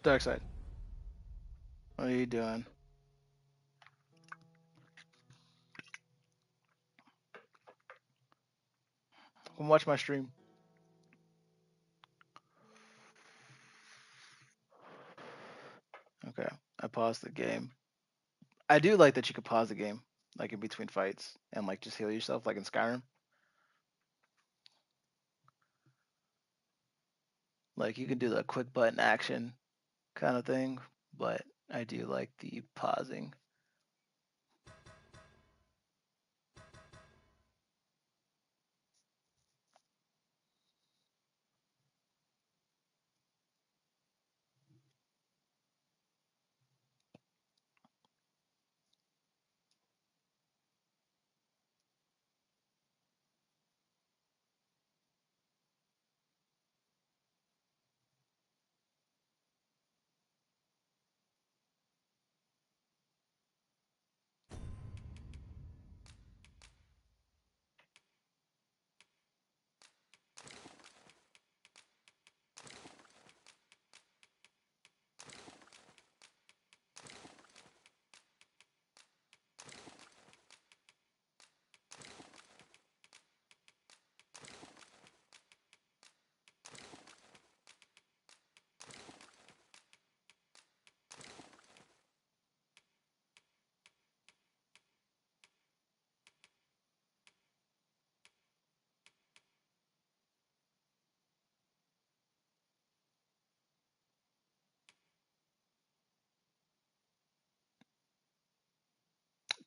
Dark side. What are you doing? Come watch my stream. Okay, I paused the game. I do like that you could pause the game, like in between fights, and like just heal yourself, like in Skyrim. Like you can do the quick button action kind of thing, but I do like the pausing.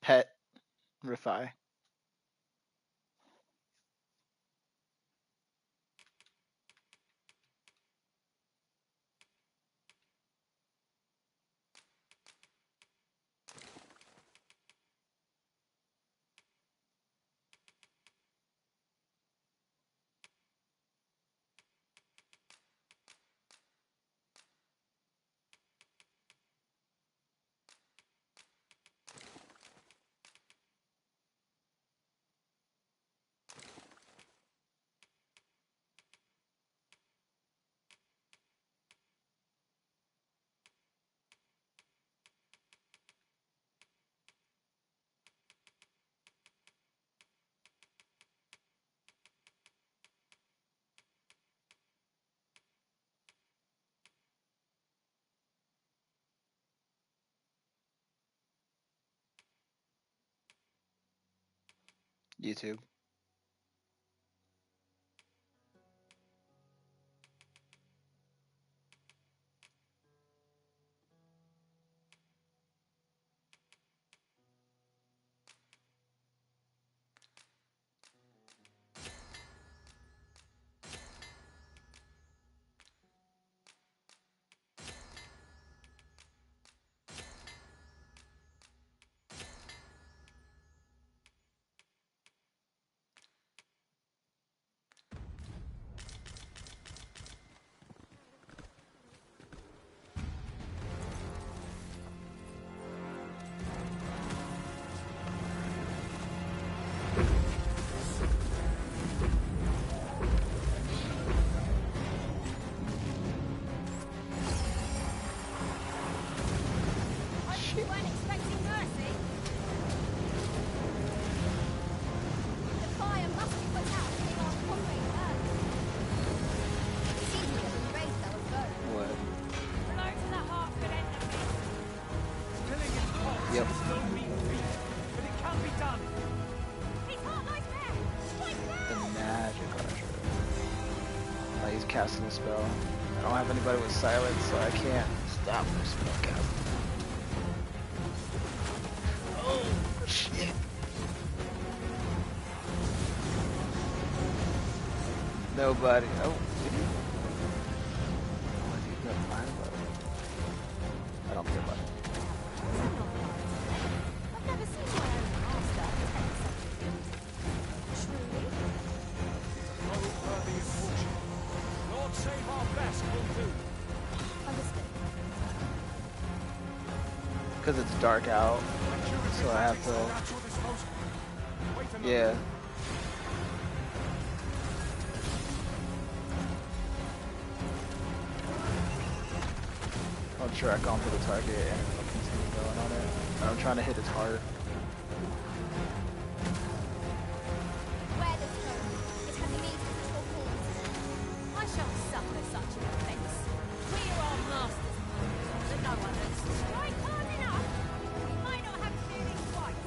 Pet refi. YouTube. Casting a spell. I don't have anybody with silence, so I can't stop the spell casting. Oh shit! Nobody. Oh, did he? Oh, I think that's mine, but I don't care about it. I've never seen my own master protect something. Truly? Worthy of fortune. Lord save our best will do. Understood. Because it's dark out, so I have to. Yeah. I'll track onto the target and I'll continue going on it. And I'm trying to hit its heart. Where this goes, it has immediate cause. I shall suffer such an offence. We are masters of the no one else. Strike hard enough. We might not have to do this twice.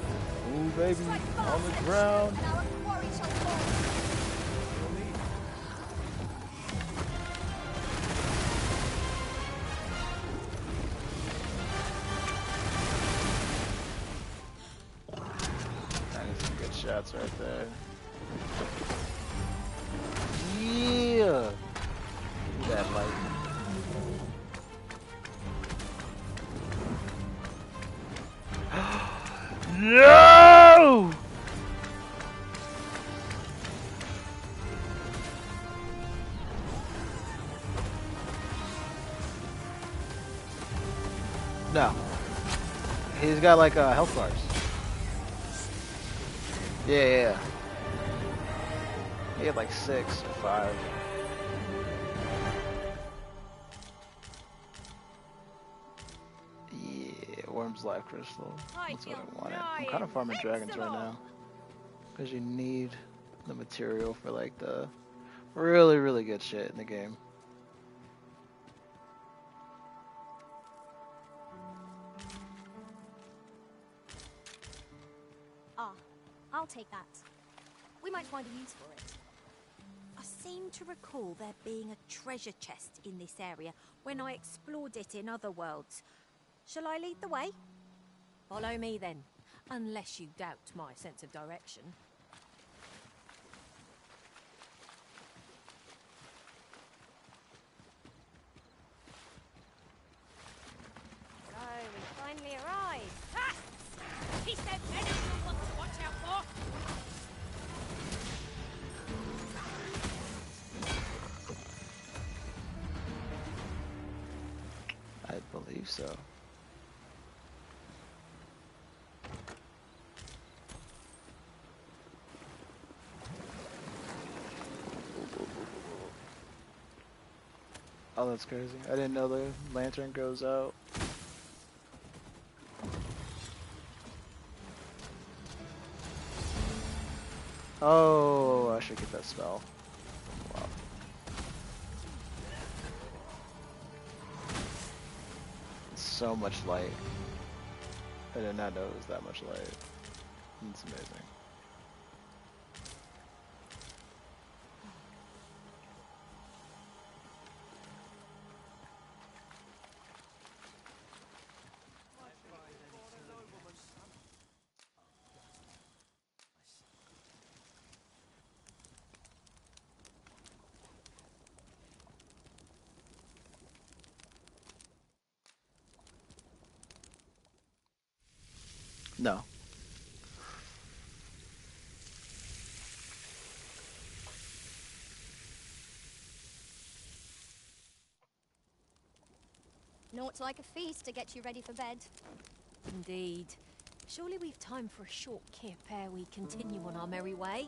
Ooh, baby, Strike on fast the and ground. true, and our quarry shall fall. That is some good shots right there. Yeah. That light. No! No. He's got like health bars. Yeah. He had like 6 or 5. Yeah, Worm's Life Crystal. That's what I wanted. I'm kind of farming dragons right now. Because you need the material for like the really, really good shit in the game. Ah, I'll take that. We might find a use for it. I seem to recall there being a treasure chest in this area when I explored it in other worlds. Shall I lead the way? Follow me then, unless you doubt my sense of direction. So, we finally arrived. Ha! He said many you'll want to watch out for. I believe so. Oh, that's crazy. I didn't know the lantern goes out. Oh, I should get that spell. Wow. So much light. I did not know it was that much light. It's amazing. No. Naught like a feast to get you ready for bed. Indeed. Surely we've time for a short kip ere we continue on our merry way.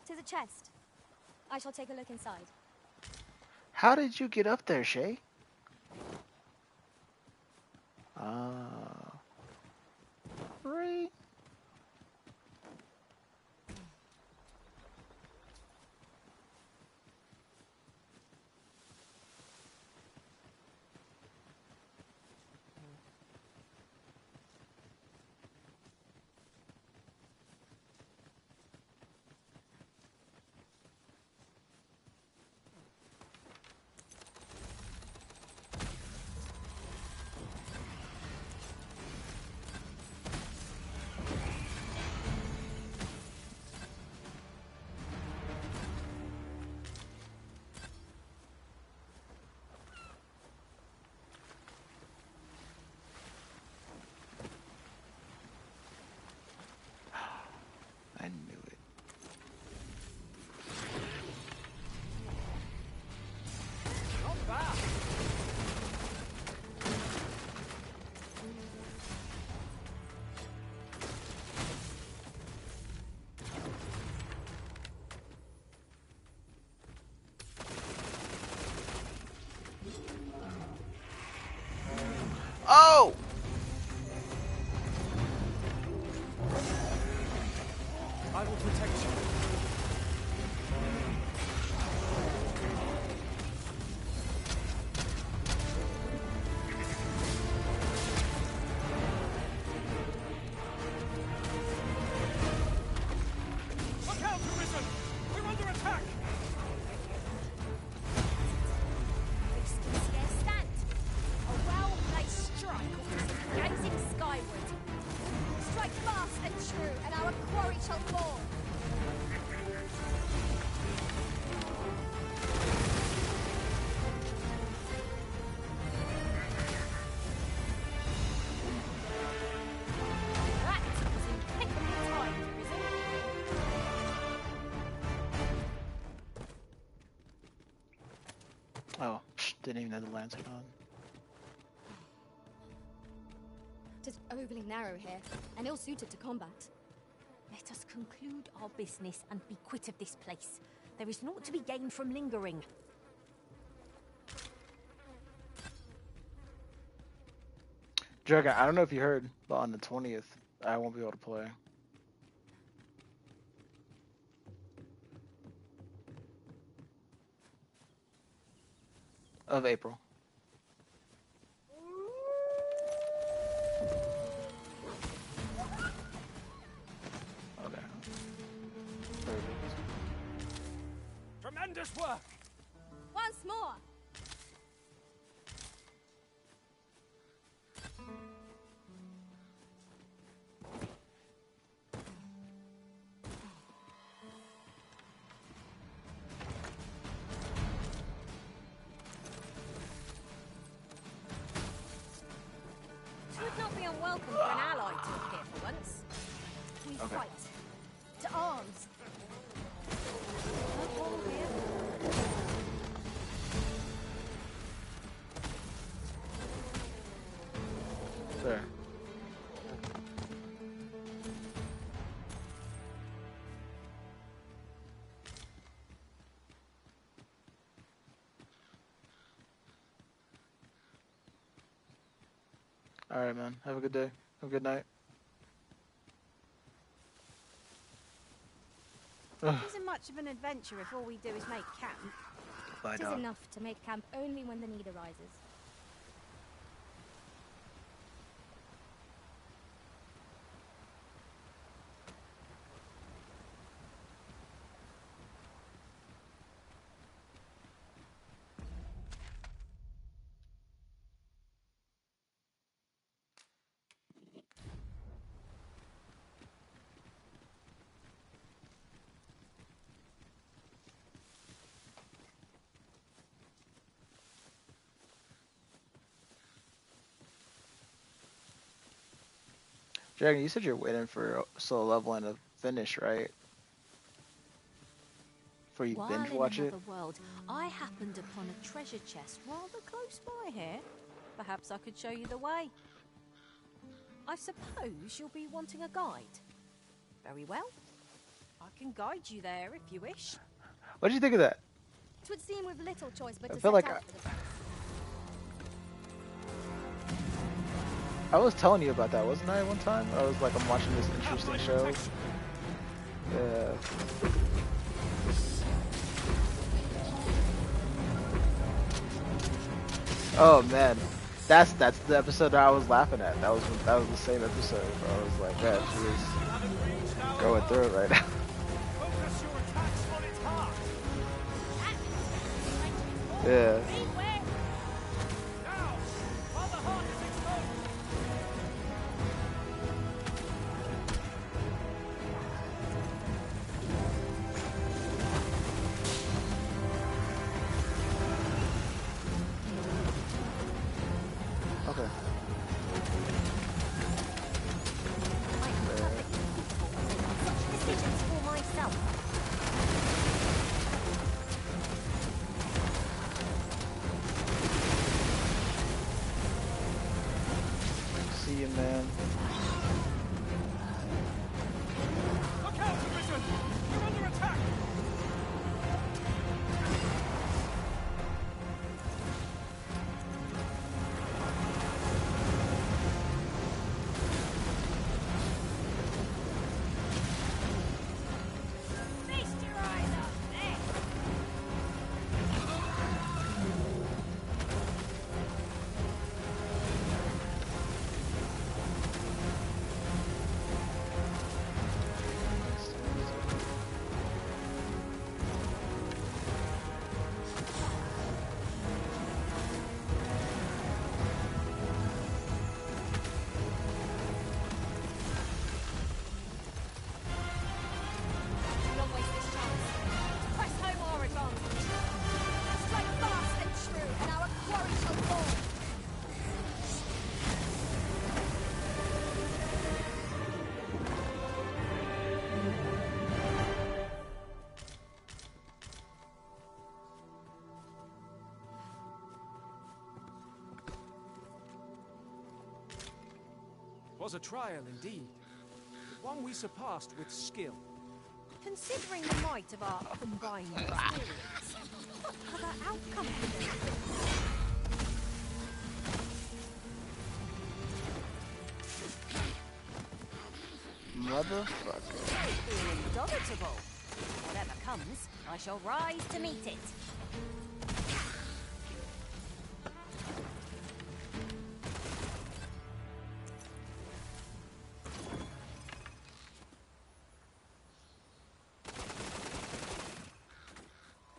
To the chest. I shall take a look inside. How did you get up there, Shay? Right. Oh! I will protect you. Look out, Arisen! We're under attack! This can scarce stand. A well-placed strike offers gazing skyward. Strike fast and true, and our quarry shall fall. That was impeccable time, Risen. Oh, didn't even have the lantern on. Just overly narrow here, and ill-suited to combat. Let us conclude our business and be quit of this place. There is naught to be gained from lingering. Dragon, I don't know if you heard, but on the 20th, I won't be able to play. Of April. Okay. Tremendous work! Once more! It would not be unwelcome for an ally to appear for once. We Okay. fight. To arms! No quarrel here. There. Alright, man. Have a good day. Have a good night. Ugh. It isn't much of an adventure if all we do is make camp. Bye, It is dog. enough to make camp only when the need arises. Dragon, you said you're waiting for solo leveling to finish, right? Before you While binge in watch it? another world, I happened upon a treasure chest rather close by here. Perhaps I could show you the way. I suppose you'll be wanting a guide. Very well. I can guide you there if you wish. What did you think of that? It would seem with little choice but I to feel set like out for the place. I was telling you about that, wasn't I, one time? I was like, I'm watching this interesting show. Yeah. Oh man, that's the episode that I was laughing at. That was the same episode. I was like, man, she was going through it right now. Focus your attacks on its heart! Yeah. Now, while the heart is exposed! Okay. Such decisions for myself. See you, man. Look out, Arisen! You're under attack! 'Twas a trial indeed, but one we surpassed with skill. Considering the might of our combined experience, what other outcome could there be? Motherfucker. Indomitable. Whatever comes, I shall rise to meet it.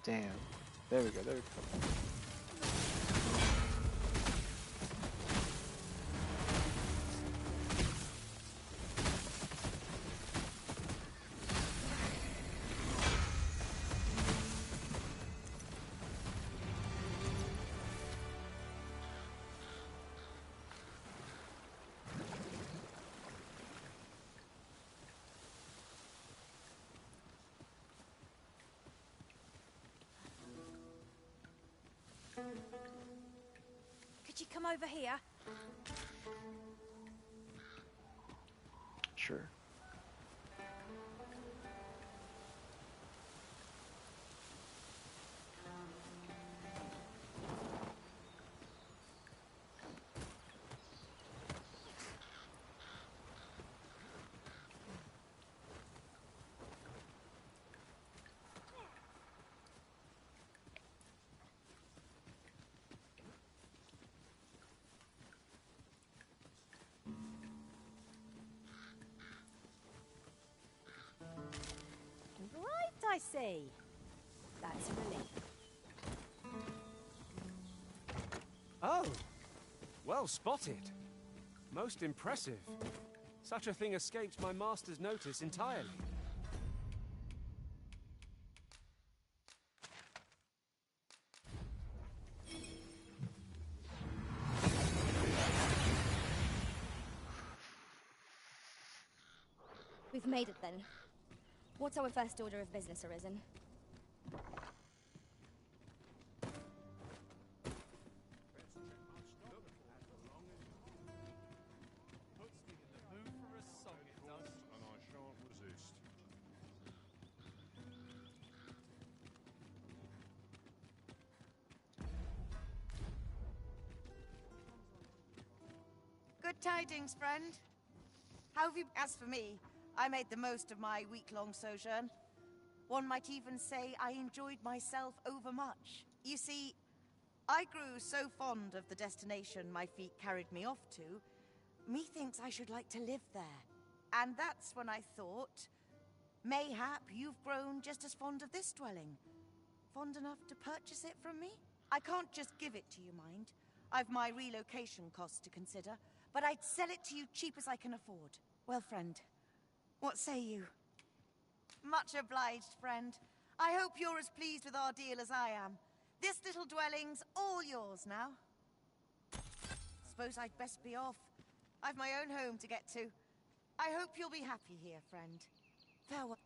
Damn. There we go, there we go. Could you come over here? Sure. Right, I see. That's a relief. Oh, well spotted. Most impressive. Such a thing escapes my master's notice entirely. We've made it then. What's our first order of business, Arisen? Good tidings, friend. How have you... As for me, I made the most of my week-long sojourn. One might even say I enjoyed myself overmuch. You see, I grew so fond of the destination my feet carried me off to, methinks I should like to live there. And that's when I thought, mayhap you've grown just as fond of this dwelling. Fond enough to purchase it from me? I can't just give it to you, mind. I've my relocation costs to consider, but I'd sell it to you cheap as I can afford. Well, friend, what say you? Much obliged, friend. I hope you're as pleased with our deal as I am. This little dwelling's all yours now. Suppose I'd best be off. I've my own home to get to. I hope you'll be happy here, friend. Farewell.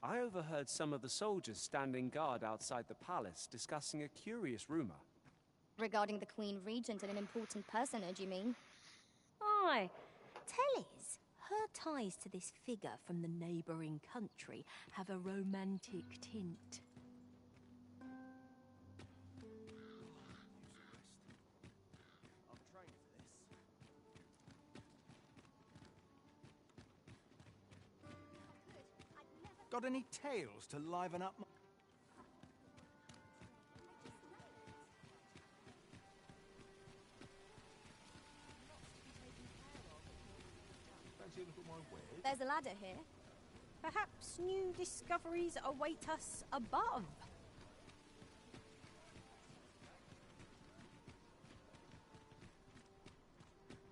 I overheard some of the soldiers standing guard outside the palace discussing a curious rumor. Regarding the Queen Regent and an important personage, you mean? Aye. Tellis, her ties to this figure from the neighbouring country have a romantic tint. Got any tales to liven up? There's a ladder here. Perhaps new discoveries await us above.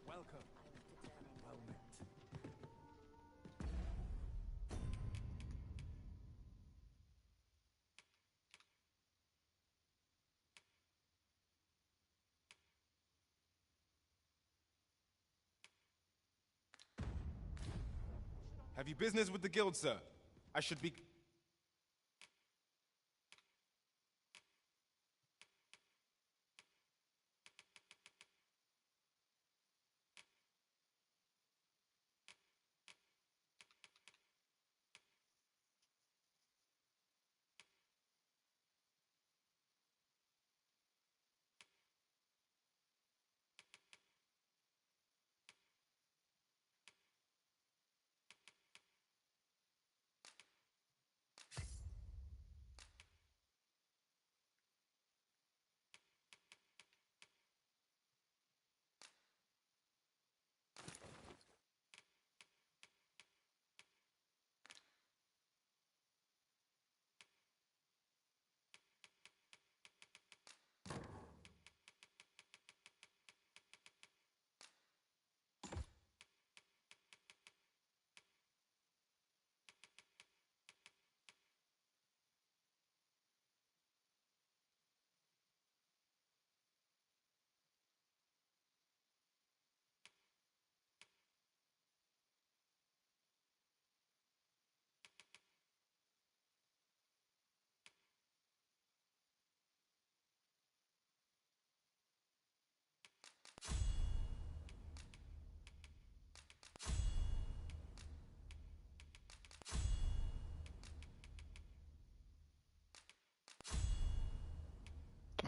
Welcome. Well met. Have you business with the guild, sir? I should be...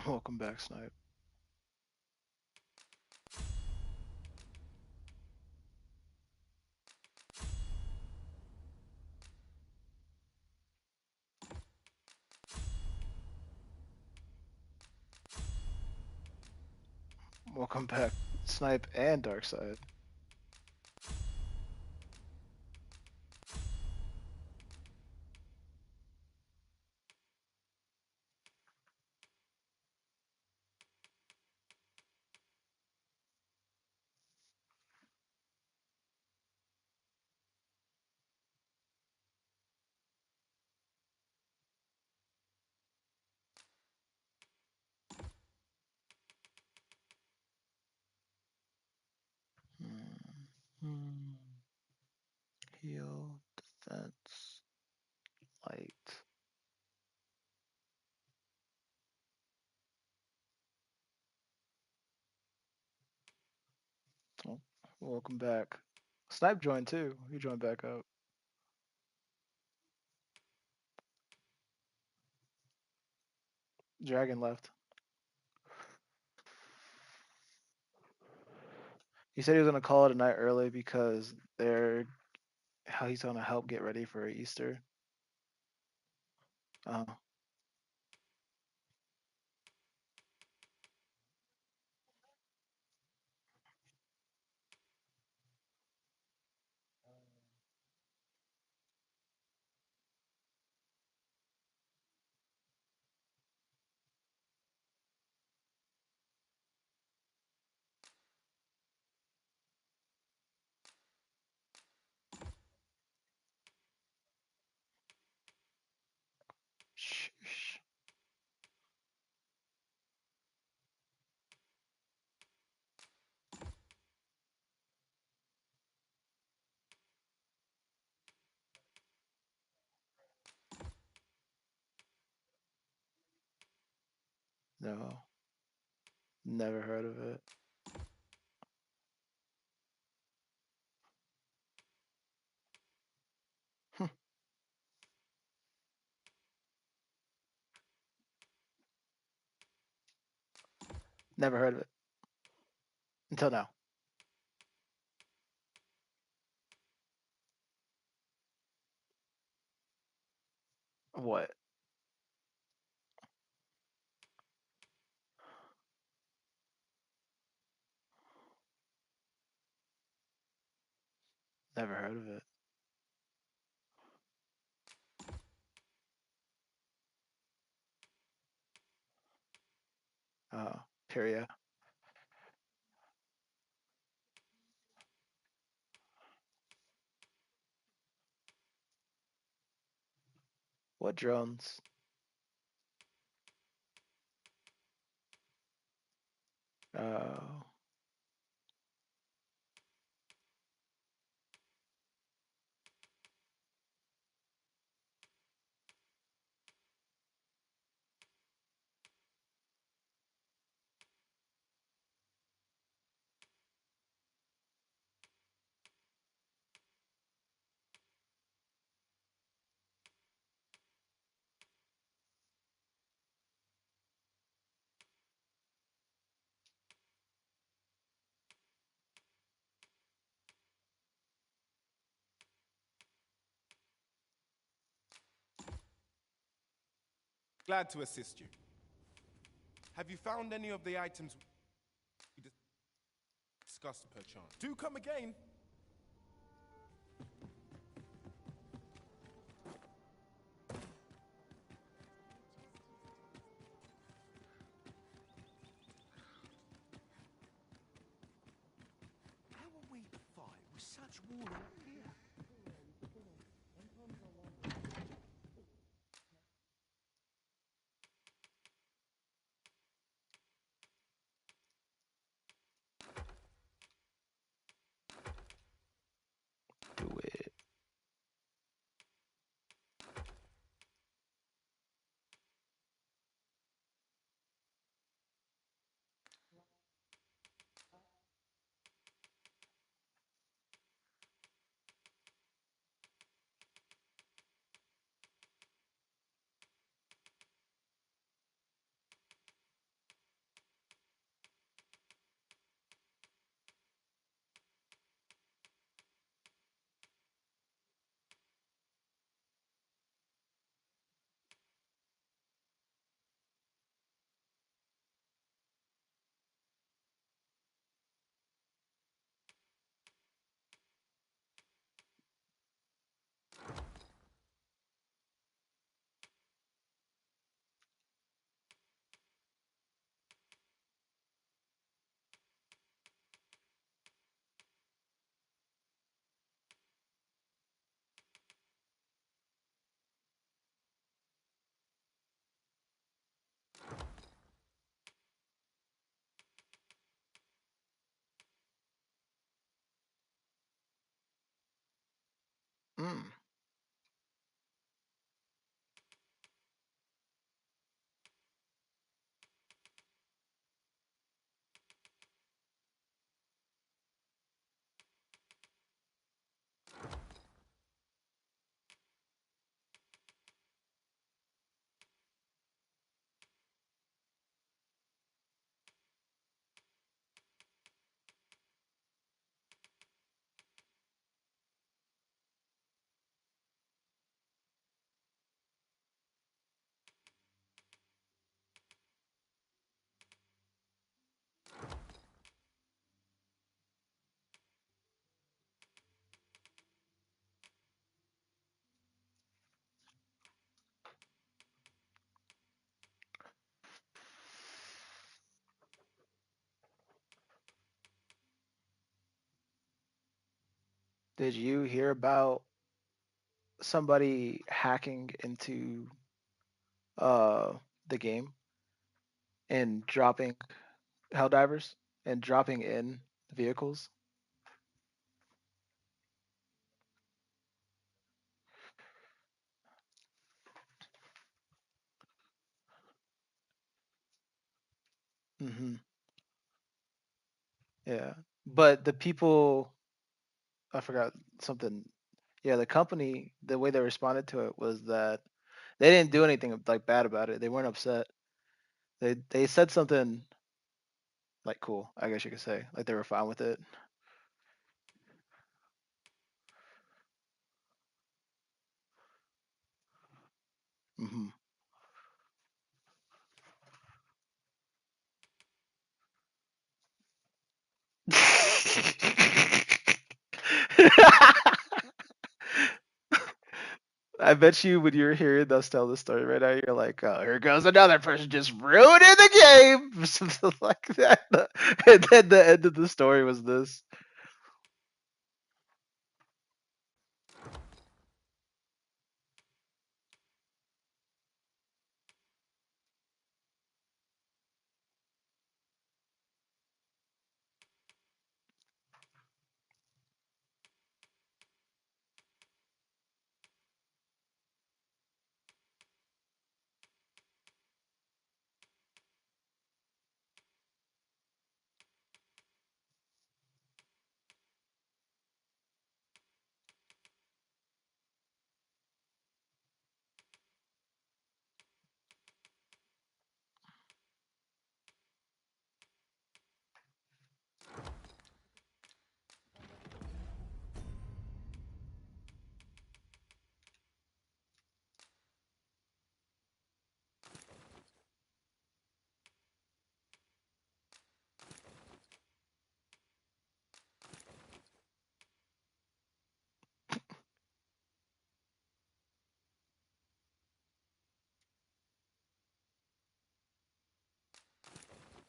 Welcome back, Snipe. Welcome back, Snipe and Darkside. Hmm. Heal, defense, light. Oh, welcome back. Snipe joined too. He joined back up. Dragon left. He said he was gonna call it a night early because how he's gonna help get ready for Easter. Uh, sheesh. No, never heard of it. Never heard of it until now. What? Never heard of it. Period. What drones? Uh, Glad to assist you. Have you found any of the items we discussed perchance? Do come again. How are we to fight with such war here? do it. Mm. Did you hear about somebody hacking into uh the game and dropping Helldivers and dropping in vehicles? Mm-hmm. Yeah. But the people, I forgot something. Yeah, the company, the way they responded to it was that they didn't do anything like bad about it. They weren't upset. They said something like cool, I guess you could say. Like they were fine with it. Hmm. I bet you when you're hearing us tell the story right now, you're like, oh, here goes another person just ruining the game. Something like that. And then the end of the story was this.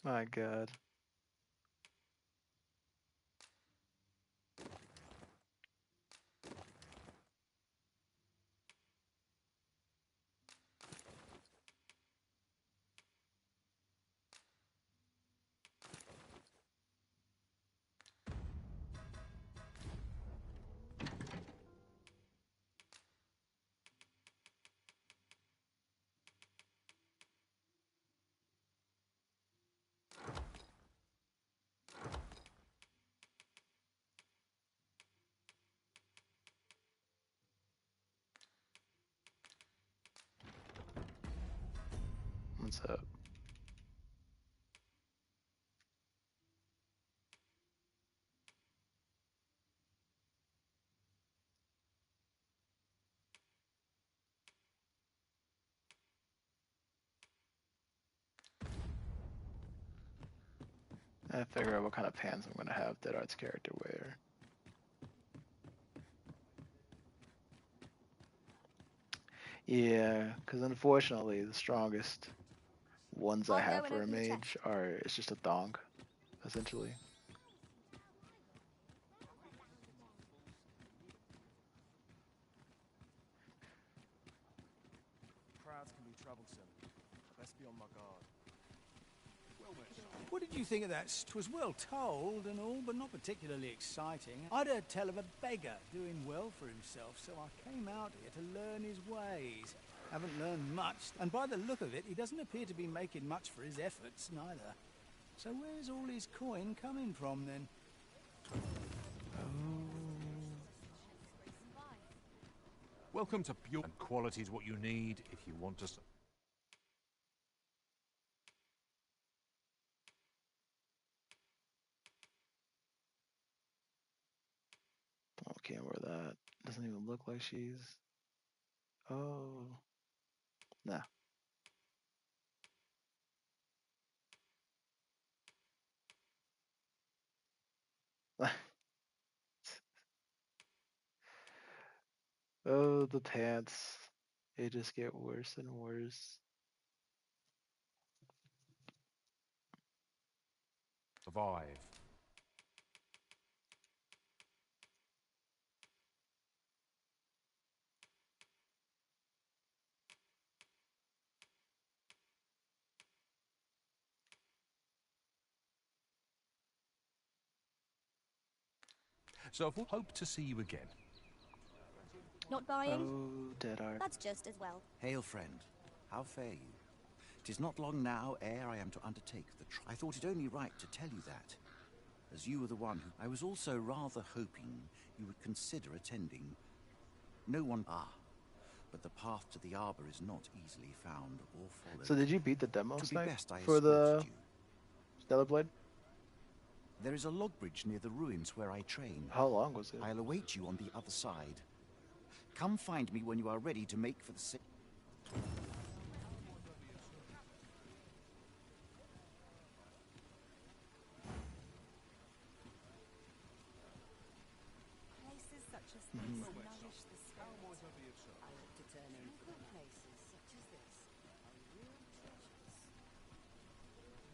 My God. What's up? I figure out what kind of pants I'm gonna have Dead Art's character wear. Yeah, because unfortunately, the strongest ones I I'll go have and for a open the mage chest. are it's just a thong, essentially. Crowds can be troublesome. Best be on my guard. What did you think of that? 'Twas well told and all, but not particularly exciting. I'd heard tell of a beggar doing well for himself, so I came out here to learn his ways. Haven't learned much, and by the look of it, he doesn't appear to be making much for his efforts, neither. So where's all his coin coming from, then? Welcome to Pure. And quality is what you need if you want to. Oh, can't wear that. Doesn't even look like she's. Oh, nah. Oh, the pants. They just get worse and worse. Survive. So I hope to see you again. Not buying? Oh, Dead Art. That's just as well. Hail, friend. How fare you? It is not long now ere I am to undertake the I thought it only right to tell you that, as you were the one who... I was also rather hoping you would consider attending. No one... but the path to the arbor is not easily found or followed. So did you beat the demo To be snipe best, I for the escorted you. Stellar Blade? There is a log bridge near the ruins where I train. How long was it? I'll await you on the other side. Come find me when you are ready to make for the city. Places such as this nourish the spirit. I look to turn in for places such as this are real treasures.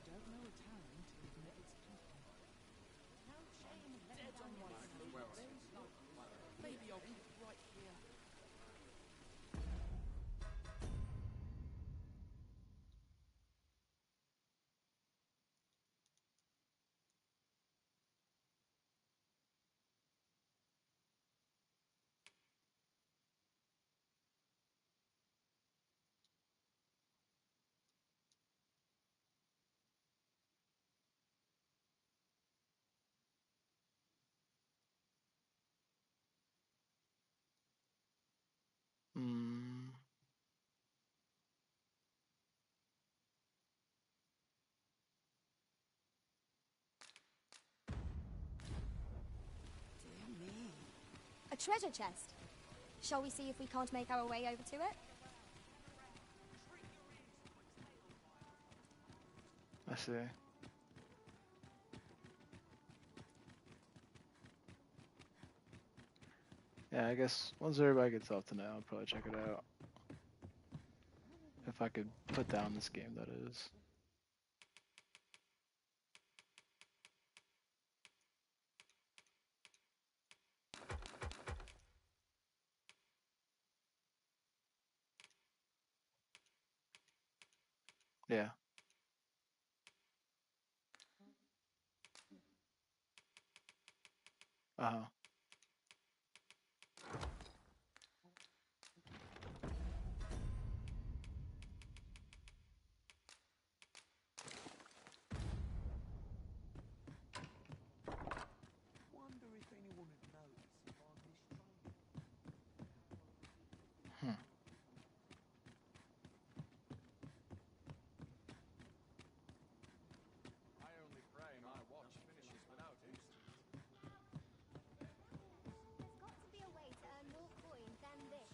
You don't know a town until you've met its people. No shame in letting down one sleep. Maybe I'll keep it right here. Mm. Dear me. A treasure chest. Shall we see if we can't make our way over to it? I see. Yeah, I guess once everybody gets off tonight, I'll probably check it out. If I could put down this game, that is. Yeah. Uh-huh. Wonder if anyone would notice if I mistrained. Hmm. I only pray my watch finishes without incident. There's got to be a way to earn more coin than this.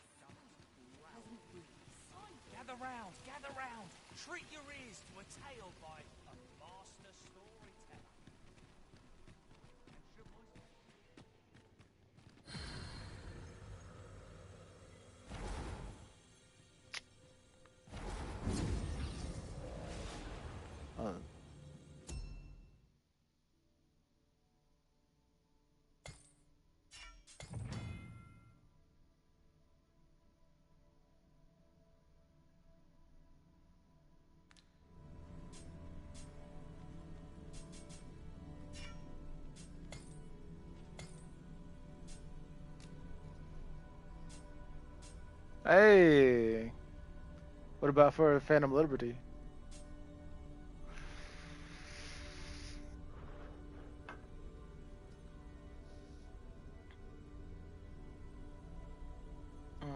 Gather round, gather round. Treat your ears to a tale by a master storyteller. Uh, Hey! What about for Phantom Liberty? Hmm.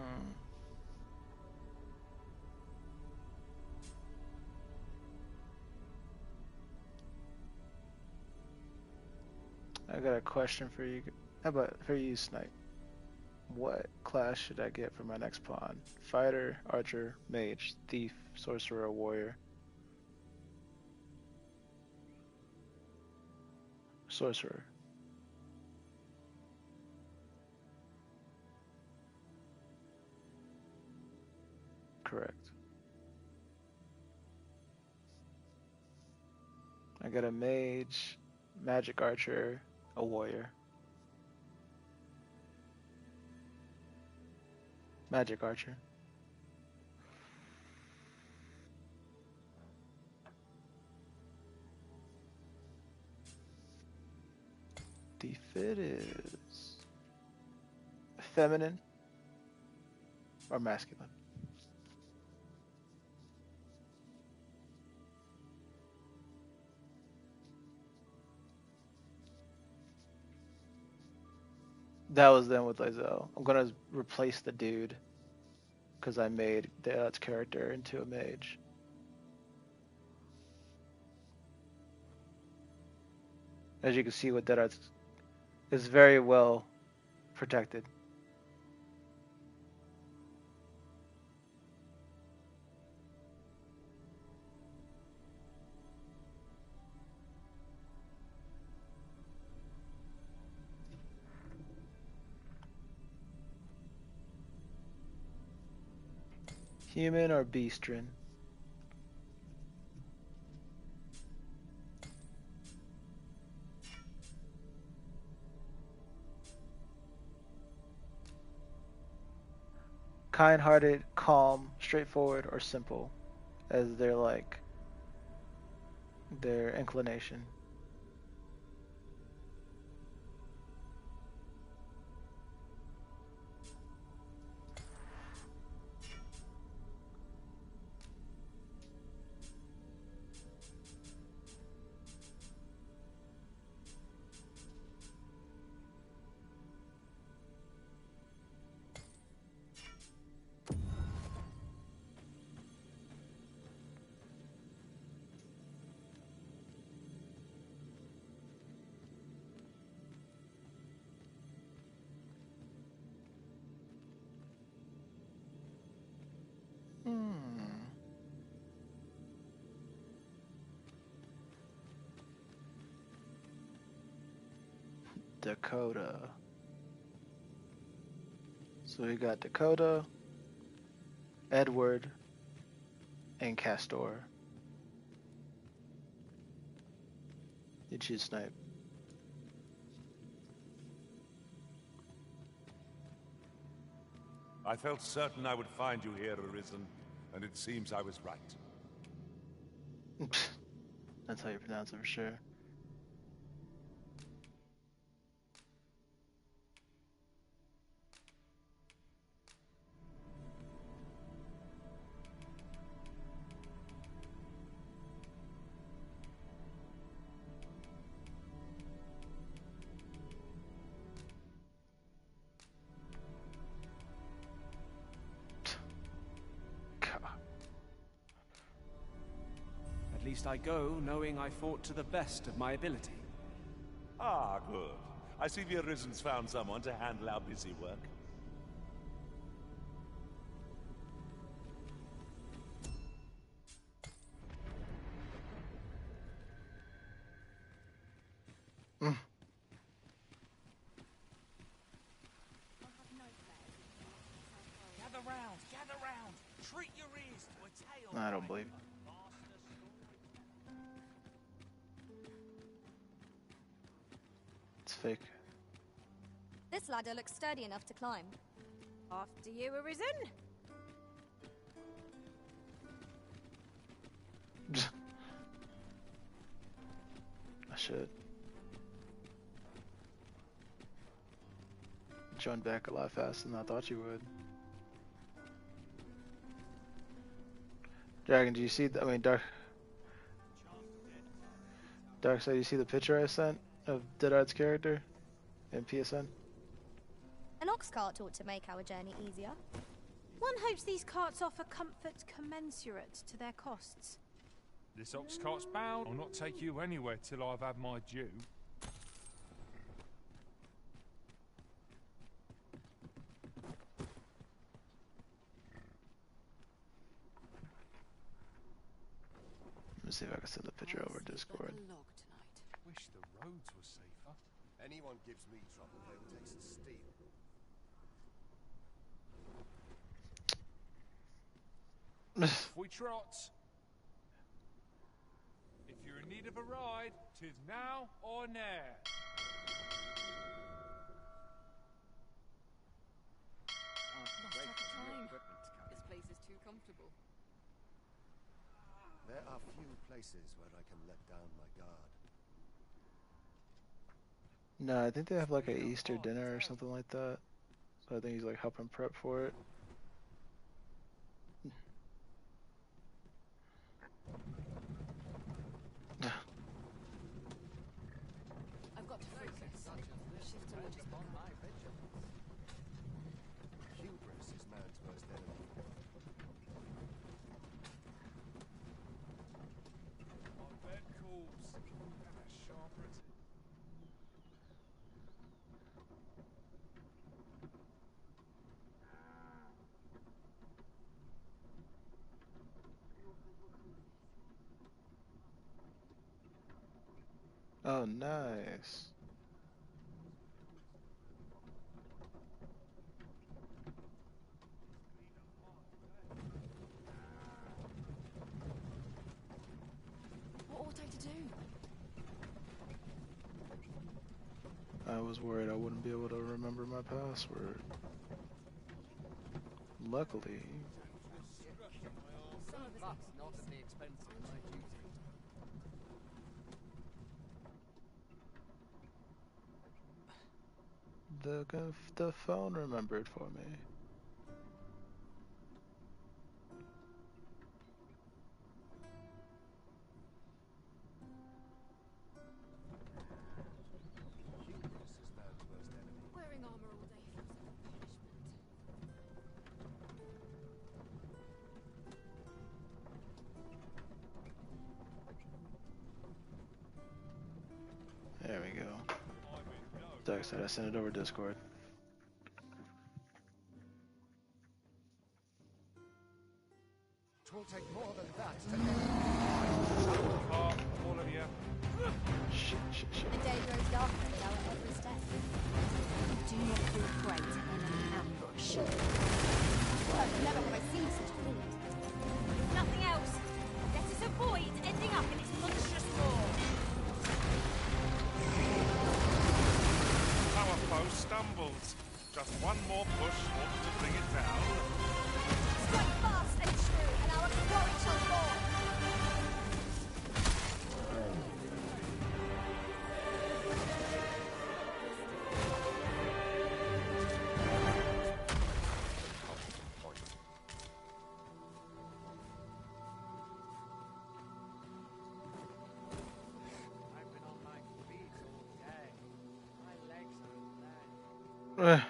I got a question for you. How about for you, Snipe? What class should I get for my next pawn? Fighter, archer, mage, thief, sorcerer, or warrior? Sorcerer. Correct. I got a mage, magic archer, a warrior. Magic archer. The fit is feminine or masculine. That was then with Lizelle. I'm gonna replace the dude because I made Deadot's character into a mage. As you can see with Deadot's, is very well protected. Human or beastrin? Kind-hearted, calm, straightforward, or simple, as their inclination. Dakota. So we got Dakota, Edward, and Castor. You choose Snipe. I felt certain I would find you here, Arisen, and it seems I was right. That's how you pronounce it for sure. At least I go knowing I fought to the best of my ability. Ah, good. I see the Arisen's found someone to handle our busy work. Gather round, gather round. Treat your ears to a tale. I don't believe. It's fake. This ladder looks sturdy enough to climb. After you, Arisen. I should. Joined back a lot faster than I thought you would. Dragon, do you see? I mean, Dark Side, you see the picture I sent of Deadard's character in PSN? An ox cart ought to make our journey easier. One hopes these carts offer comfort commensurate to their costs. This ox cart's bound. I'll not take you anywhere till I've had my due. Let me see if I can send the picture over Discord. Wish the roads were safer. Anyone gives me trouble, they'll taste steel. Off we trot. If you're in need of a ride, 'tis now or ne'er. This place is too comfortable. There are few places where I can let down my guard. No, I think they have like a Easter dinner or something like that. So I think he's like helping prep for it. I've got to focus. Shift to what is on my picture. Oh, nice. What ought I to do? I was worried I wouldn't be able to remember my password. Luckily. Some of us not at the expense of my duty. The phone remembered for me. Wearing armor all day feels like a punishment. There we go. Doug said I sent it over Discord. It will take more than that to get All of you. Shit. The day grows darker with our every step. Do not feel afraid to enemy ambush. Well, never have I seen such a wind. If nothing else, let us avoid ending up in its monstrous roar. Our foe stumbles. Just one more push ought to bring it down. Strike fast and true, and our quarry shall fall. I've been on my feet all day. My legs are dead.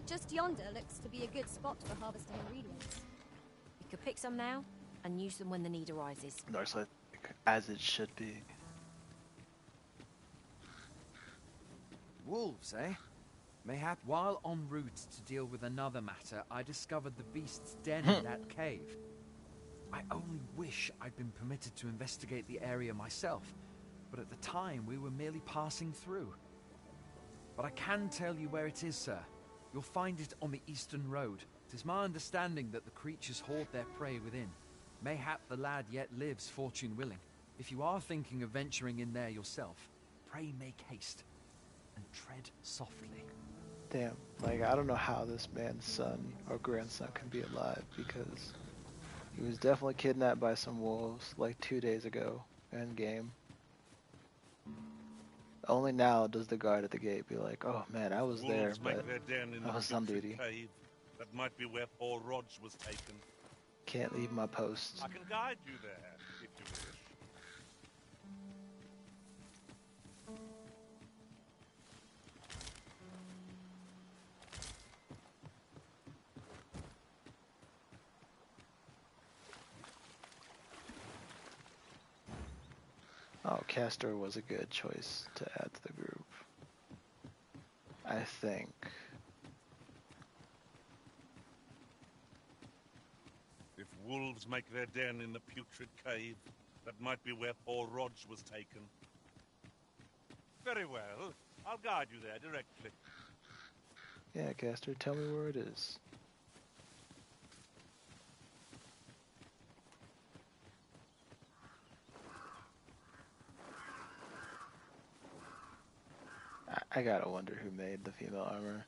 Just yonder looks to be a good spot for harvesting ingredients. We could pick some now and use them when the need arises. Looks like as it should be. Wolves, eh? Mayhap while en route to deal with another matter, I discovered the beast's den in that cave. I only wish I'd been permitted to investigate the area myself, but at the time we were merely passing through. But I can tell you where it is, sir. You'll find it on the eastern road. 'Tis my understanding that the creatures hoard their prey within. Mayhap the lad yet lives, fortune willing. If you are thinking of venturing in there yourself, pray make haste and tread softly. Damn, like I don't know how this man's son or grandson can be alive because he was definitely kidnapped by some wolves like 2 days ago in game. Only now does the guard at the gate be like, oh man, I was there, Wolves make but their den in I the was on putrid duty. cave. That might be where poor Rods was taken. Can't leave my post. I can guide you there, if you wish. Oh, Castor was a good choice to add to the group. I think. If wolves make their den in the putrid cave, that might be where poor Rods was taken. Very well. I'll guide you there directly. Yeah, Castor, tell me where it is. I gotta wonder who made the female armor.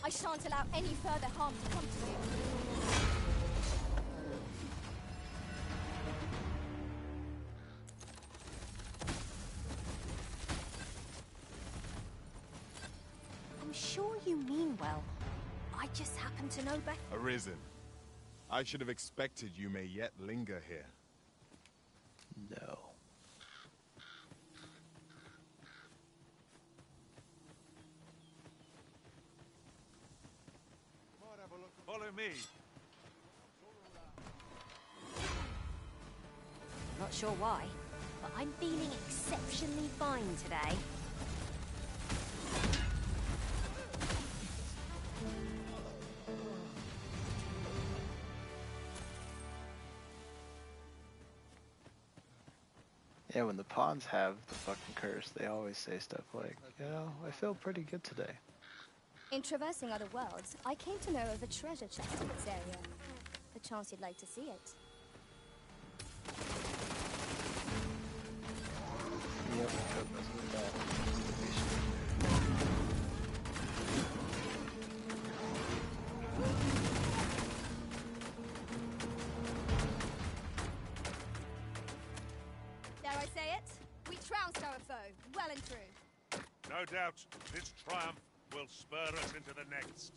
I shan't allow any further harm to come to you. I'm sure you mean well. I just happen to know better. Arisen. I should have expected you may yet linger here. No. Follow me. Not sure why, but I'm feeling exceptionally fine today. Yeah, when the pawns have the fucking curse, they always say stuff like, you know, I feel pretty good today. In traversing other worlds, I came to know of a treasure chest in this area. A chance you'd like to see it. Yep, goodness with that. Dare I say it? We trounced our foe, well and true. No doubt, this triumph will spur us into the next.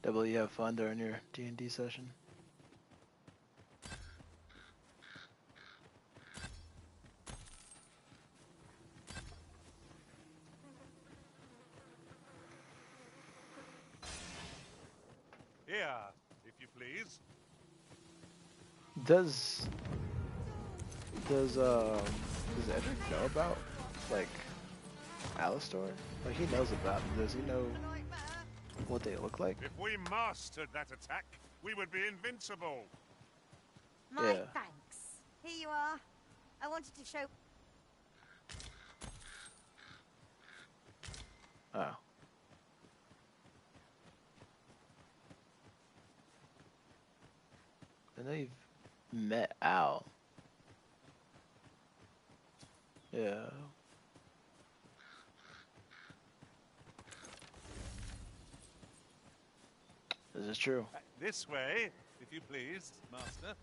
Double, you have fun during your D&D session? Here, if you please. Does Edric know about, like, Alistor? Like, he knows about them. Does he know what they look like? If we mastered that attack, we would be invincible. My thanks. Here you are. I wanted to show... Oh. I know you've met Al. Yeah. This is true. This way, if you please, Master.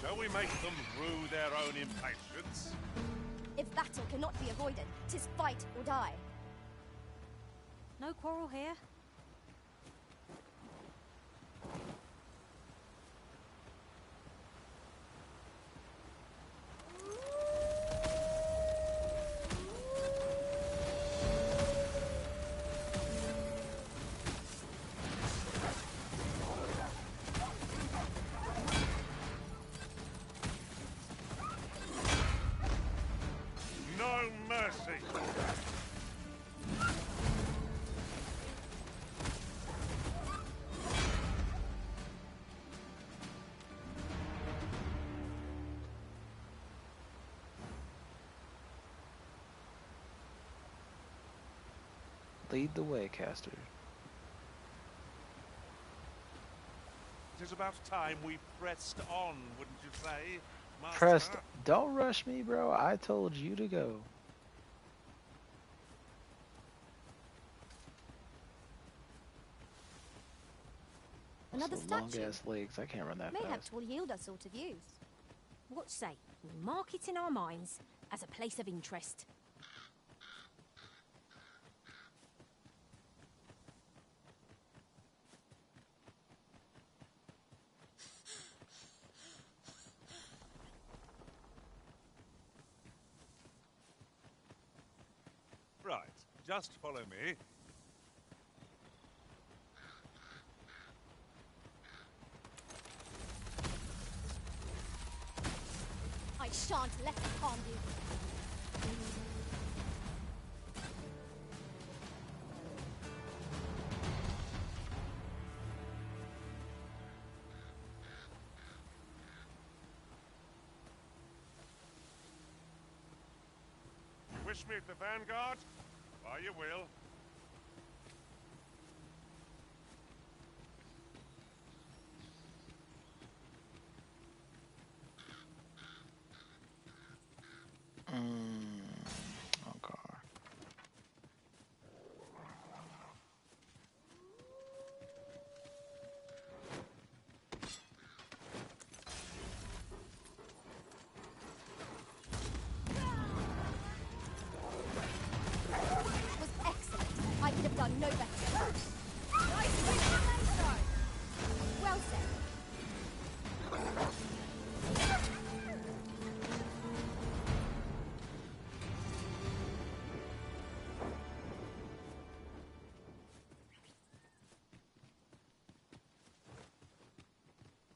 Shall we make them rue their own impatience? If battle cannot be avoided, 'tis fight or die. No quarrel here. No mercy! Lead the way, caster. It is about time we pressed on, wouldn't you say, Master? Pressed. Don't rush me, bro. I told you to go. Another Those long statue. ass legs. I can't run that Mayhap fast. 'twill yield us sort of use. What say? We mark it in our minds as a place of interest. Right, just follow me. I shan't let them harm you. Wish me at the vanguard? Why, you will. Okay.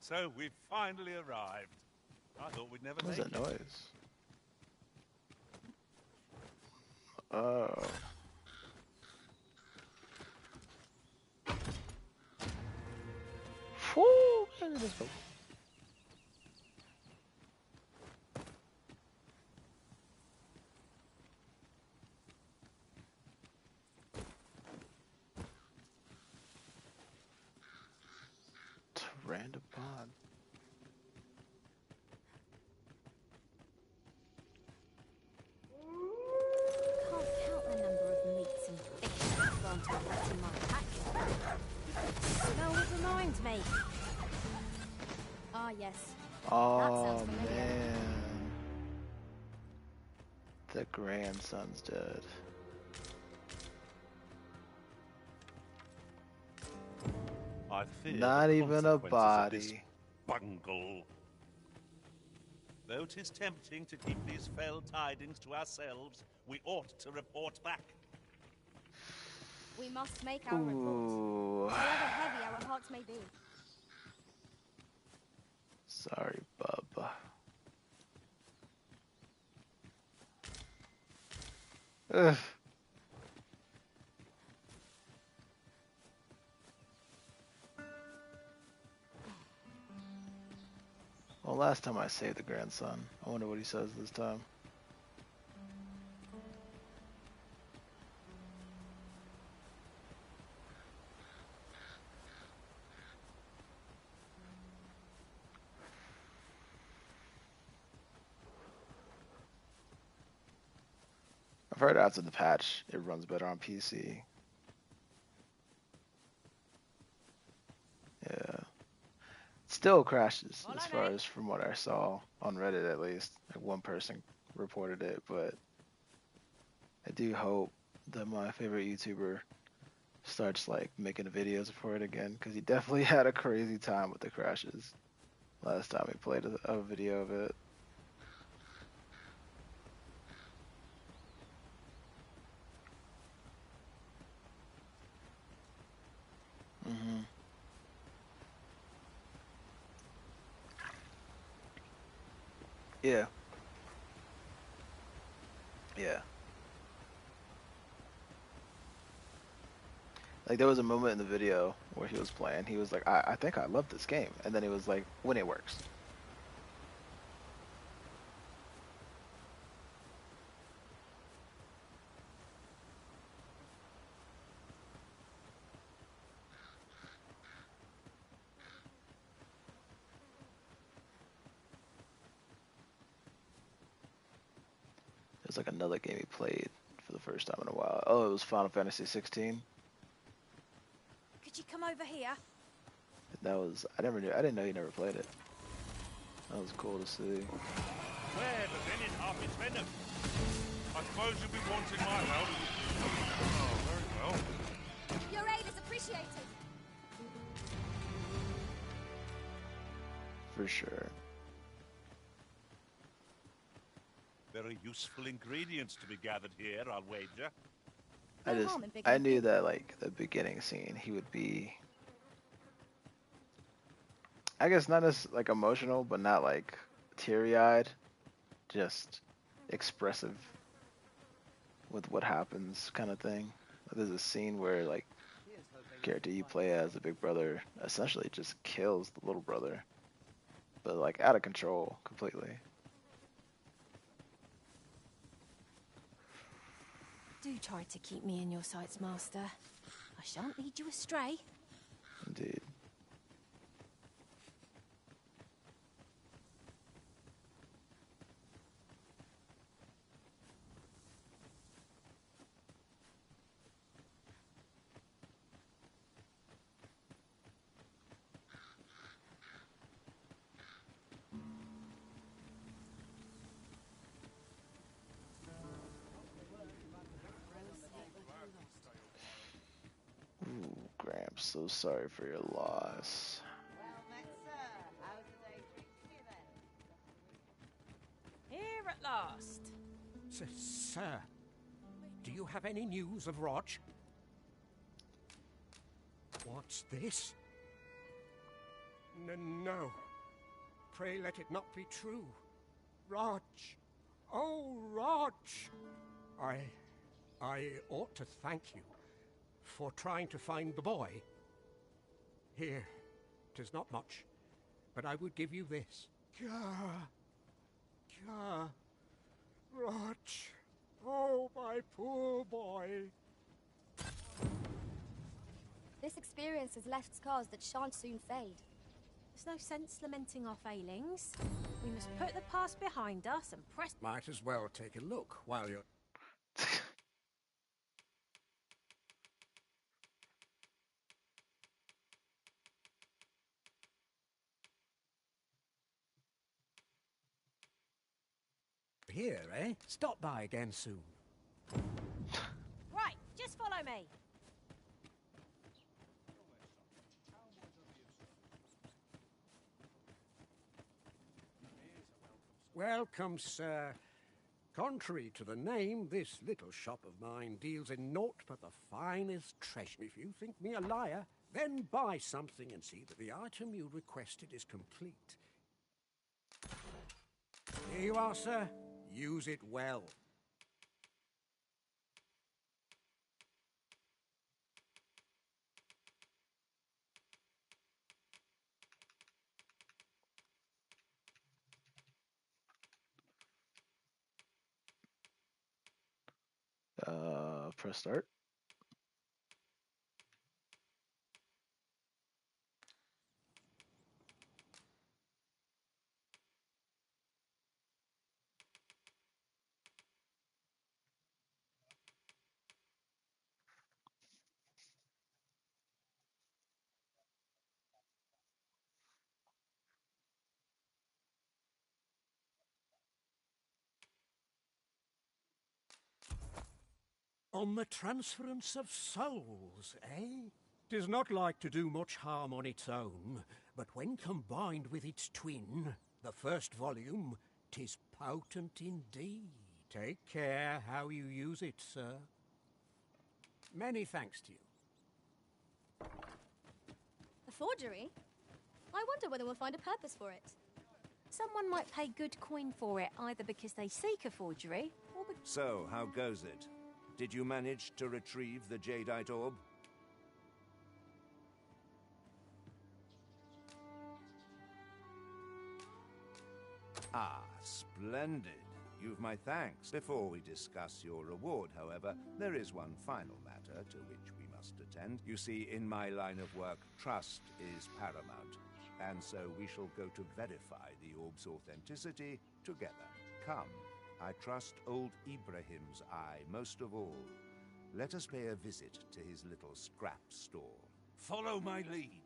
So we've finally arrived. I thought we'd never What's make that it. noise? Oh. Whoo! Look at this go. Random pod. Can't count the number of meats and fish that's gone to what's in my pack. Smell what reminds me. Ah, yes. Oh man. The grandson's dead. I fear Not the even a consequences of this body. bungle. Though 'tis tempting to keep these fell tidings to ourselves, we ought to report back. We must make our Ooh. report, however heavy our hearts may be. Sorry, bub. Ugh. Well, last time I saved the grandson. I wonder what he says this time. I've heard after the patch, it runs better on PC. Yeah. Still crashes as far as from what I saw on Reddit at least. Like one person reported it, but I do hope that my favorite YouTuber starts like making videos for it again, because he definitely had a crazy time with the crashes last time he played a video of it. Mm-hmm. Yeah. Yeah. Like there was a moment in the video where he was playing, he was like, I think I love this game. And then he was like, when it works. There's like another game he played for the first time in a while. Oh, it was Final Fantasy 16. Could you come over here? That was I didn't know you never played it. That was cool to see. Where the venom half its venom? I suppose you'll be wanting my help. Oh, very well. Your aid is appreciated. For sure. Very useful ingredients to be gathered here, I'll wager. I knew that like the beginning scene he would be, I guess not as like emotional, but not like teary-eyed, just expressive with what happens kind of thing. There's a scene where like character you play as, the big brother, essentially just kills the little brother, but like out of control completely. Do try to keep me in your sights, Master. I shan't lead you astray. Indeed. Ooh, Gramps, so sorry for your loss. Well met, sir. How's the day treating you then? Here at last. Sir, do you have any news of Rog? What's this? No. Pray let it not be true. Rog! Oh, Rog! I ought to thank you for trying to find the boy. Here, 'tis not much, but I would give you this. Gah! Rog! Oh, my poor boy! This experience has left scars that shan't soon fade. There's no sense lamenting our failings. We must put the past behind us and press... Might as well take a look while you're... Here, eh? Stop by again soon. Right, just follow me. Welcome, sir. Contrary to the name, this little shop of mine deals in naught but the finest treasure. If you think me a liar, then buy something and see that the item you requested is complete. Here you are, sir. Use it well. Press start. On the transference of souls, eh? 'Tis not like to do much harm on its own, but when combined with its twin, the first volume, 'tis potent indeed. Take care how you use it, sir. Many thanks to you. A forgery? I wonder whether we'll find a purpose for it. Someone might pay good coin for it, either because they seek a forgery, or because... So, how goes it? Did you manage to retrieve the Jadeite orb? Ah, splendid. You've my thanks. Before we discuss your reward, however, there is one final matter to which we must attend. You see, in my line of work, trust is paramount, and so we shall go to verify the orb's authenticity together. Come, I trust old Ibrahim's eye most of all. Let us pay a visit to his little scrap store. Follow my lead.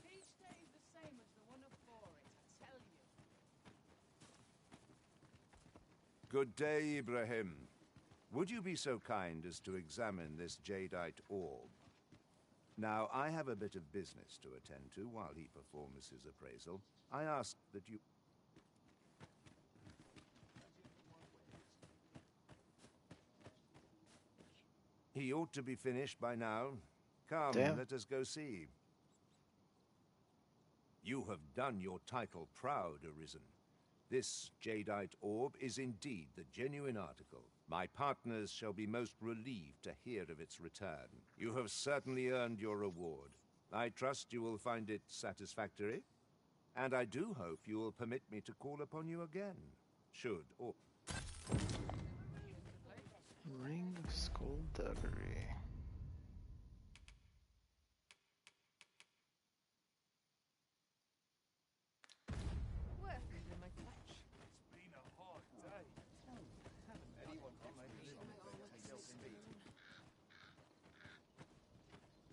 Each day is the same as the one before it, I tell you. Good day, Ibrahim. Would you be so kind as to examine this Jadeite orb? Now, I have a bit of business to attend to while he performs his appraisal. I ask that you... He ought to be finished by now. Come, Damn. let us go see. You have done your title proud, Arisen. This Jadeite orb is indeed the genuine article. My partners shall be most relieved to hear of its return. You have certainly earned your reward. I trust you will find it satisfactory, and I do hope you will permit me to call upon you again, should or... Ring of Skullduggery.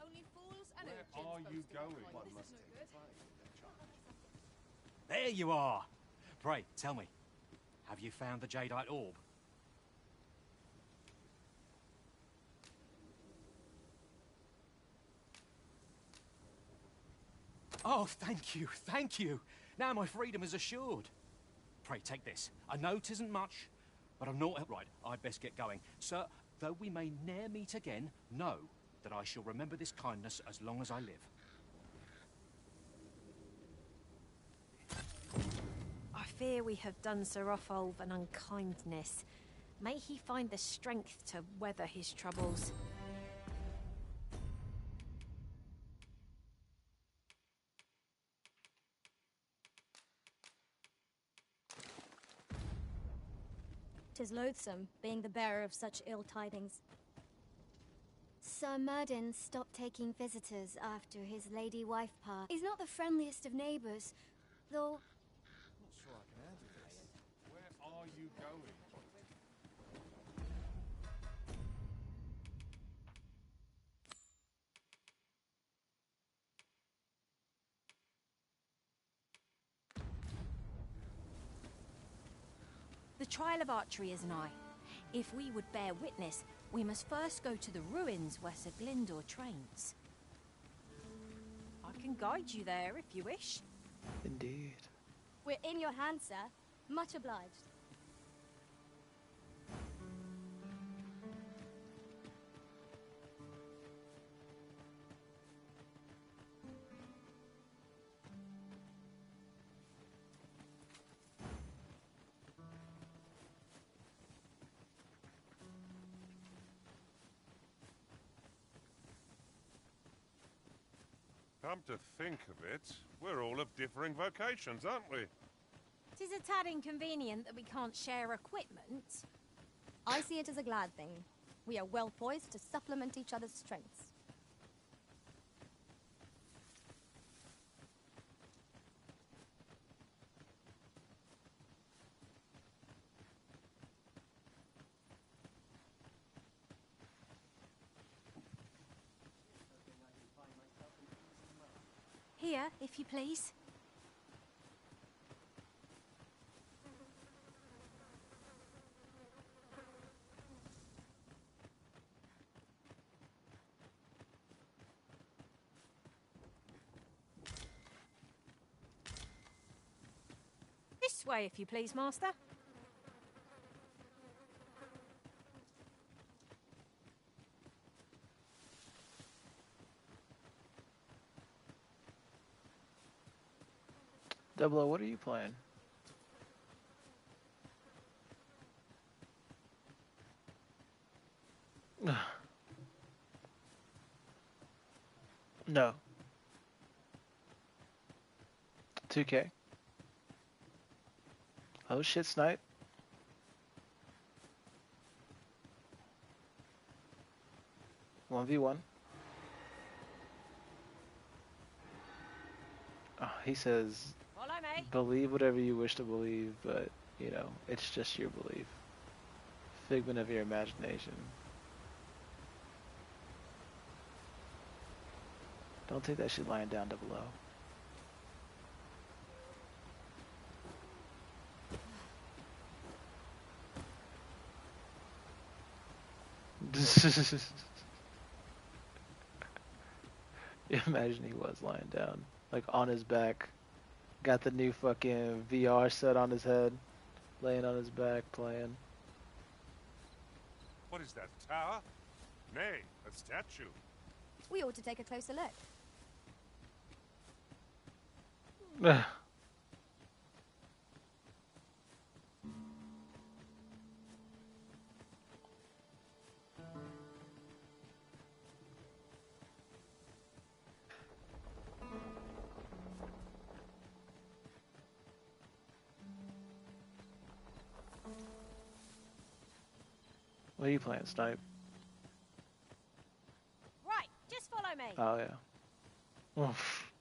Only fools and urchins Are you boast of going? coin. This is no good. There you are! Pray, tell me, have you found the Jadeite orb? Oh, thank you, thank you. Now my freedom is assured. Pray, take this. I know 'tisn't much, but I'm not... Right, I'd best get going. Sir, though we may ne'er meet again, know that I shall remember this kindness as long as I live. I fear we have done Sir Offolv an unkindness. May he find the strength to weather his troubles. "'Tis loathsome, being the bearer of such ill tidings. Sir Murden stopped taking visitors after his lady wife passed. He's not the friendliest of neighbours, though. Not sure I can handle this. Where are you going? The trial of archery is nigh. If we would bear witness, we must first go to the ruins where Sir Glyndor trains. I can guide you there if you wish. Indeed. We're in your hands, sir. Much obliged. Come to think of it, we're all of differing vocations, aren't we? 'Tis a tad inconvenient that we can't share equipment. I see it as a glad thing. We are well poised to supplement each other's strengths. Here, if you please. This way, if you please, Master. Double O, what are you playing? No. 2K. Oh shit, Snipe. One v one. Oh, he says, Follow me. believe whatever you wish to believe, but, you know, it's just your belief. Figment of your imagination. Don't take that shit lying down, Double O. Imagine he was lying down, like on his back. Got the new fucking VR set on his head, laying on his back, playing. What is that, a tower? Nay, a statue. We ought to take a closer look. What are you playing, Snipe? Right, just follow me. Oh yeah. Oof.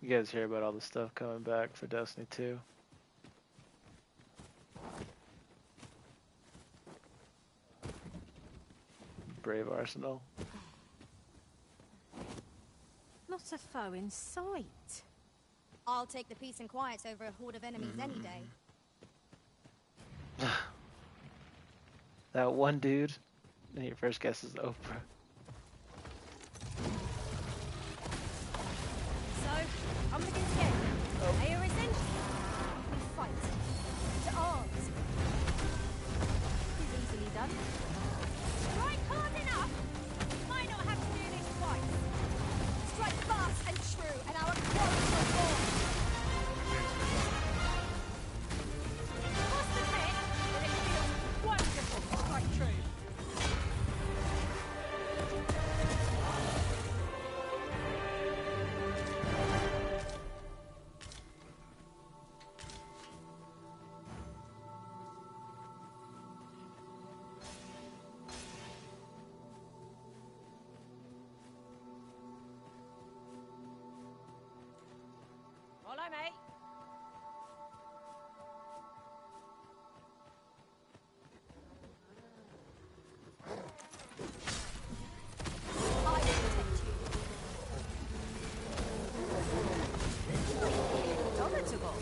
You guys hear about all the stuff coming back for Destiny 2? Brave Arsenal. Not a foe in sight. I'll take the peace and quiet over a horde of enemies any day. That one dude And your first guess is Oprah. So, I'm looking to get Mayor isn't? We fight. To arms. Is easily done. Strike hard enough! Might not have to do this twice. Strike fast and true, and our quarrels will fall. Must admit that it feels wonderful to strike true. Follow me. I will protect you. Indomitable.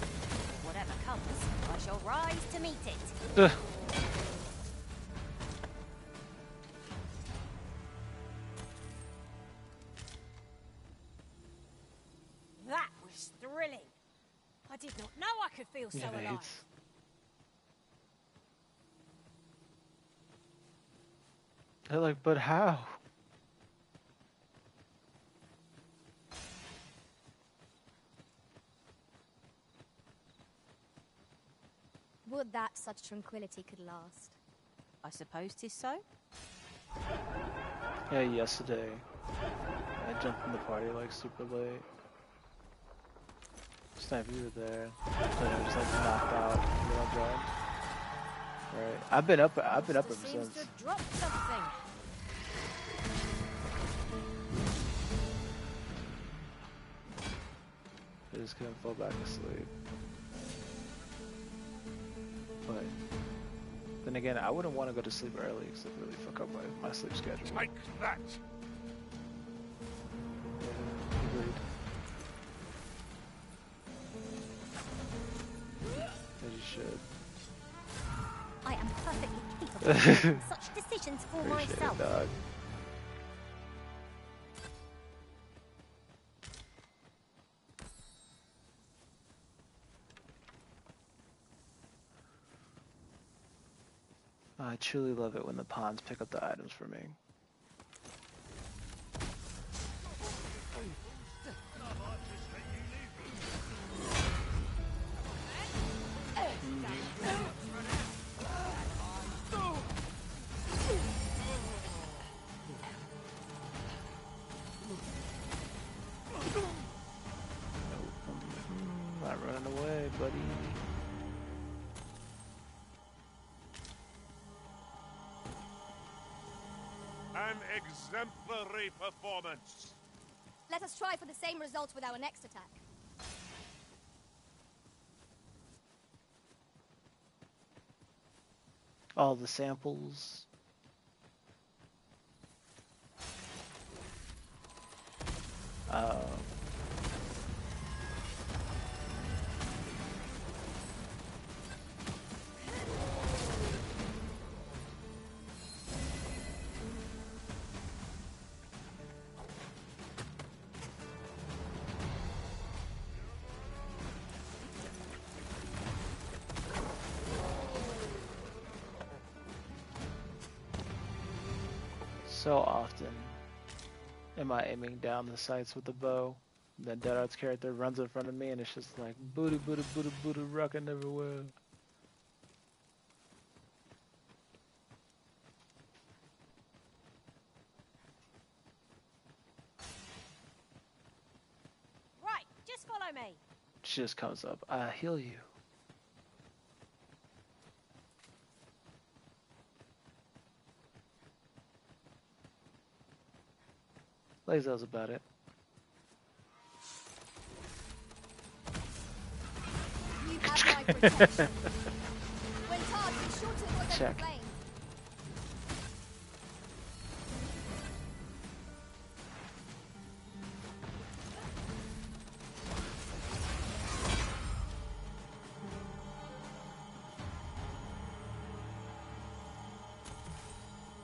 Whatever comes, I shall rise to meet it. Ugh. That was thrilling. I did not know I could feel so Yeah, alive. They're like, but how? Would that such tranquility could last? I suppose 'tis so. Yeah, yesterday I jumped in the party like super late. Snipe, you were there. But I was like knocked out. You know, joined. Right. I've been up ever Seems since. to drop something. I just couldn't fall back asleep. But then again, I wouldn't want to go to sleep early because it really fuck up my sleep schedule. Take that! Yeah, agreed. As you should. I am perfectly capable of making such decisions for Appreciate myself. it, dog. I truly love it when the pawns pick up the items for me. Not running away, buddy. An exemplary performance. Let us try for the same result with our next attack. All the samples. So often am I aiming down the sights with the bow, then Dead Art's character runs in front of me and it's just like booty booty booty booty rocking everywhere. Right, just follow me. She just comes up. I heal you. Lazel's about it. You have my protection. When charged, be sure to avoid Check. the flame.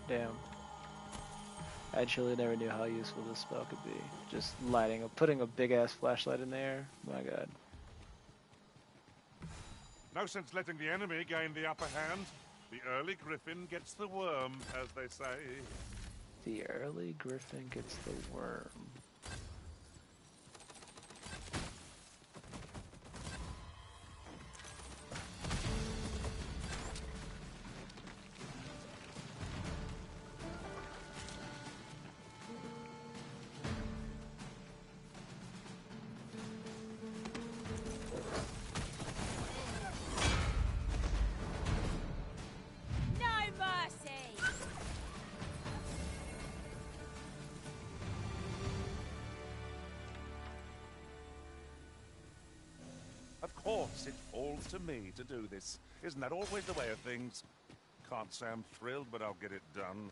Damn. I truly never knew how useful this spell could be. Just putting a big ass flashlight in the air. My god. No sense letting the enemy gain the upper hand. The early griffin gets the worm, as they say. The early griffin gets the worm. Of course, it falls to me to do this. Isn't that always the way of things? Can't say I'm thrilled, but I'll get it done.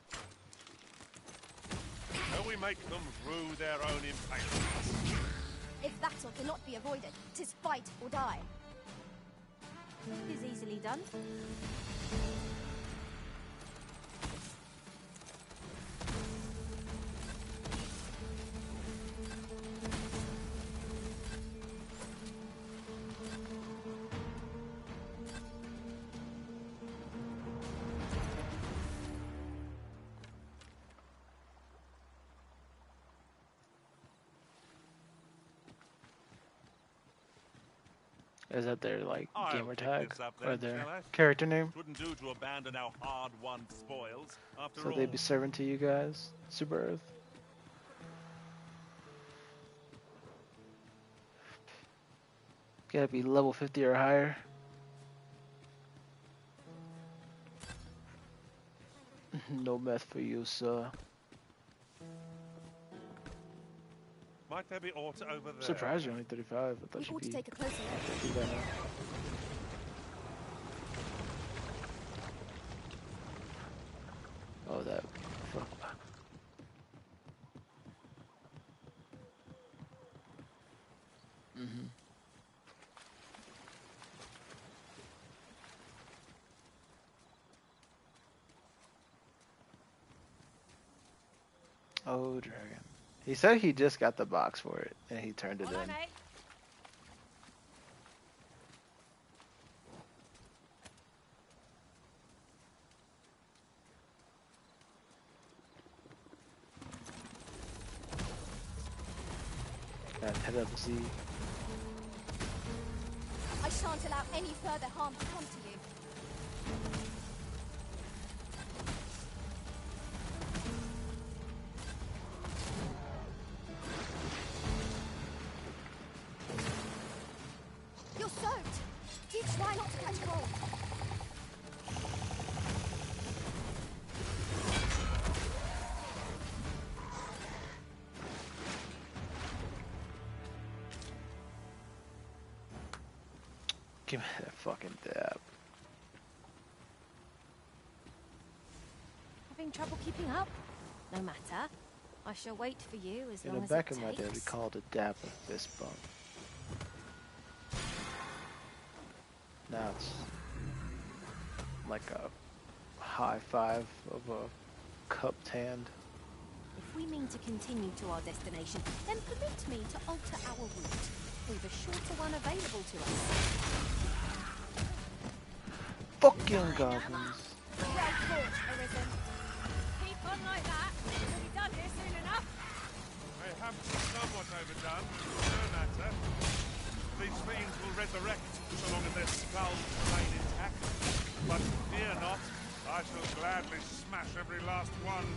So we make them rue their own impatience. If battle cannot be avoided, 'tis fight or die. Is easily done. Is that their like I'll gamer pick tag this up or then, their shall I? character name? Wouldn't do to abandon our hard-won spoils. After So all, they'd be serving to you guys, Super Earth. Gotta be level 50 or higher. No meth for you, sir. might there be aught over there? Surprised you're only 35. I thought We you'd ought to be take a closer look. 50 by now. Oh, that. Fuck. Mm-hmm. Oh, dragon. He said he just got the box for it, and he turned it in. Mate. That head up Z. I shan't allow any further harm to come to you. You're soaked. Do try not to catch cold. Give me that fucking dab. Having trouble keeping up? No matter. I shall wait for you as In long the as back it of my day, we takes. call it a dab a fist bump. Now it's like a high five of a cupped hand. If we mean to continue to our destination, then permit me to alter our route. We've a shorter one available to us. Fucking goblins. Well fought, Arisen. Keep on like that. We'll be done here soon enough. Perhaps somewhat overdone. No matter. These fiends will resurrect so long as their skulls remain intact. But fear not, I shall gladly smash every last one.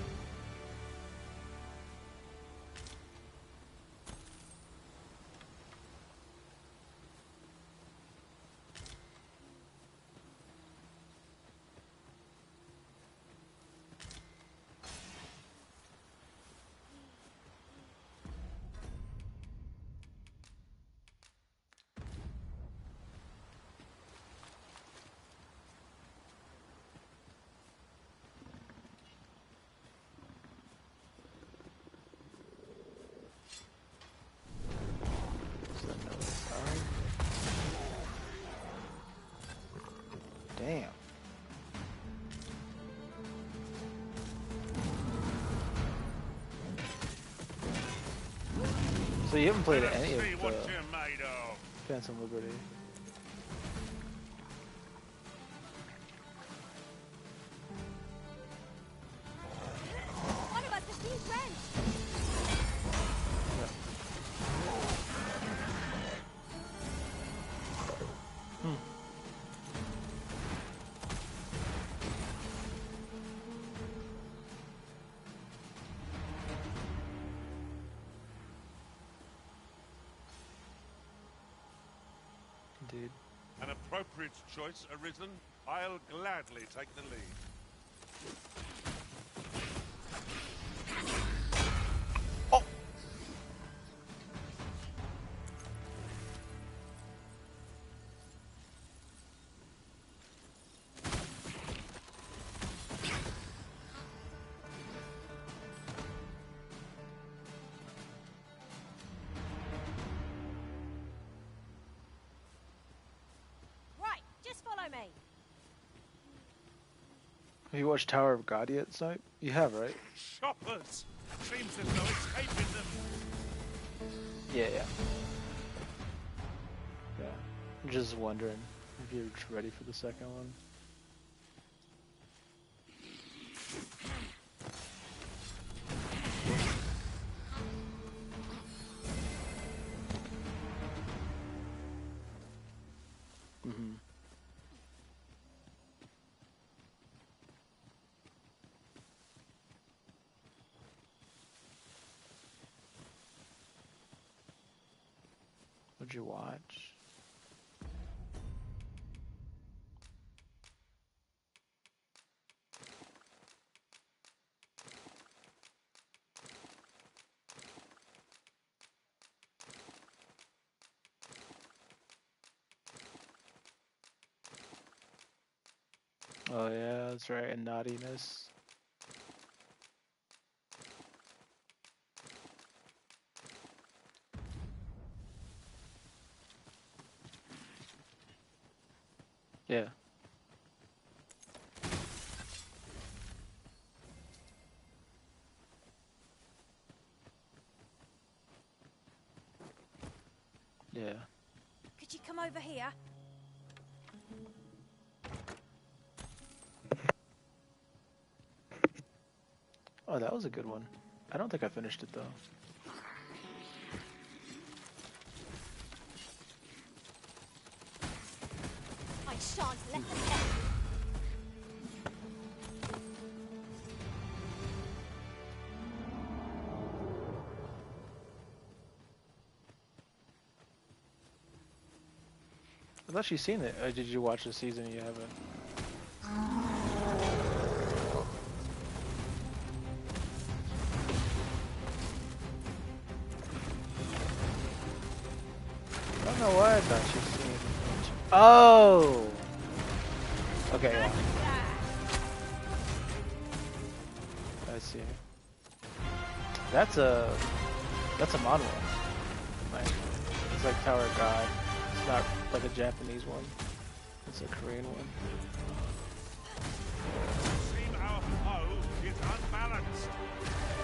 So you haven't played Let us any of see what the you're made of. Phantom Liberty. One of us is being drenched. Indeed. An appropriate choice arisen. I'll gladly take the lead. Right, just follow me. Have you watched Tower of God yet, Snipe? You have, right? Shoppers! Seems as though escaping them. Yeah. I'm just wondering if you're ready for the second one. Mm-hmm. What'd you watch? Oh yeah, that's right, and naughtiness. Yeah. Yeah. Could you come over here? Oh, that was a good one. I don't think I finished it though. I shan't let them get I've actually seen it. Or did you watch the season and you haven't? I don't know why I thought she'd seen it. Oh! Okay, yeah. I see. That's a model. Like, it's like Tower of God. It's not like a Japanese one. It's a Korean one. Seem our foe is unbalanced.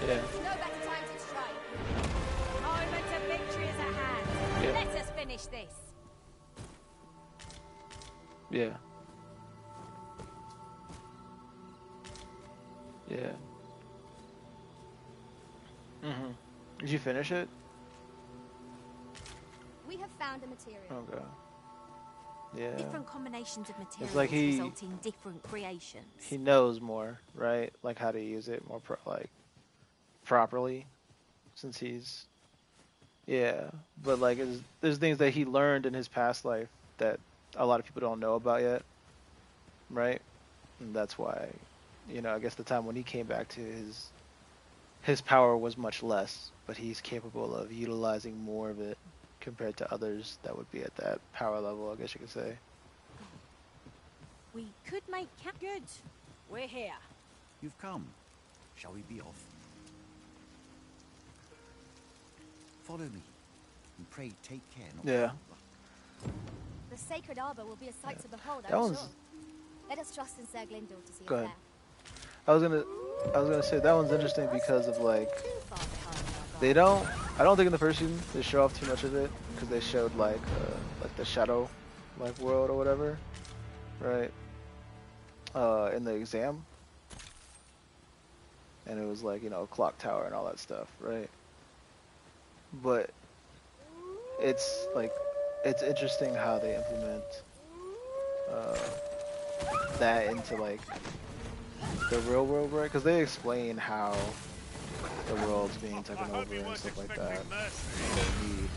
Yeah. No better time to strike. Moment of victory is at hand. Yeah. Let us finish this. Yeah. Yeah. Mhm. Did you finish it? We have found a material. Okay. Yeah. Different combinations of materials like he- result in different creations. He knows more, right? Like how to use it more properly, since he's. Yeah, but like there's things that he learned in his past life that a lot of people don't know about yet, right? And that's why, I guess the time when he came back to his power was much less, but he's capable of utilizing more of it compared to others that would be at that power level, I guess you could say. We could make camp good. We're here. You've come. Shall we be off? Follow me. And pray take care not Yeah. to The sacred arbor will be a sight to behold, That I'm one's- sure. Let us trust in Sir Glindor to see Go us ahead. there. I was gonna say that one's interesting because of like they don't I don't think in the first season they show off too much of it because they showed like the shadow like world or whatever, right? In the exam, and it was like, you know, clock tower and all that stuff, right? But it's like it's interesting how they implement uh, that into like the real world, right? Because they explain how the world's being taken over and stuff like that. And they need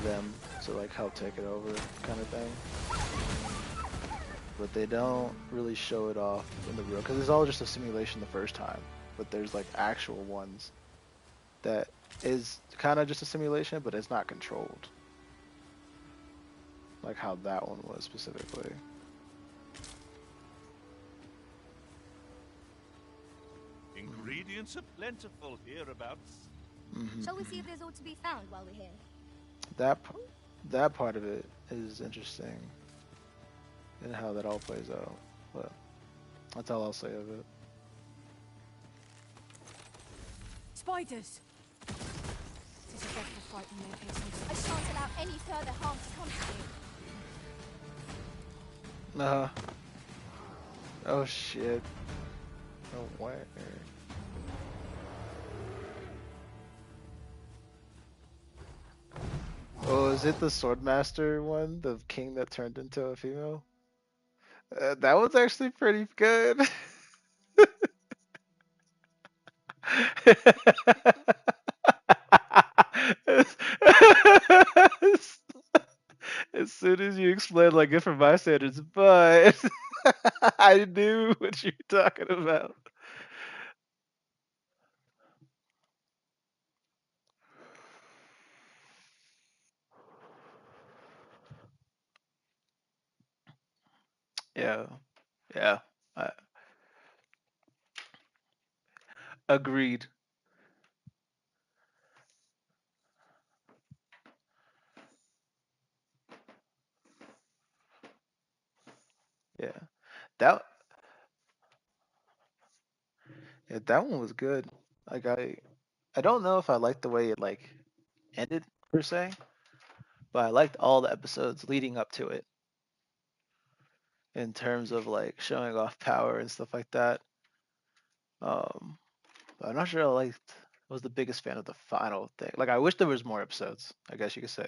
them to like help take it over, kind of thing. But they don't really show it off in the real, because it's all just a simulation the first time. But there's like actual ones that is kind of just a simulation, but it's not controlled. Like how that one was specifically. Ingredients are plentiful hereabouts. Shall we see if there's aught to be found while we're here? That part of it is interesting, and how that all plays out. But that's all I'll say of it. Spiders! This is a dreadful fright in their cases. I shan't allow any further harm to come to you. Oh shit. Oh way. Oh, is it the Swordmaster one? The king that turned into a female? That was actually pretty good. As soon as you explained, like, good for my standards, but I knew what you were talking about. Yeah, yeah, agreed. Yeah, that that one was good. Like I don't know if I liked the way it like ended per se, but I liked all the episodes leading up to it in terms of like showing off power and stuff like that. But I'm not sure I liked. I was the biggest fan of the final thing. Like I wish there was more episodes, I guess you could say.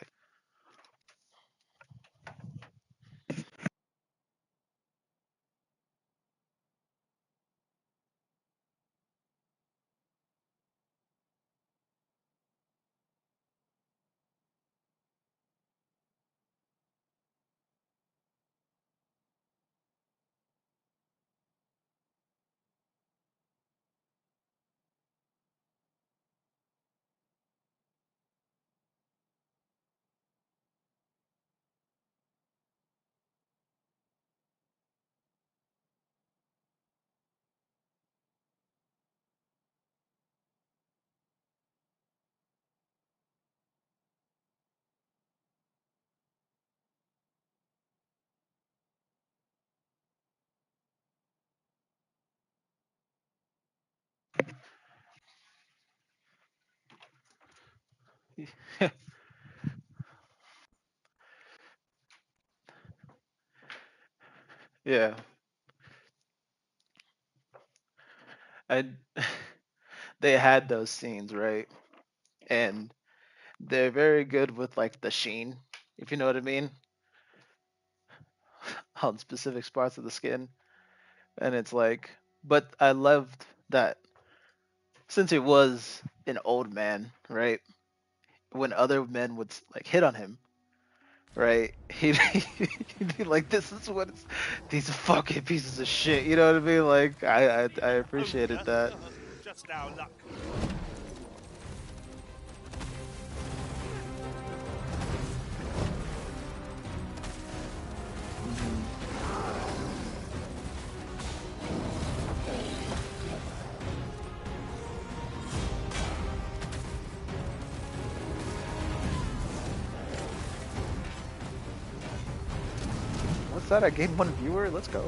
Yeah. I they had those scenes, right? And they're very good with like the sheen, if you know what I mean, on specific spots of the skin. And it's like, but I loved that since he was an old man, right? When other men would like hit on him, right? He'd be like, "This is what it's, these fucking pieces of shit." You know what I mean? Like, I appreciated that. Just our luck. What's that? I gained one viewer. Let's go.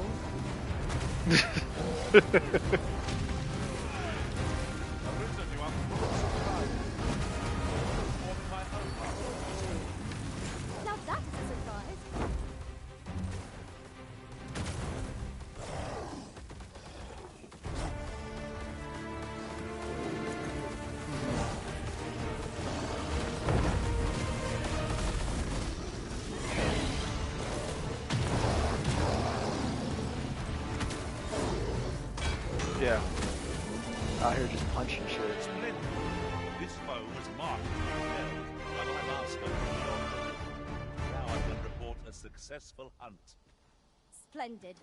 Yeah. Out here just punching shit. Splendid. This foe was markedly felled by my master. Now I can report a successful hunt. Splendid.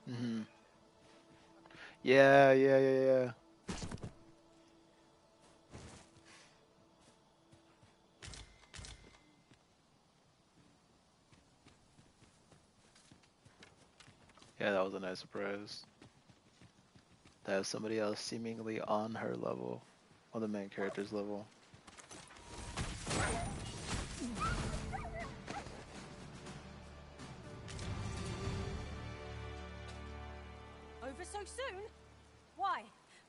Mhm. Yeah. Yeah, that was a nice surprise. To have somebody else seemingly on her level, on the main character's level. Over so soon? Why?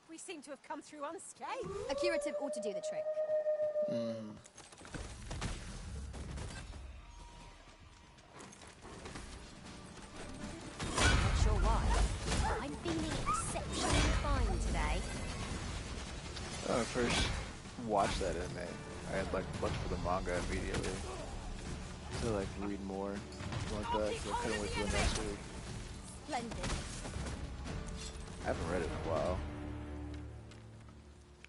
We seem to have come through unscathed. A curative ought to do the trick. Mm. Not sure why. I'm feeling exceptionally fine today. When I first watched that anime, I had like looked for the manga immediately to like read more like that. So I couldn't wait till the next week. Splendid. I haven't read it in a while,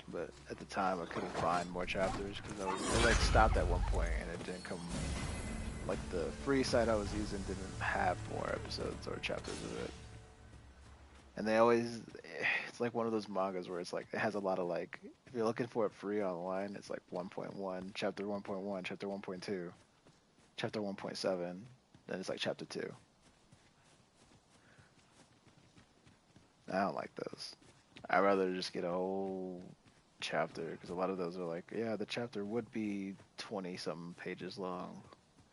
but at the time I couldn't find more chapters because it like stopped at one point and it didn't come. Like the free site I was using didn't have more episodes or chapters of it. And they always, it's like one of those mangas where it's like, it has a lot of like, if you're looking for it free online, it's like 1.1, chapter 1.1, chapter 1.2, chapter 1.7, then it's like chapter 2. I don't like those. I'd rather just get a whole chapter, because a lot of those are like, yeah, the chapter would be 20-something pages long,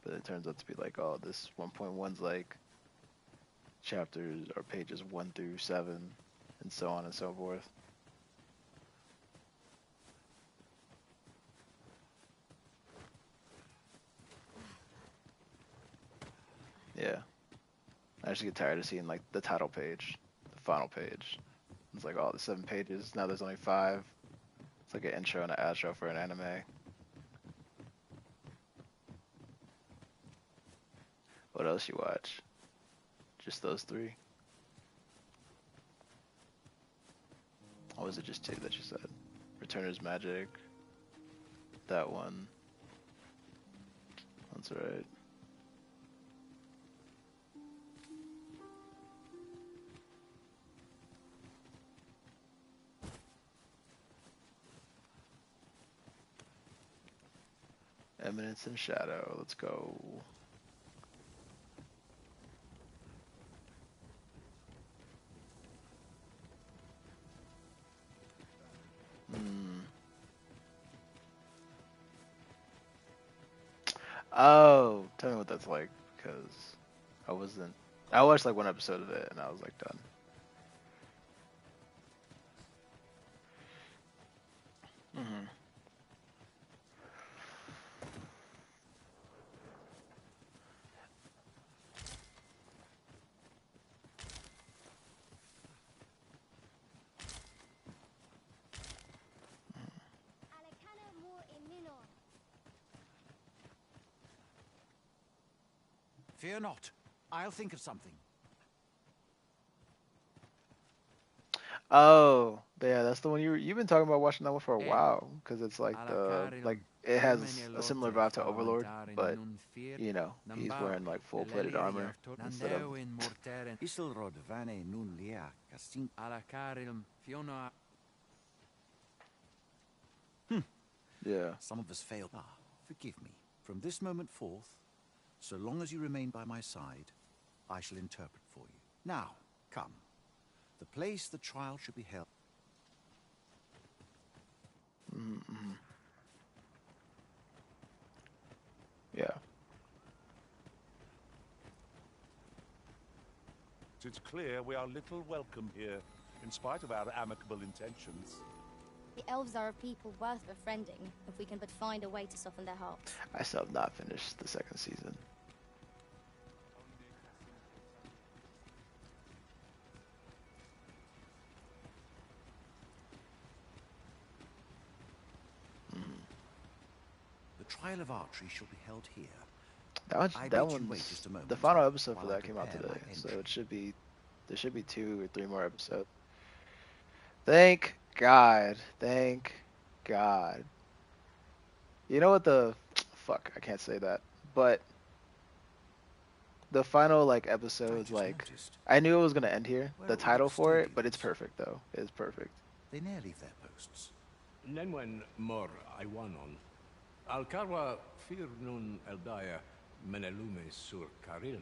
but it turns out to be like, oh, this 1.1's like chapters or pages 1 through 7, and so on and so forth. Yeah. I just get tired of seeing like the title page, the final page. It's like, oh, the 7 pages, now there's only 5. It's like an intro and an outro for an anime. What else you watch? Just those 3? Or was it just 2 that you said? Returner's Magic. That one. That's right. Eminence and Shadow. Let's go. Oh, tell me what that's like, because I watched like one episode of it and I was like done. Mm-hmm. Fear not. I'll think of something. Oh, yeah, that's the one you've been talking about watching that one for a while, because it's like it has a similar vibe to Overlord, but you know, he's wearing like full-plated armor instead of. Yeah. Some of us failed. Ah, forgive me. From this moment forth, so long as you remain by my side, I shall interpret for you. Now, come. The place the trial should be held. Mm-hmm. Yeah. It's clear we are little welcome here, in spite of our amicable intentions. The elves are a people worth befriending, if we can but find a way to soften their hearts. I still have not finished the 2nd season. The trial of archery shall be held here. I that bid you wait one's just a moment the final episode for while I that came out prepare my today, so entry. it should be there should be 2 or 3 more episodes. Thank God. Thank God. You know what the fuck? I can't say that, but the final like episodes, just like noticed. I knew it was gonna end here. Where The are all the title for it, but it's custodians? perfect though. It's perfect. They ne'er leave their posts. Nenwen mor Iwanon. Alcarwa fir nun eldaya menelume sur Karilm.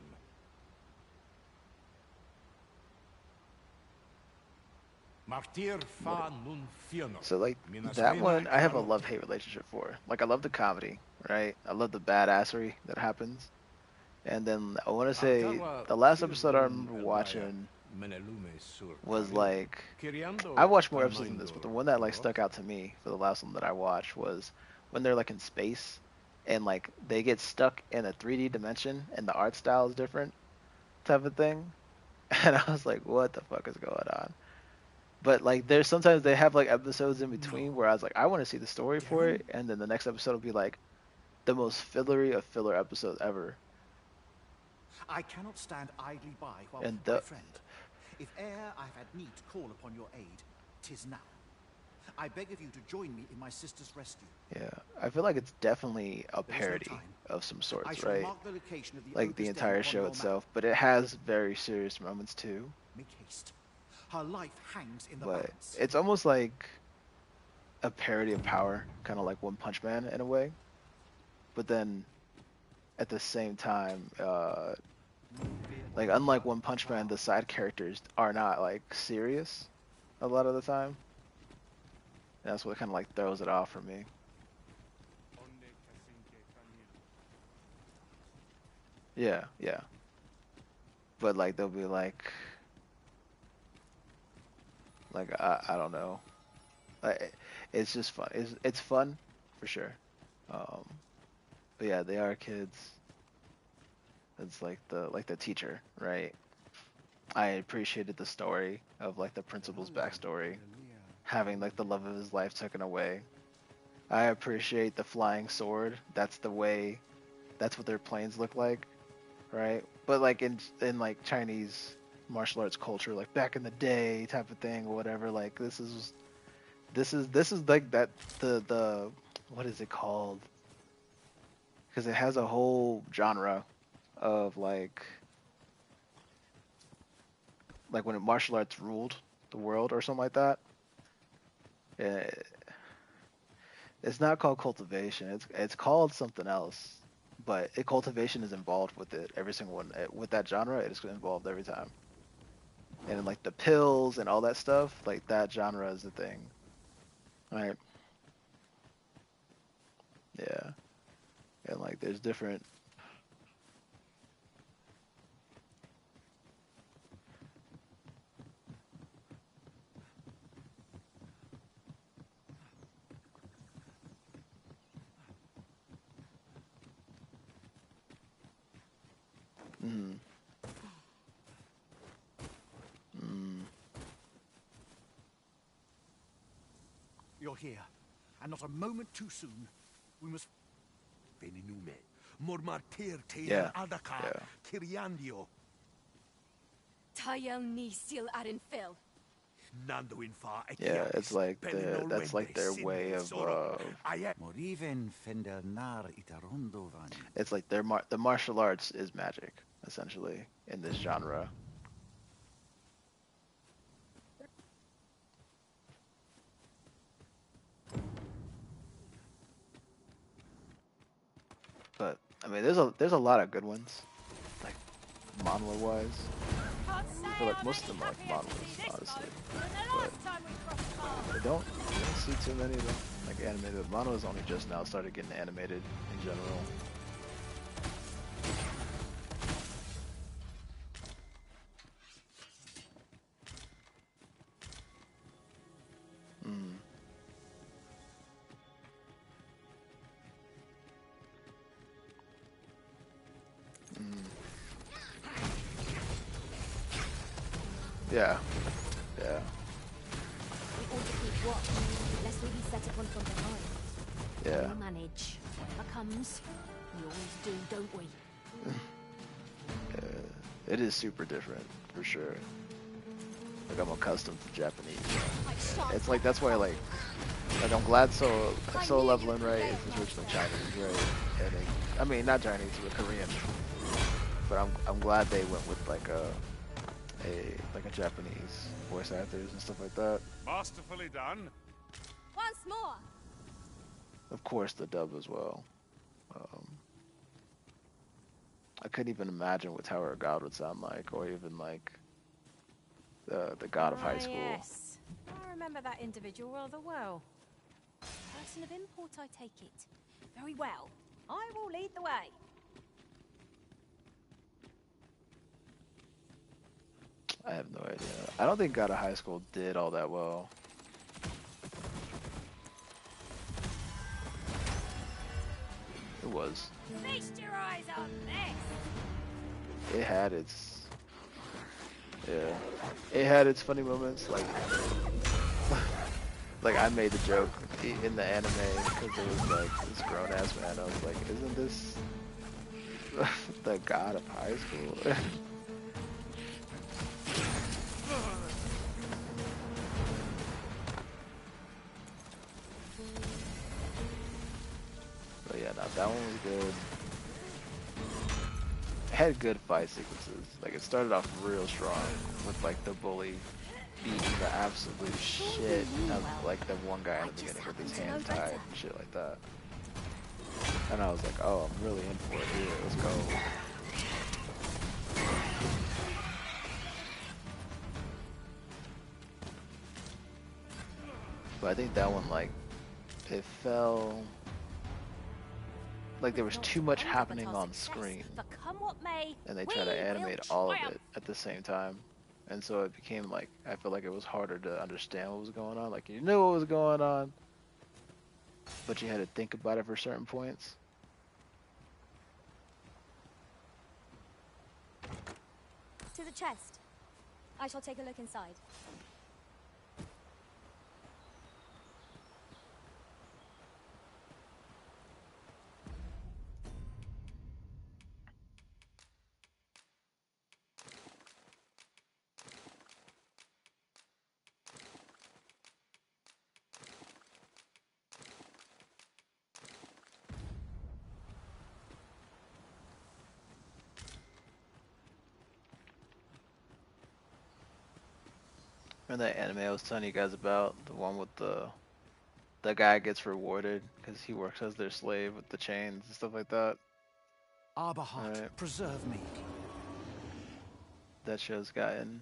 Martir fa nun fiono. So like that one, I have a love-hate relationship for. Like I love the comedy, right? I love the badassery that happens. And then I want to say the last episode I remember watching was like I watched more episodes than this, but the one that like stuck out to me for the last one that I watched was when they're like in space and like they get stuck in a 3D dimension and the art style is different type of thing. And I was like, what the fuck is going on? But like there's sometimes they have like episodes in between where I was like, I want to see the story for it, and then the next episode will be like the most fillery of filler episodes ever. I cannot stand idly by while And my friend. If e'er I've had need to call upon your aid, 'tis now. I beg of you to join me in my sister's rescue. Yeah, I feel like it's definitely a parody of some sorts, right? Like the entire show itself, but it has very serious moments too. Make haste. Her life hangs in the But balance. it's almost like a parody of Power, kind of like One Punch Man in a way. But then at the same time, like unlike One Punch Man, the side characters are not like serious a lot of the time. And that's what kind of like throws it off for me. Yeah, yeah. But like they'll be like I don't know. It's just fun. It's fun for sure. But yeah, they are kids. It's like the teacher, right? I appreciated the story of like the principal's backstory, having like the love of his life taken away. I appreciate the flying sword. That's what their planes look like, right? But like in like Chinese martial arts culture, like back in the day type of thing or whatever, like this is like that the what is it called? Because it has a whole genre of like when martial arts ruled the world or something like that. It's not called cultivation. It's called something else. But cultivation is involved with it. Every single one with that genre, it is involved every time. And like the pills and all that stuff, like that genre is the thing. Right? Yeah. And like there's different You're here, and not a moment too soon. We must. Veninume. Mormartir Yeah. Adaka. Kiriandio. Tayel ni sil arin fil. Nando infa. Yeah, it's like that's like their way of Moriven Fendelnar Itarondovan. it's like the martial arts is magic essentially in this genre. But I mean, there's a lot of good ones, like manhwa wise. I feel like most of them are like manhwas, honestly. But I don't see too many of them like animated. Manhwa's only just now started getting animated in general. Yeah. Yeah. We ought to keep watch, lest we be set upon from behind. Yeah. We'll manage. Whatever comes, we always do, don't we? It is super different, for sure. Like, I'm accustomed to Japanese. It's like, that's why, like I'm glad Soul Leveling, right, is originally Chinese, right? And it, I mean, not Chinese, but Korean. But I'm glad they went with like a Japanese voice actors and stuff like that. Masterfully done. Once more. Of course, the dub as well. I couldn't even imagine what Tower of God would sound like, or even like the God of High School. Yes, I remember that individual rather well. Person of import, I take it. Very well. I will lead the way. I have no idea. I don't think God of High School did all that well. It was. Feast your eyes on this. It had its. Yeah. It had its funny moments. Like I made the joke in the anime because it was like this grown ass man. I was like, isn't this the God of High School? But yeah, no, that one was good. It had good fight sequences. Like it started off real strong with like the bully beating the absolute shit of like the one guy in the beginning with his hands tied and shit like that. And I was like, oh, I'm really in for it here. Let's go. But I think that one, like, it fell like there was too much happening on screen, and they try to animate all of it at the same time, and so it became like, I feel like it was harder to understand what was going on. Like you knew what was going on, but you had to think about it for certain points. To the chest. I shall take a look inside. And that anime I was telling you guys about, the one with the guy gets rewarded because he works as their slave with the chains and stuff like that. Arbahat, right. Preserve me. That show's gotten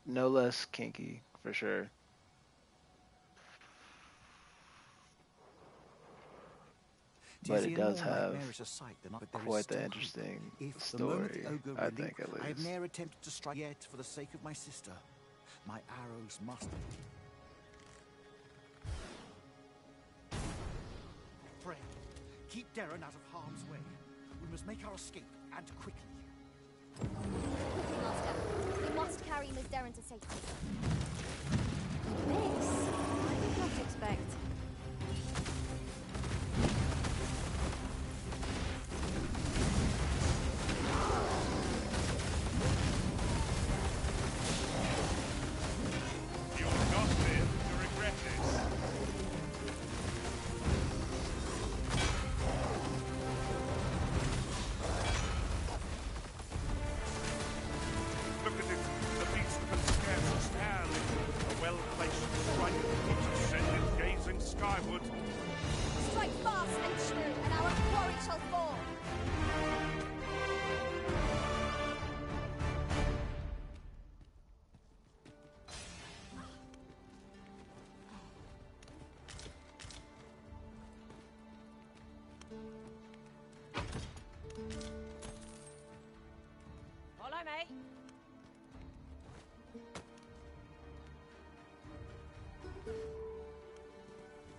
no less kinky, for sure. But it does have quite the interesting story, I think, at least. I have ne'er attempted to strike yet for the sake of my sister. My arrows must... Pray, keep Darren out of harm's way. We must make our escape, and quickly. Master, we must carry Miss Darren to safety. This? I did not expect.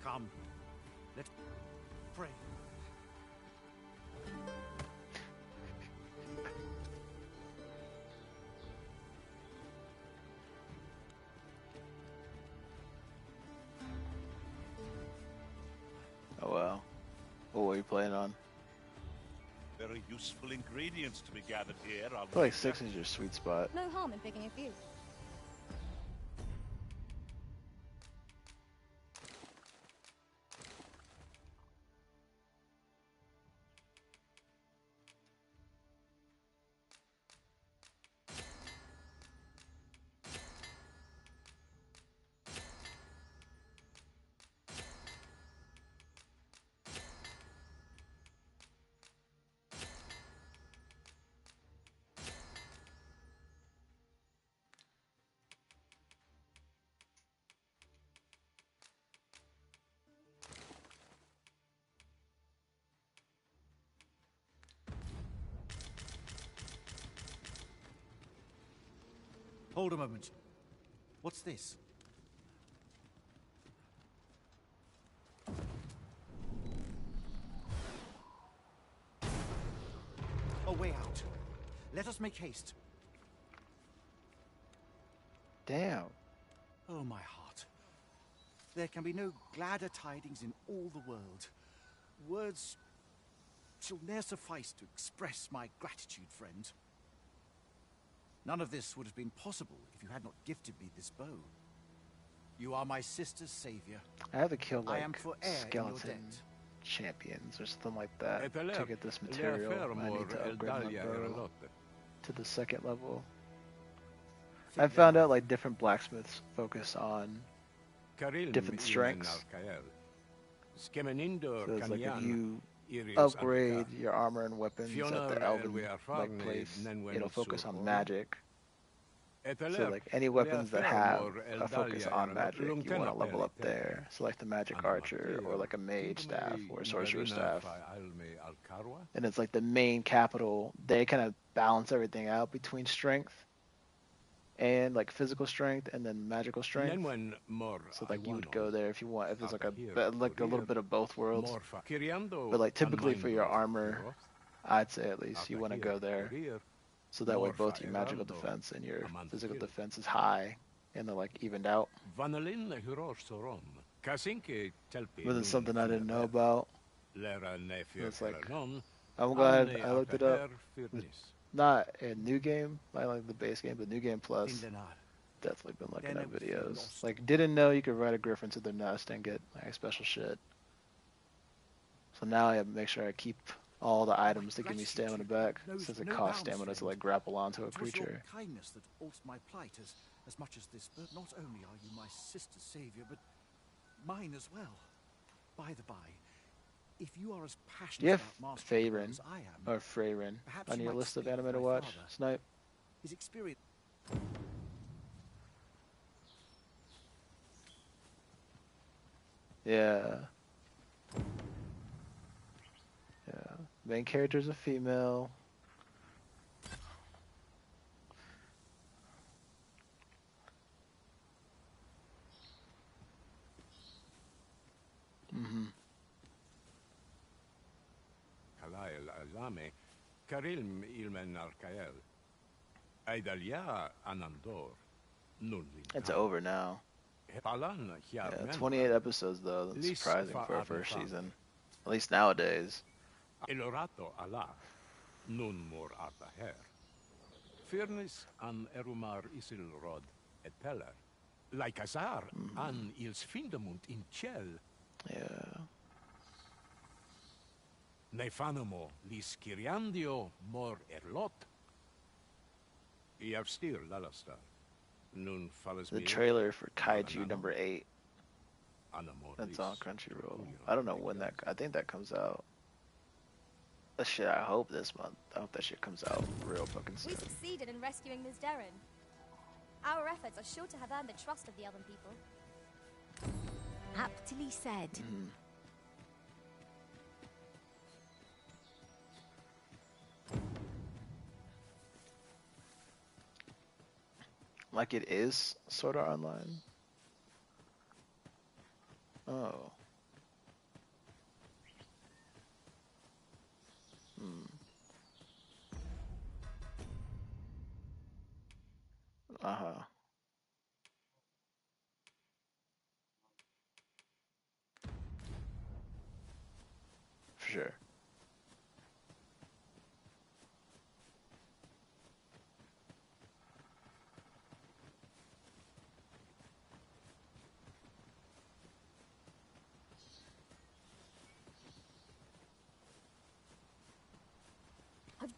Come, let's pray. Oh wow. What were you playing on? Very useful ingredients to be gathered here. I feel like 6 is your sweet spot. No harm in picking a few. Hold a moment. What's this? A way out. Let us make haste. Damn. Oh, my heart. There can be no gladder tidings in all the world. Words shall ne'er suffice to express my gratitude, friend. None of this would have been possible if you had not gifted me this bow. You are my sister's savior. I have to kill I like am forever skeleton in your debt. champions or something like that to get this material. I need to upgrade my bow to the 2nd level. I found out like different blacksmiths focus on different strengths. So it's like if you upgrade your armor and weapons at the elven like place, it'll focus on magic. So like any weapons that have a focus on magic, you want to level up there. So like the magic archer or like a mage staff or a sorcerer staff. And it's like the main capital, they kind of balance everything out between strength and like physical strength and then magical strength. So like you would go there if you want, if there's like a little bit of both worlds. But like typically for your armor, I'd say at least you want to go there. So that way both your magical defense and your physical defense is high and they're like evened out. But it's something I didn't know about. It's like, I'm glad I looked it up. Not a new game, I like the base game, but New Game Plus. Definitely been looking at videos. Like, didn't know you could ride a griffin to their nest and get like special shit. So now I have to make sure I keep all the items that give me stamina back, since it costs stamina to like grapple onto a creature. It was your kindness that altered my plight as much as this, but not only are you my sister's savior, but mine as well. By the by, if you are as passionate Do you have about mastering Feyrin as I am, or Freyrin perhaps on you your might list of speak anime with to my watch? father. Snipe? His experience. Yeah. Yeah. Main character's a female. Mm-hmm. Kalael alame, Karilm ilmen arkael. Aidalia anandor, nunlin. It's over now. Yeah, 28 episodes though. That's surprising for a first season. At least nowadays. Elorato ala, nun mor artaher. Firnis an erumar isil rod et peller. Like azar an ils findemunt in chel. Yeah. Nefanamo lis kiriandio mor erlot. Iav stil lalastar. Nun follows The trailer for Kaiju number 8. That's on Crunchyroll. I don't know when that. I think that comes out. That shit. I hope this month. I hope that shit comes out real fucking soon. We succeeded in rescuing Ms. Darren. Our efforts are sure to have earned the trust of the Elven people. Aptly said. Like it is Sword Art Online. Oh. Uh-huh. For sure.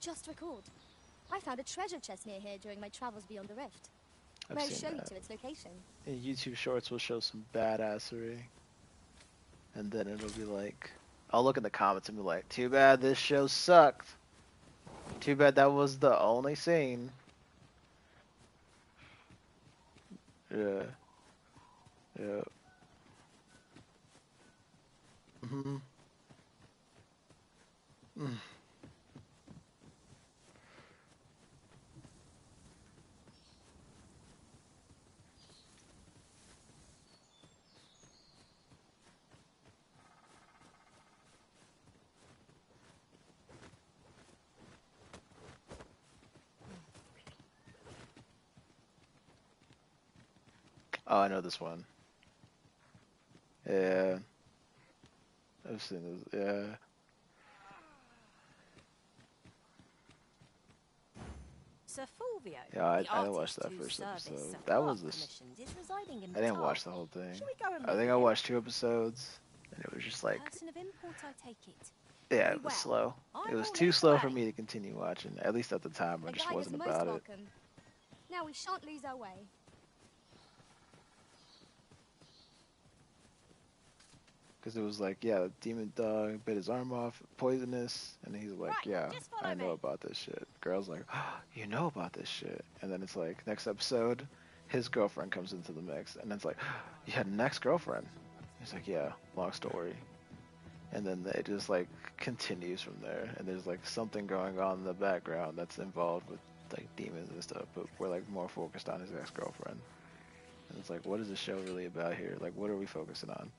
just recalled. I found a treasure chest near here during my travels beyond the rift. I've May I seen show you that. to its location? In YouTube Shorts will show some badassery, and then it'll be like, I'll look in the comments and be like, too bad this show sucked. Too bad that was the only scene. Yeah. Yeah. Mm-hmm. Mm. Oh, I know this one. Yeah. I've seen this. Yeah. Sir Fulvio, Yeah, the I watched artist that whose first service episode. Sir That Clark was this. commissioned, is residing in I didn't Batal. watch the whole thing. Shall we go and I meet think I him? watched 2 episodes, and it was just like, Person of import, I take it. yeah, Very it was well. slow. I It was will too lead the slow for way. me to continue watching. At least at the time, I A just guide is wasn't most about it. welcome. Now we shan't lose our way. Because it was like, yeah, demon dog bit his arm off, poisonous, and he's like, Right, yeah, just follow I know me. about this shit. Girl's like, oh, you know about this shit. And then it's like, next episode, his girlfriend comes into the mix, and it's like, you had an ex-girlfriend? He's like, yeah, long story. And then it just like continues from there, and there's like something going on in the background that's involved with like demons and stuff, but we're like more focused on his ex-girlfriend. And it's like, what is the show really about here? Like, what are we focusing on?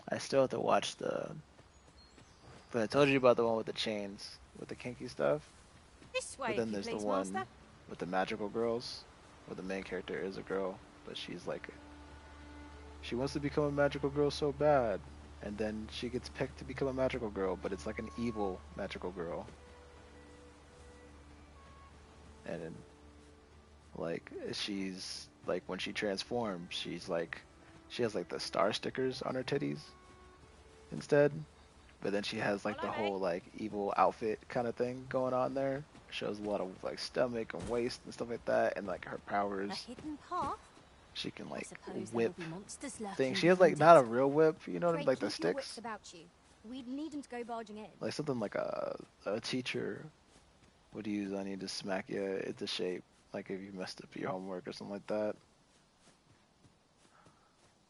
I still have to watch but I told you about the one with the chains, with the kinky stuff. This way, But if then you there's the please, one master. with the magical girls, where the main character is a girl, but she's like, she wants to become a magical girl so bad, and then she gets picked to become a magical girl, but it's like an evil magical girl. And then, like, she's like, when she transforms, she's like, she has like the star stickers on her titties instead. But then she has like the whole like evil outfit kind of thing going on there. Shows a lot of like stomach and waist and stuff like that, and like her A powers. hidden path? She can like Suppose there whip will be monsters lurking things. She has like behind not it. a real whip, you know, Pray like the keep your wits sticks, about you. We'd need them to go barging in. like something like a teacher would use on you to smack you into shape, like if you messed up your homework or something like that.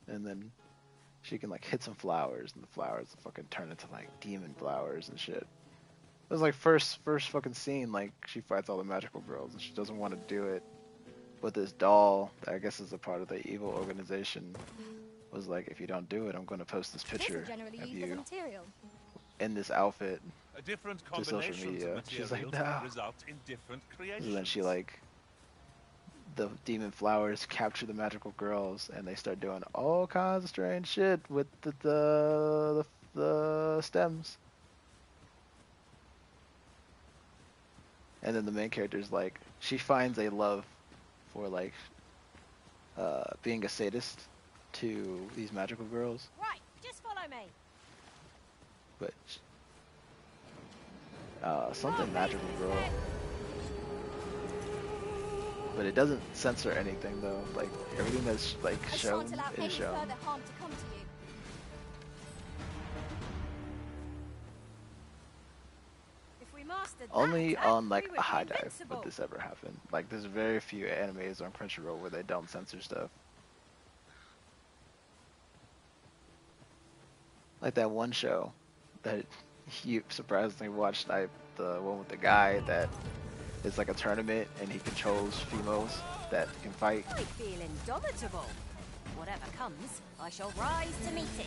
And then she can like hit some flowers, and the flowers fucking turn into like demon flowers and shit. It was like first fucking scene, like she fights all the magical girls and she doesn't want to do it. But this doll, that I guess is a part of the evil organization, was like, if you don't do it, I'm going to post this picture generally of used as a you material. in this outfit A different to social combinations of media. She's like, materials no. result in different creations. And then she like, the demon flowers capture the magical girls, and they start doing all kinds of strange shit with the stems. And then the main character's like, she finds a love for like being a sadist to these magical girls, Right, just follow me. but something magical girl. But it doesn't censor anything though. Like everything that's like I shown shan't allow is any shown. further harm to come to you. If we mastered Only that, on we like would a be high dive invincible. would this ever happen. Like there's very few animes on Crunchyroll where they don't censor stuff. Like that one show that you surprisingly watched, the one with the guy that is like a tournament and he controls females that can fight. I feel indomitable. Whatever comes, I shall rise to meet it.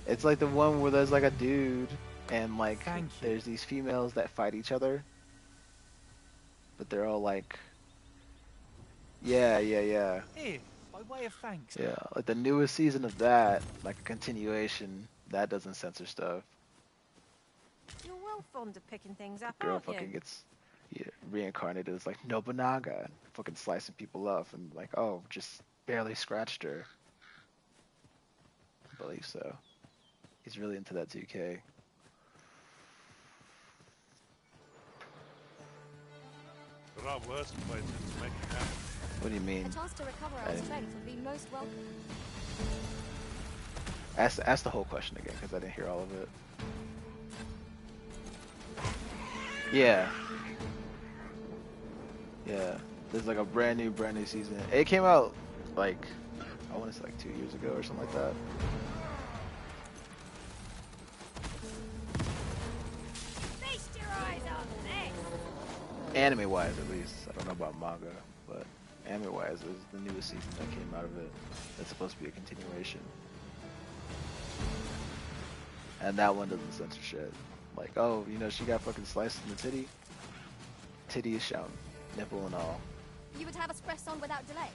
It's like the one where there's like a dude and like there's these females that fight each other, but they're all like, yeah. Here, by way of thanks. Yeah, like the newest season of that, like a continuation, that doesn't censor stuff. You're well fond of picking things up, Girl aren't you? fucking gets reincarnated as like Nobunaga, fucking slicing people up, and like, oh, just barely scratched her. I believe so. He's really into that 2K. There are worse places to make it happen. What do you mean? A chance to recover our strength would be most welcome. Ask the whole question again, because I didn't hear all of it. Yeah. Yeah. There's like a brand new season. It came out like, I want to say like 2 years ago or something like that. Feast your eyes on this! Anime wise, at least. I don't know about manga, but anime wise is the newest season that came out of it. That's supposed to be a continuation. And that one doesn't censor shit. Like, oh, you know, she got fucking sliced in the titty. Titty is shouting. Nipple and all. You would have us press on without delay.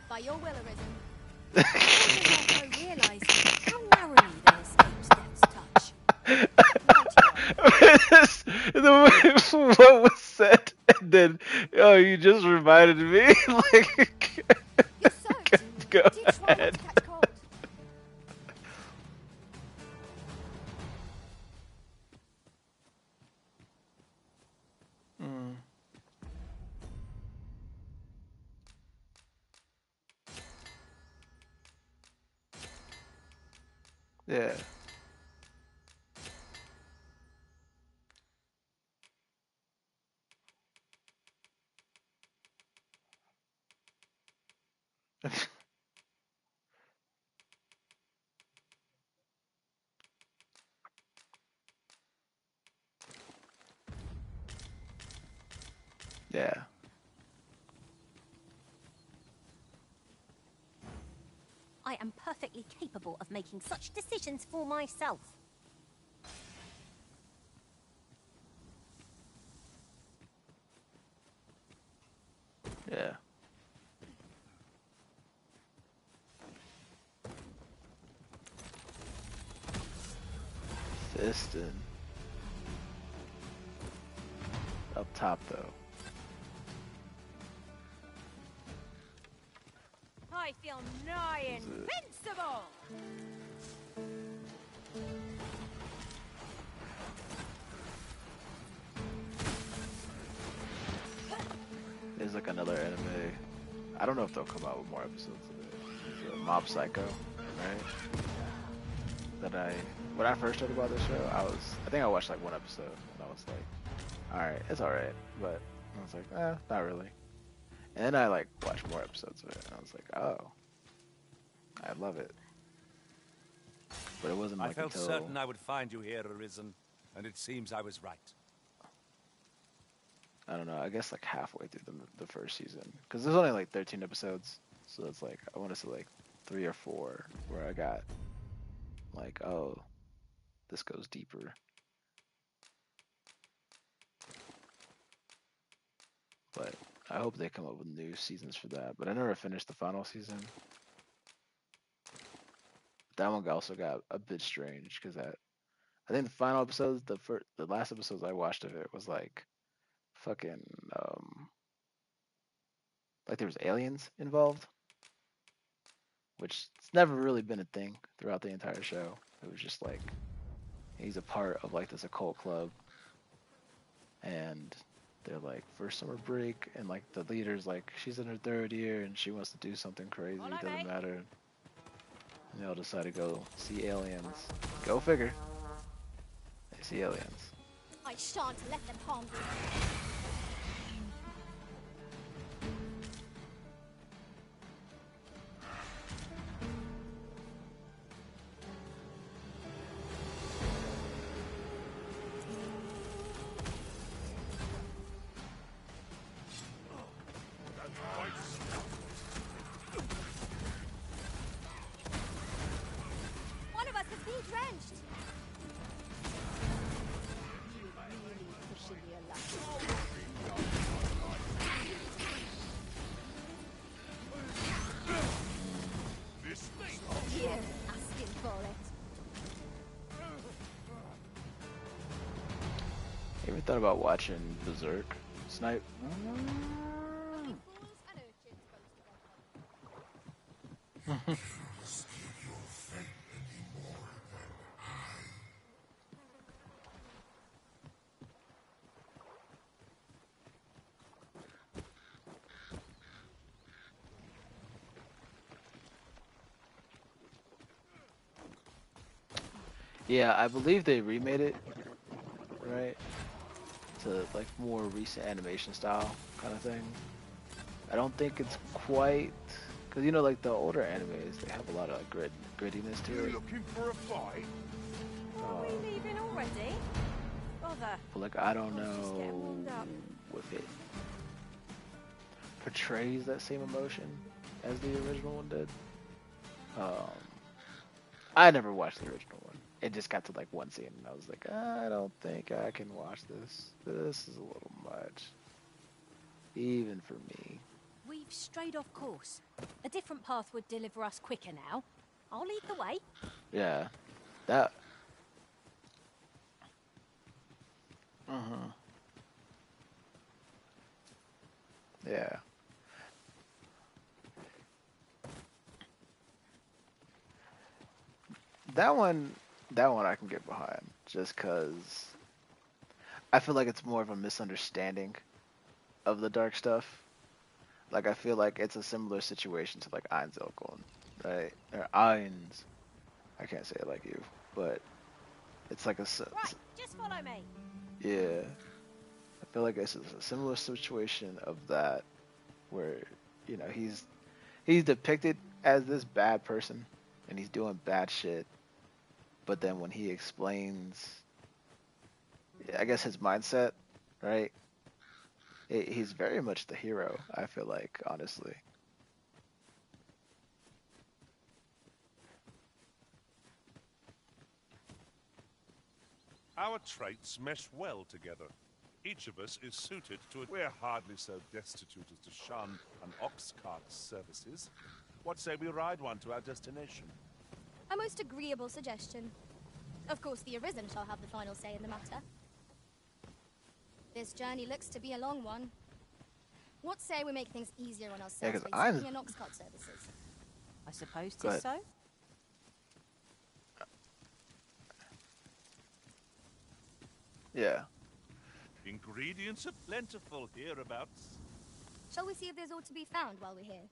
By your will, Arisen. I realise how narrowly they escaped death's touch. What was said, and then, oh, you just reminded me. Like, You're soaked. Go Do you try not ahead. to catch cold? Mm. Yeah. Yeah. I am perfectly capable of making such decisions for myself. Yeah. Fistin. Up top, though. I feel nigh invincible! There's like another anime. I don't know if they'll come out with more episodes of it. It's Mob Psycho, right? When I first heard about this show, I think I watched like one episode, and I was like, alright, it's alright. But I was like, not really. And then I like watched more episodes of it, and I was like, oh, I love it. But it wasn't like I felt until... certain I would find you here, Arisen, and it seems I was right. I don't know, I guess like halfway through the first season. Because there's only like 13 episodes. So it's like, I want to say like 3 or 4 where I got like, oh, this goes deeper. But I hope they come up with new seasons for that. But I never finished the final season. That one also got a bit strange because I think the final episodes, the last episodes I watched of it was like fucking like there was aliens involved, which it's never really been a thing throughout the entire show. It was just like he's a part of like this occult club, and they're like first summer break, and like the leader's like she's in her 3rd year and she wants to do something crazy. It doesn't matter. And they all decide to go see aliens. Go figure. They see aliens. I shan't let them harm you. One of us has been drenched. Pushing me along. Here, asking for it. You ever thought about watching Berserk? Snipe? Yeah, I believe they remade it, right? To like more recent animation style kind of thing. I don't think it's quite, because you know, like the older animes, they have a lot of like, grittiness to You it. looking for a fight? Are we leaving already? Bother. But like, I don't I was just getting know warmed up. if it portrays that same emotion as the original one did. I never watched the original one. It just got to like one scene, and I was like, I don't think I can watch this. This is a little much, even for me. We've strayed off course. A different path would deliver us quicker now. I'll lead the way. Yeah, that. Yeah. That one, I can get behind, just cause I feel like it's more of a misunderstanding of the dark stuff. Like I feel like it's a similar situation to like Einzelkon, right? Or Eins. I can't say it like you, but it's like Right, just follow me. yeah. I feel like it's a similar situation of that, where you know he's depicted as this bad person, and he's doing bad shit. But then when he explains, I guess his mindset, right? He's very much the hero. I feel like, honestly. Our traits mesh well together. Each of us is suited to it. We're hardly so destitute as to shun an ox cart's services. What say we ride one to our destination? A most agreeable suggestion. Of course, the Arisen shall have the final say in the matter. This journey looks to be a long one. What say we make things easier on ourselves by taking an ox cart services? I suppose 'tis so. Yeah. Ingredients are plentiful hereabouts. Shall we see if there's aught to be found while we're here?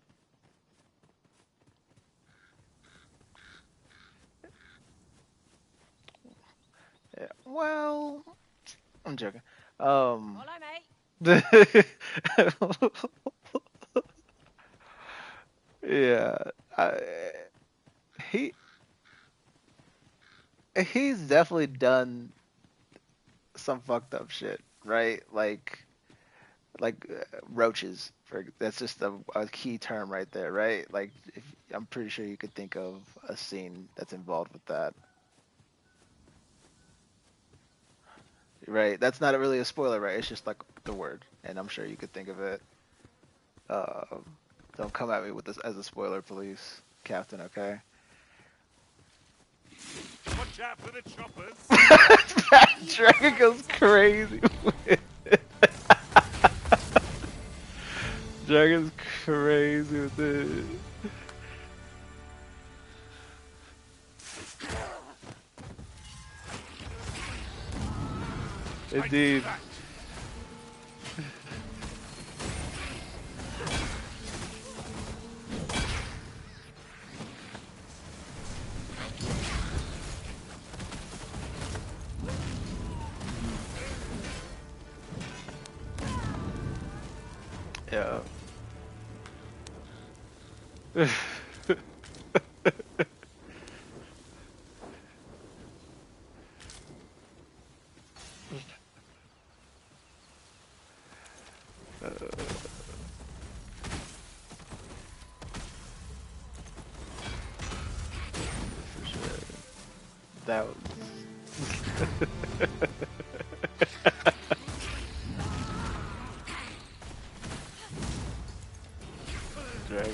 Yeah. Well, I'm joking. Follow me. Yeah. He he's definitely done some fucked up shit, right? Like roaches. That's just a key term right there, right? Like I'm pretty sure you could think of a scene that's involved with that. Right. That's not really a spoiler, right? It's just like the word, and I'm sure you could think of it. Don't come at me with this as a spoiler, please, Captain. Okay. Watch out for the choppers. That dragon goes crazy. Dragon's crazy with it. Indeed. Yeah. For sure. That was. Dragon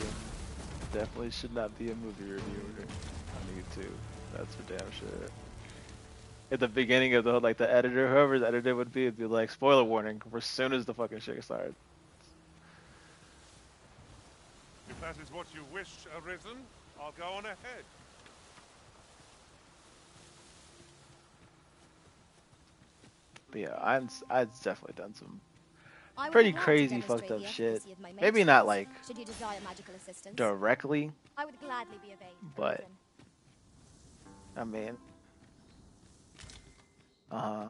definitely should not be a movie reviewer. I need to. That's for damn sure. At the beginning of the editor, whoever's editor would be, it'd be like spoiler warning as soon as the fucking shit started. We that is what you wish, Arisen, I'll go on ahead. But yeah, I've definitely done some I would pretty be glad to crazy demonstrate fucked up the shit. efficacy of my Maybe mage not skills, like should you desire magical assistance. directly, I would gladly be of aid, but Arisen. I mean, uh-huh.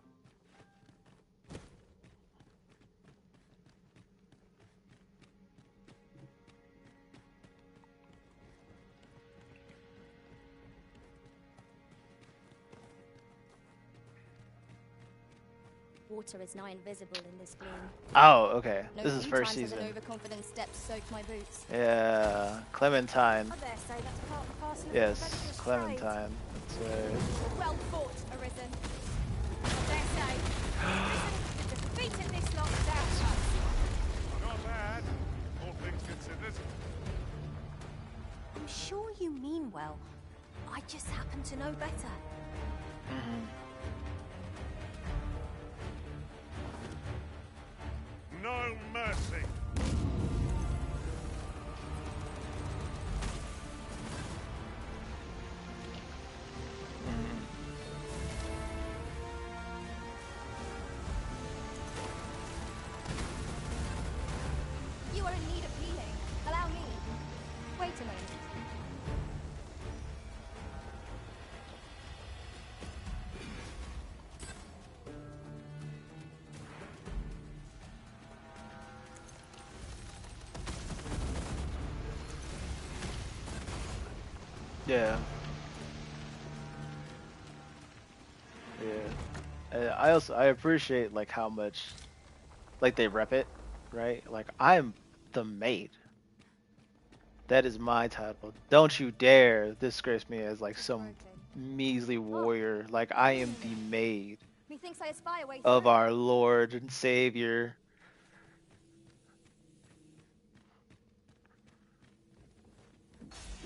Water is nigh invisible in this gloom. Oh, okay. No This is few first times has season. an overconfident step soaked my boots. Yeah, Clementine. I dare say that's part and parcel of Yes, the adventurous Clementine. That's right. Well fought, Arisen. I dare say, Arisen could have defeated this lot without us. Not bad, all things considered. I'm sure you mean well. I just happen to know better. No mercy. You are in need of healing. Allow me. Wait a moment. Yeah. Yeah. I appreciate like how much like they rep it, right? Like I'm the maid. That is my title. Don't you dare disgrace me as like some measly warrior. Like I am the maid Methinks I espy a way of through. our Lord and Savior.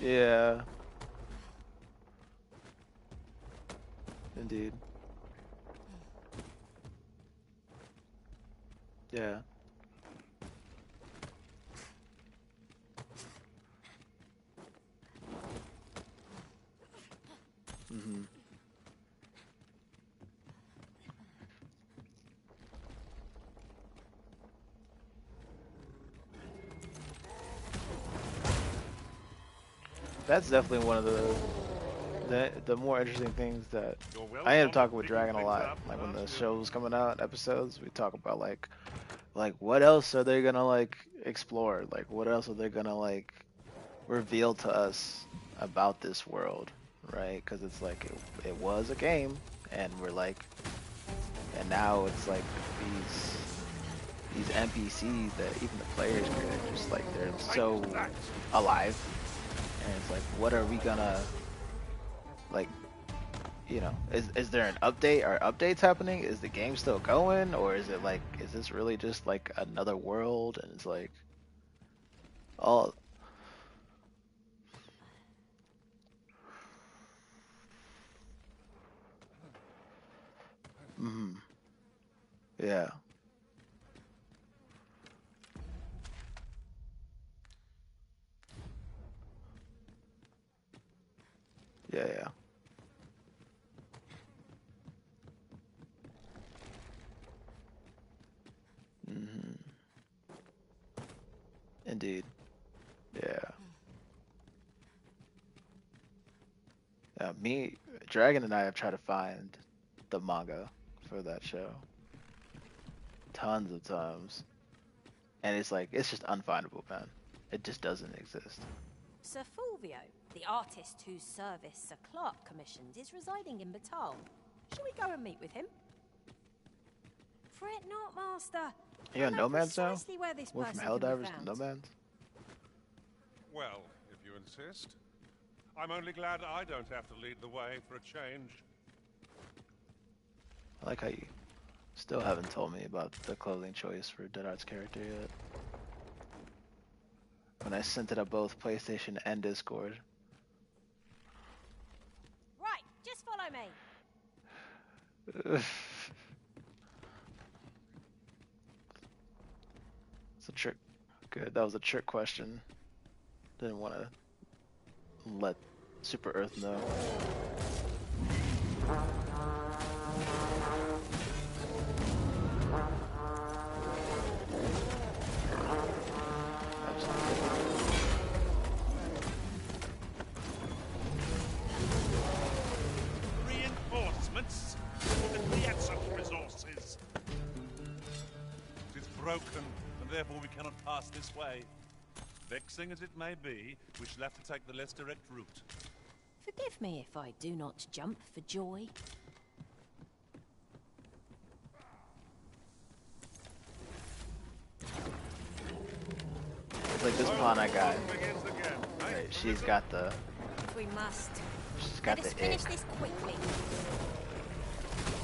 Yeah. Indeed. Yeah. Mhm. That's definitely one of the more interesting things that I ended up talking with Dragon a lot. Like when the show was coming out, episodes, we talk about like what else are they gonna like explore? Like what else are they gonna like reveal to us about this world, right? Because it's like it was a game, and we're like, and now it's like these NPCs that even the players create, just like they're so alive, and it's like, what are we gonna like? You know, is there an update? Are updates happening? Is the game still going, or is it like, is this really just like another world? And it's like all. Mm, yeah. Yeah, yeah. Hmm. Indeed. Yeah. Me, Dragon and I have tried to find the manga for that show tons of times, and it's like it's just unfindable, man. It just doesn't exist. Sir Fulvio, the artist whose service Sir Clark commissioned, is residing in Batal. Shall we go and meet with him? Fret not, Master. You on Nomads now? Precisely where this We're from person can be Helldivers to found. Nomads. Well, if you insist. I'm only glad I don't have to lead the way for a change. I like how you still haven't told me about the clothing choice for Dead Art's character yet. When I sent it to both PlayStation and Discord. Right, just follow me. It's a trick. Good, that was a trick question. Didn't want to let Super Earth know. Reinforcements? But we had such resources. It is broken, and therefore we cannot pass this way. Vexing as it may be, we shall have to take the less direct route. Forgive me if I do not jump for joy. Like this Pana guy. Right, she's got the. We must. She's got Let us the finish ick. this quickly.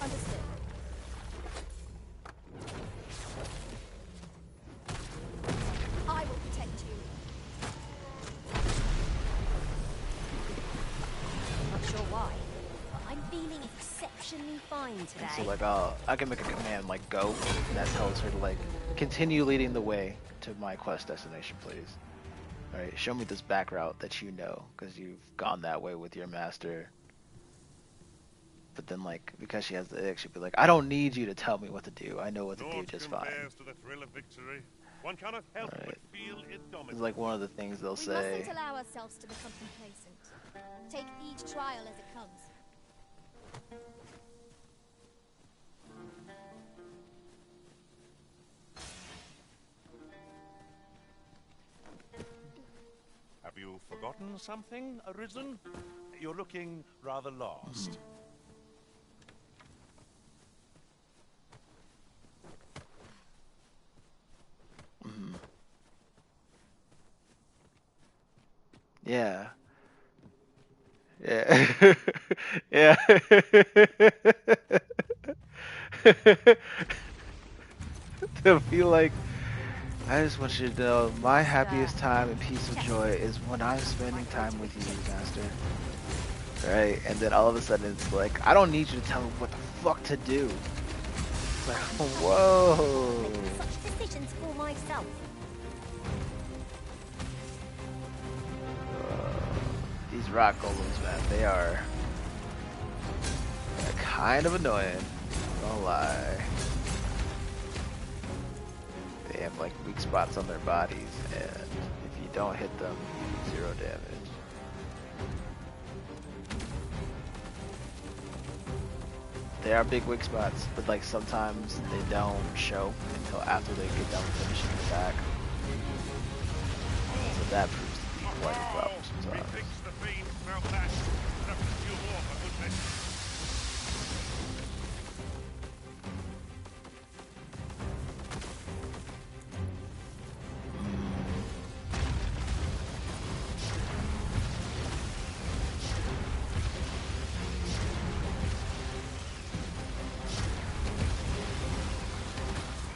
Understood. I will protect you. Not sure why, but I'm feeling exceptionally fine today. So like, I can make a command like go, and that tells her to like continue leading the way to my quest destination, please. All right, show me this back route that you know, because you've gone that way with your master. But then, like, because she has the ick, she'll be like, I don't need you to tell me what to do. I know what to do just fine. To the thrill of victory. One cannot help but feel it dominate. It's like one of the things they'll We say. mustn't allow ourselves to become complacent. Take each trial as it comes. Have you forgotten something, Arisen? You're looking rather lost. Yeah. Yeah. Yeah. To be like, I just want you to know, my happiest time and peace of joy is when I'm spending time with you, Master. Right? And then all of a sudden it's like, I don't need you to tell me what the fuck to do. It's like, whoa. Such decisions for myself. These rock golems, man, they're kind of annoying. Don't lie. They have like weak spots on their bodies, and if you don't hit them, you do 0 damage. They are big weak spots, but like sometimes they don't show until after they get done finishing the attack. So that proves to be quite a problem sometimes. Methinks the fiend felt that. Perhaps a few more for goodness.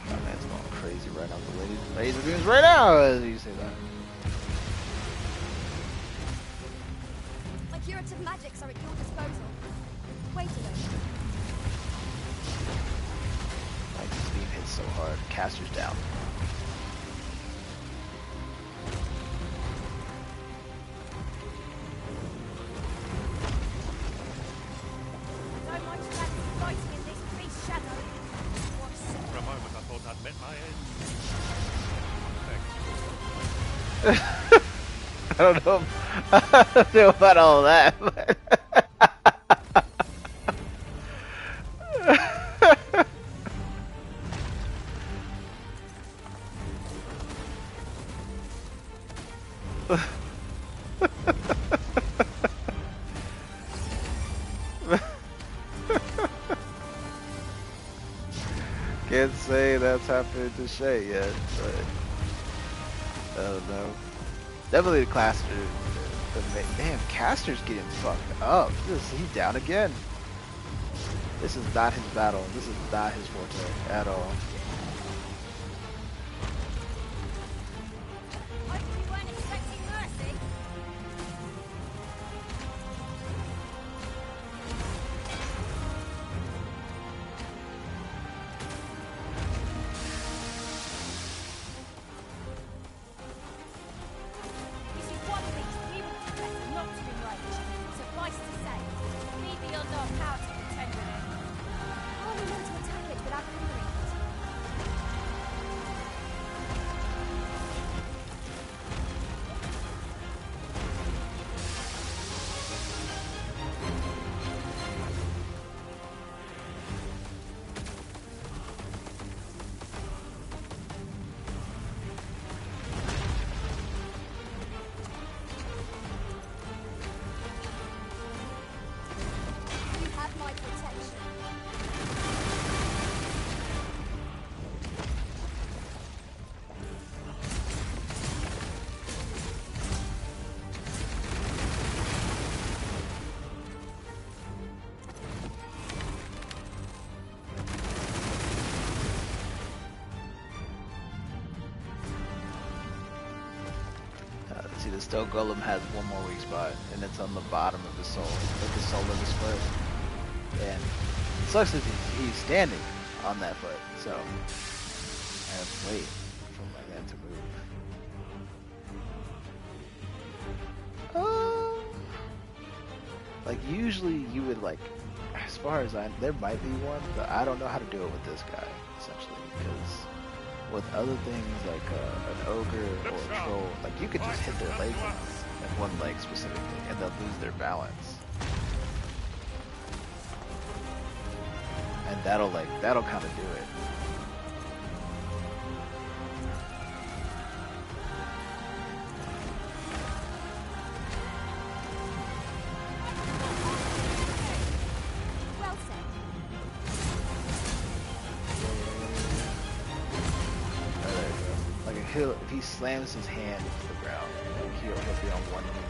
My man's going crazy right now. The laser beams right now as you say that. My curative magics are at your disposal. Wait a moment. Like this beam hits so hard. Caster's down. So much fancy fighting in this priest's shadow. For a moment, I thought I'd met my end. I don't know. I don't know about all that. But can't say that's happened to Shay yet, but I don't know. Definitely the Caster. Damn, Caster's getting fucked up. He's down again. This is not his battle. This is not his forte at all. You weren't expecting mercy. This is what the stone golem has one more weak spot, and it's on the bottom of the soul, like the sole of his foot. And it sucks that he's standing on that foot, so I have to wait for my man to move. Like usually you would like, as far as there might be one, but I don't know how to do it with this guy, essentially, because with other things like an ogre or a troll, like you could just hit their legs, like one leg specifically, and they'll lose their balance. And that'll kind of do it. Well said. Oh, there you go. Like if he slams his hand into the ground, like he'll be on one knee.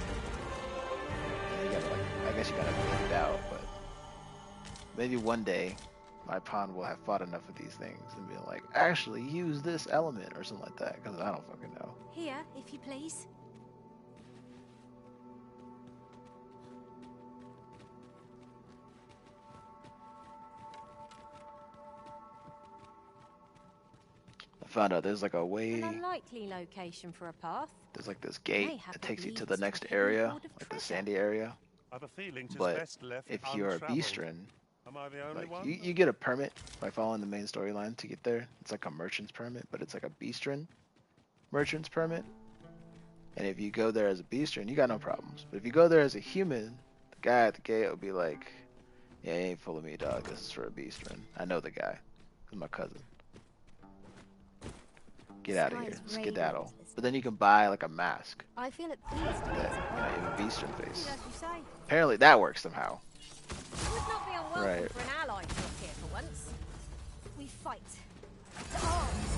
And you gotta I guess you gotta blend out, but maybe one day my pawn will have fought enough of these things and be like, actually use this element or something like that, because I don't fucking know. Here, if you please. I found out there's like a way, An unlikely location for a path. there's like this May gate have that the takes you to leads the to next a hidden area, hoard of like the treasure. sandy area. I've a feeling 'tis But best left if you're a untravelled. beastren, Am I the only like one? you get a permit by following the main storyline to get there. It's like a merchant's permit, but it's like a beastren merchant's permit. And if you go there as a beastren, you got no problems. But if you go there as a human, the guy at the gate will be like, "Yeah, he ain't fooling me, dog. This is for a beastren. I know the guy. He's my cousin. Get out of here, Sky's skedaddle." radiant this But then you can buy like a mask I feel at peace to that gaze you upon. have a beastren face. As you say. Apparently that works somehow. You would not be unwelcome Right. for an ally to appear for once. We fight. To arms.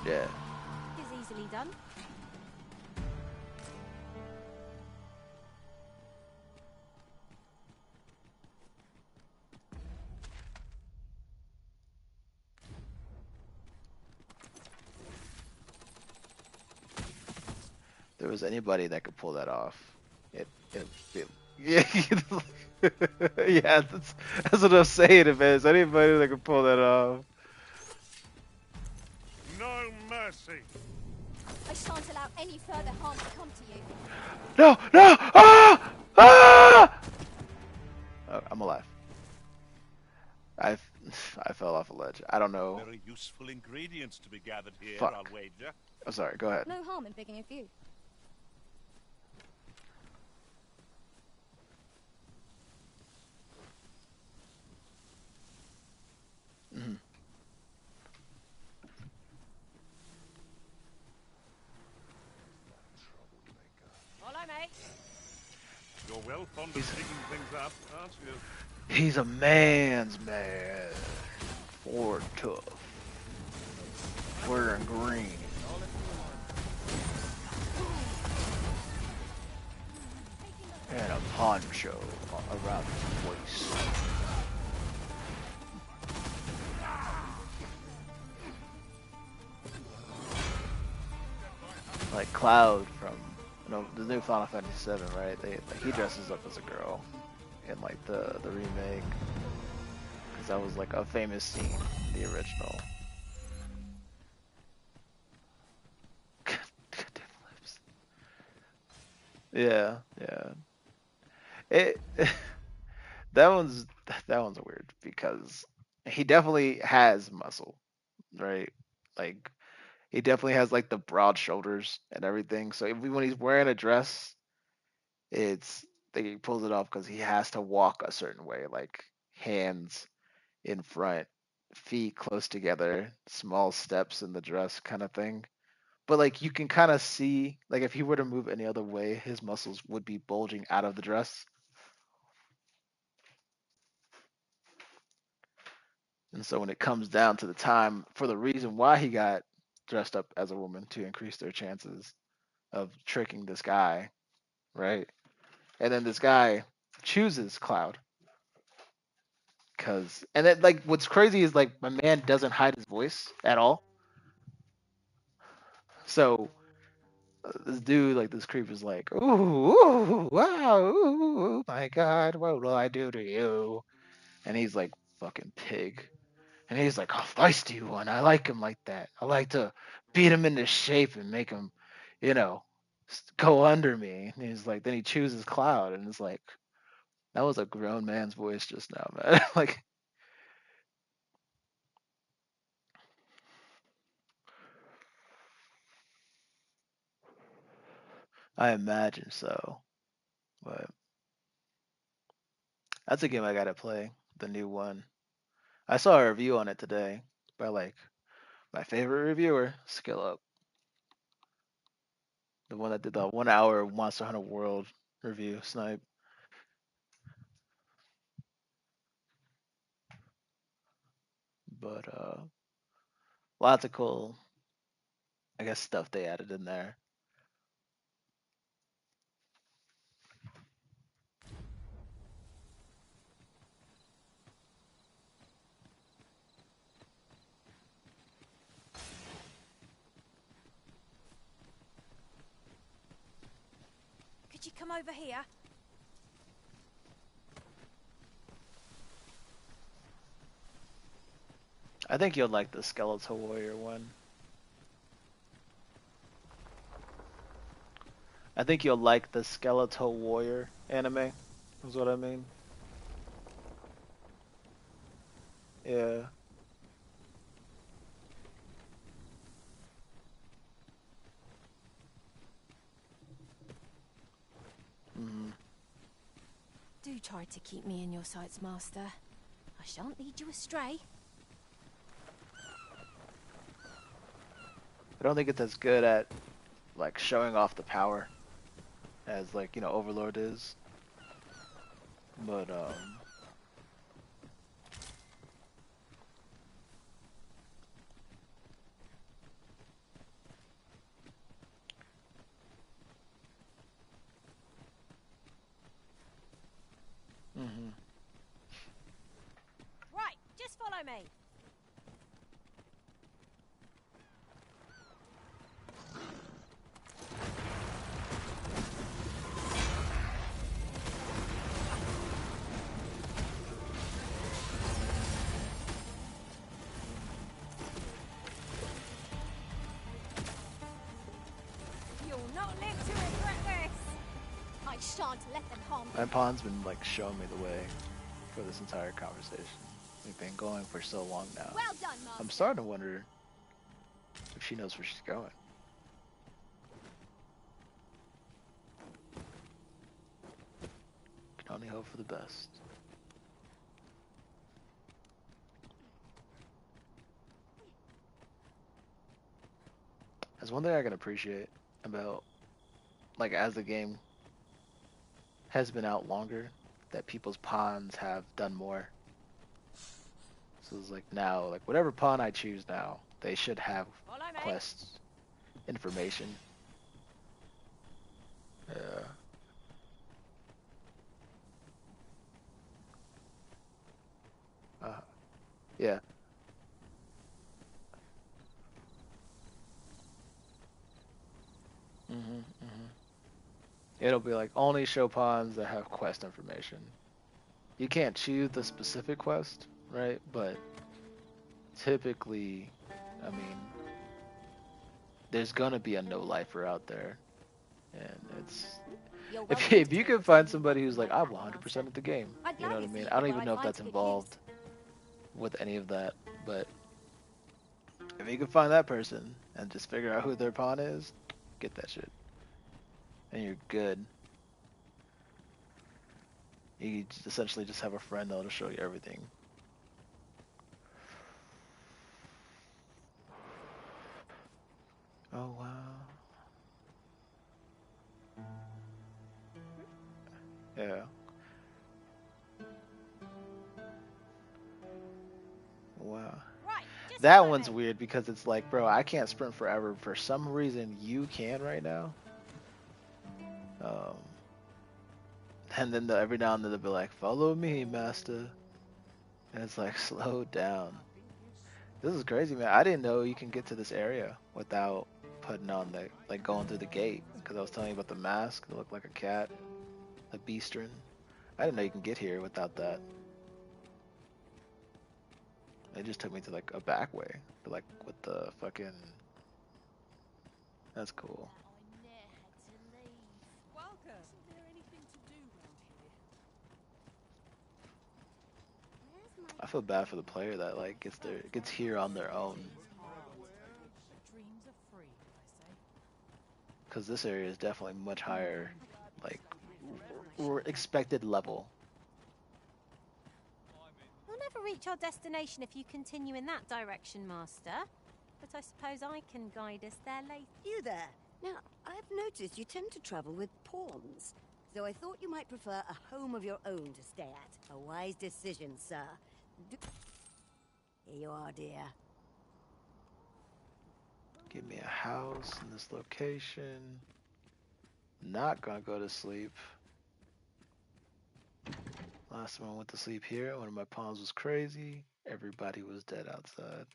Yeah. Is easily done. If there was anybody that could pull that off, it'd be, yeah, yeah, that's what I'm saying. If there's anybody that could pull that off, No mercy. I shan't allow any further harm to come to you. no, no, ah, ah! Oh, I'm alive. I fell off a ledge. I don't know. Very useful ingredients to be gathered here, Fuck. I'll wager. I'm sorry. Go ahead. No harm in picking a few. Mhm. Follow me. You're well fond of digging things up, aren't you? He's a man's man. Ford tough. Wearing green. And a poncho around his waist. Like Cloud from the new Final Fantasy VII, right? He dresses up as a girl in like the remake, because that was like a famous scene in the original. Goddamn lips. Yeah, yeah. It that one's weird because he definitely has muscle, right? Like he definitely has like the broad shoulders and everything. So when he's wearing a dress, it's like he pulls it off because he has to walk a certain way, like hands in front, feet close together, small steps in the dress kind of thing. But like you can kind of see, like if he were to move any other way, his muscles would be bulging out of the dress. And so when it comes down to the time for the reason why he got dressed up as a woman to increase their chances of tricking this guy, right? And then this guy chooses Cloud and then like what's crazy is like my man doesn't hide his voice at all. So this dude, like this creep is like, ooh, ooh, wow, ooh, my God, what will I do to you? And he's like, fucking pig. And he's like, a feisty one. I like him like that. I like to beat him into shape and make him, you know, go under me. And he's like, then he chooses Cloud, and it's like, that was a grown man's voice just now, man. Like, I imagine so. But that's a game I gotta play, the new one. I saw a review on it today by like my favorite reviewer, Skill Up, the one that did the 1 hour Monster Hunter World review, Snipe. But lots of cool, I guess, stuff they added in there. Could you come over here? I think you'll like the Skeletal Warrior one. I think you'll like the Skeletal Warrior anime, is what I mean. Yeah. Mm-hmm. Do try to keep me in your sights, Master. I shan't lead you astray. I don't think it's as good at like showing off the power as like, Overlord is. But mhm. Right, just follow me. You'll not live to regret this. I shan't let them harm My you. pawn's been like showing me the way for this entire conversation. We've been going for so long now. Well done, Master. I'm starting to wonder if she knows where she's going. Can only hope for the best. That's one thing I can appreciate about, like, as the game has been out longer, that people's pawns have done more. So it's like now, like whatever pawn I choose now, they should have quests, information. Yeah. Yeah. Mhm. Mhm. It'll be like only show pawns that have quest information. You can't choose the specific quest, right? But typically, I mean, there's gonna be a no lifer out there, and it's if you can find somebody who's like, I'm 100% of the game, you know what I mean? I don't even know if that's involved with any of that, but if you can find that person and just figure out who their pawn is, get that shit, and you're good. You essentially just have a friend that'll show you everything. Oh wow. Yeah. Wow. That one's weird because it's like, bro, I can't sprint forever. For some reason, you can right now. Um, and then every now and then they'll be like, "Follow me, master," and it's like, slow down. This is crazy, man. I didn't know you can get to this area without putting on the like going through the gate because I was telling you about the mask. It looked like a cat, a beastren. I didn't know you can get here without that. It just took me to like a back way, but like with the fucking. That's cool. Welcome. Isn't there anything to do round here? I feel bad for the player that like gets here on their own. Dreams are free, I say. Because this area is definitely much higher, like expected level. We'll never reach our destination if you continue in that direction, Master. But I suppose I can guide us there later. You there. Now, I've noticed you tend to travel with pawns, so I thought you might prefer a home of your own to stay at. A wise decision, sir. Here you are, dear. Give me a house in this location. Not gonna go to sleep. Last time I went to sleep here, one of my pawns was crazy. Everybody was dead outside.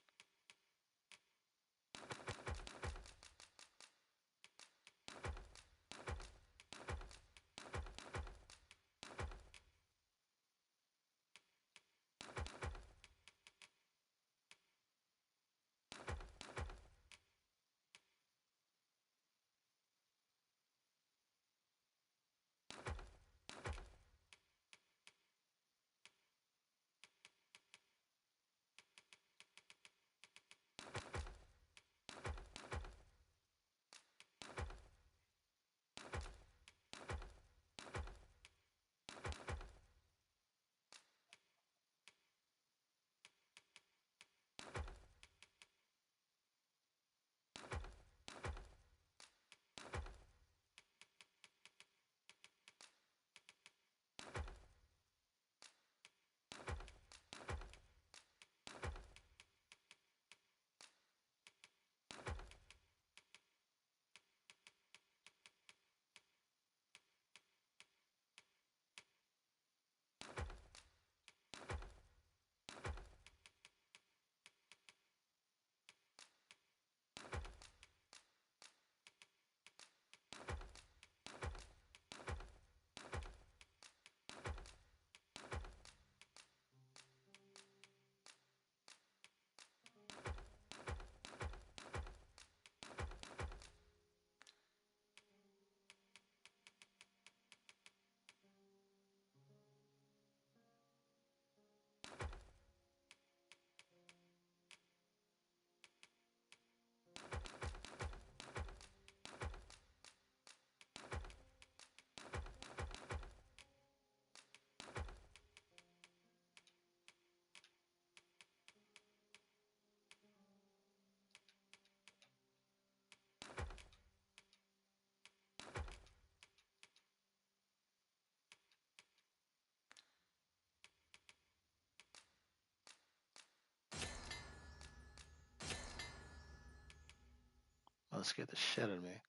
That scared the shit out of me.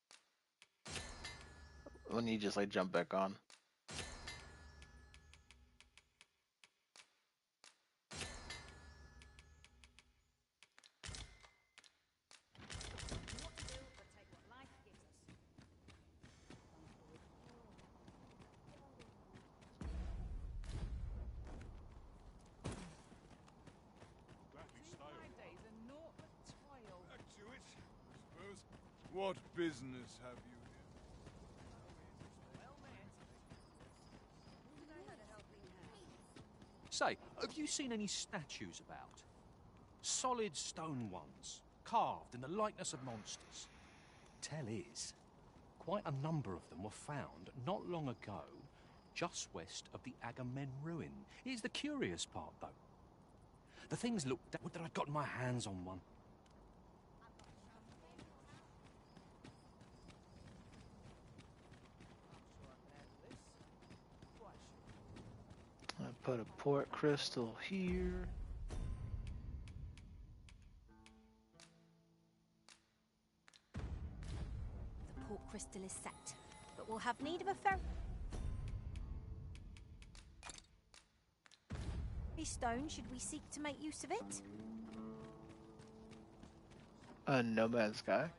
When you just like jump back on. What business have you here? Say, have you seen any statues about? Solid stone ones, carved in the likeness of monsters. Tell is, quite a number of them were found not long ago, just west of the Agamemnon ruin. Here's the curious part, though. The things looked... Would that I'd gotten my hands on one. I put a port crystal here. The port crystal is set, but we'll have need of a stone should we seek to make use of it. No Man's Sky.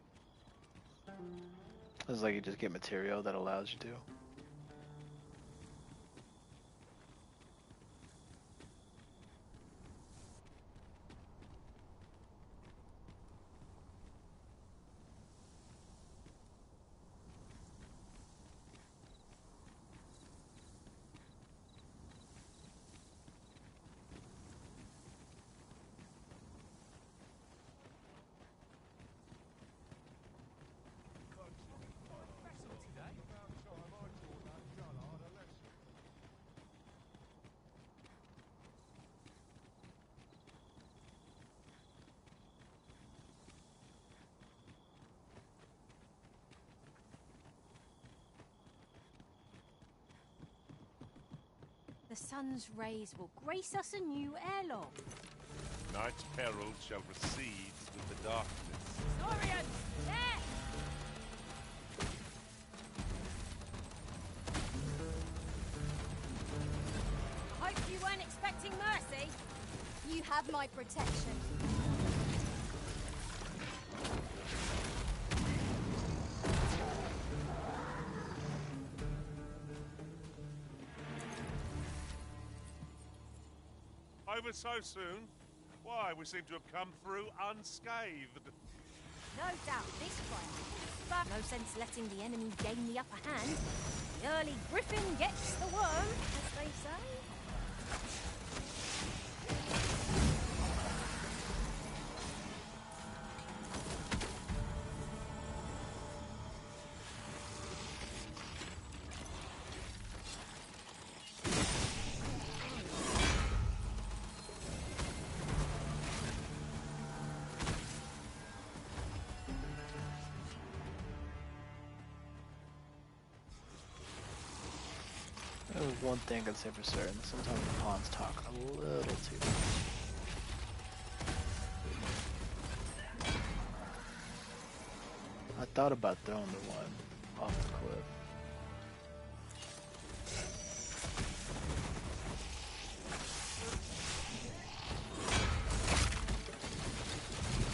It's like you just get material that allows you to. The sun's rays will grace us a new airlock. Night's peril shall recede with the darkness. Saurian! There! Hope you weren't expecting mercy. You have my protection. Over so soon? Why, we seem to have come through unscathed. No doubt this way. But no sense letting the enemy gain the upper hand. The early griffin gets the worm, as they say. There's one thing I can say for certain. Sometimes the pawns talk a little too much. I thought about throwing the one off the cliff.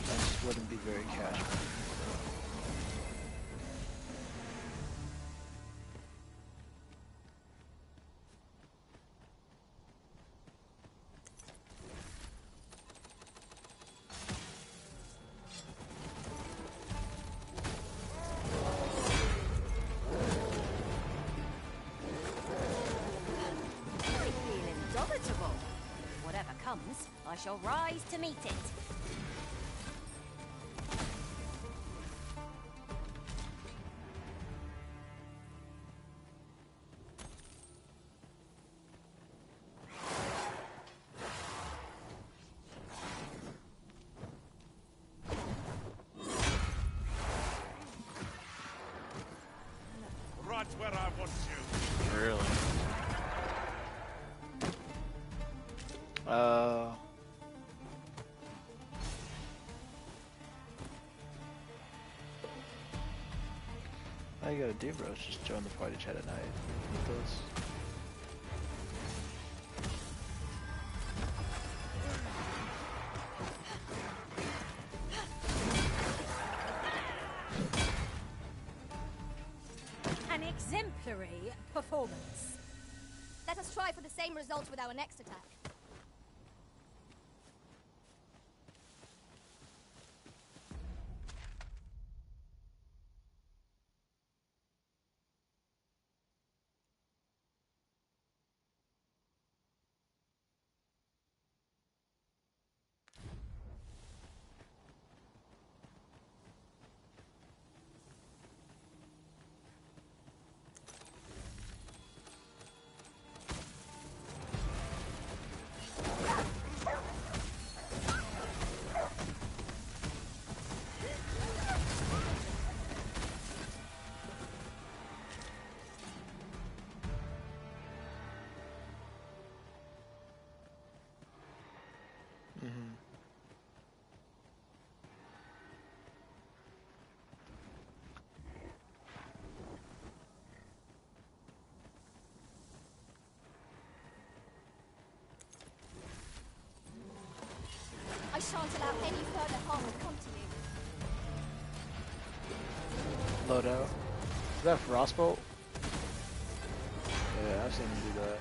That just wouldn't be very casual. Whatever comes, I shall rise to meet it. Right where I want you. Really? All you gotta do, bro, is just join the party chat at night with those. An exemplary performance. Let us try for the same result with our next attack. I shan't allow any further harm to come to you. Loadout. Is that Frostbolt? Yeah, I've seen him do that.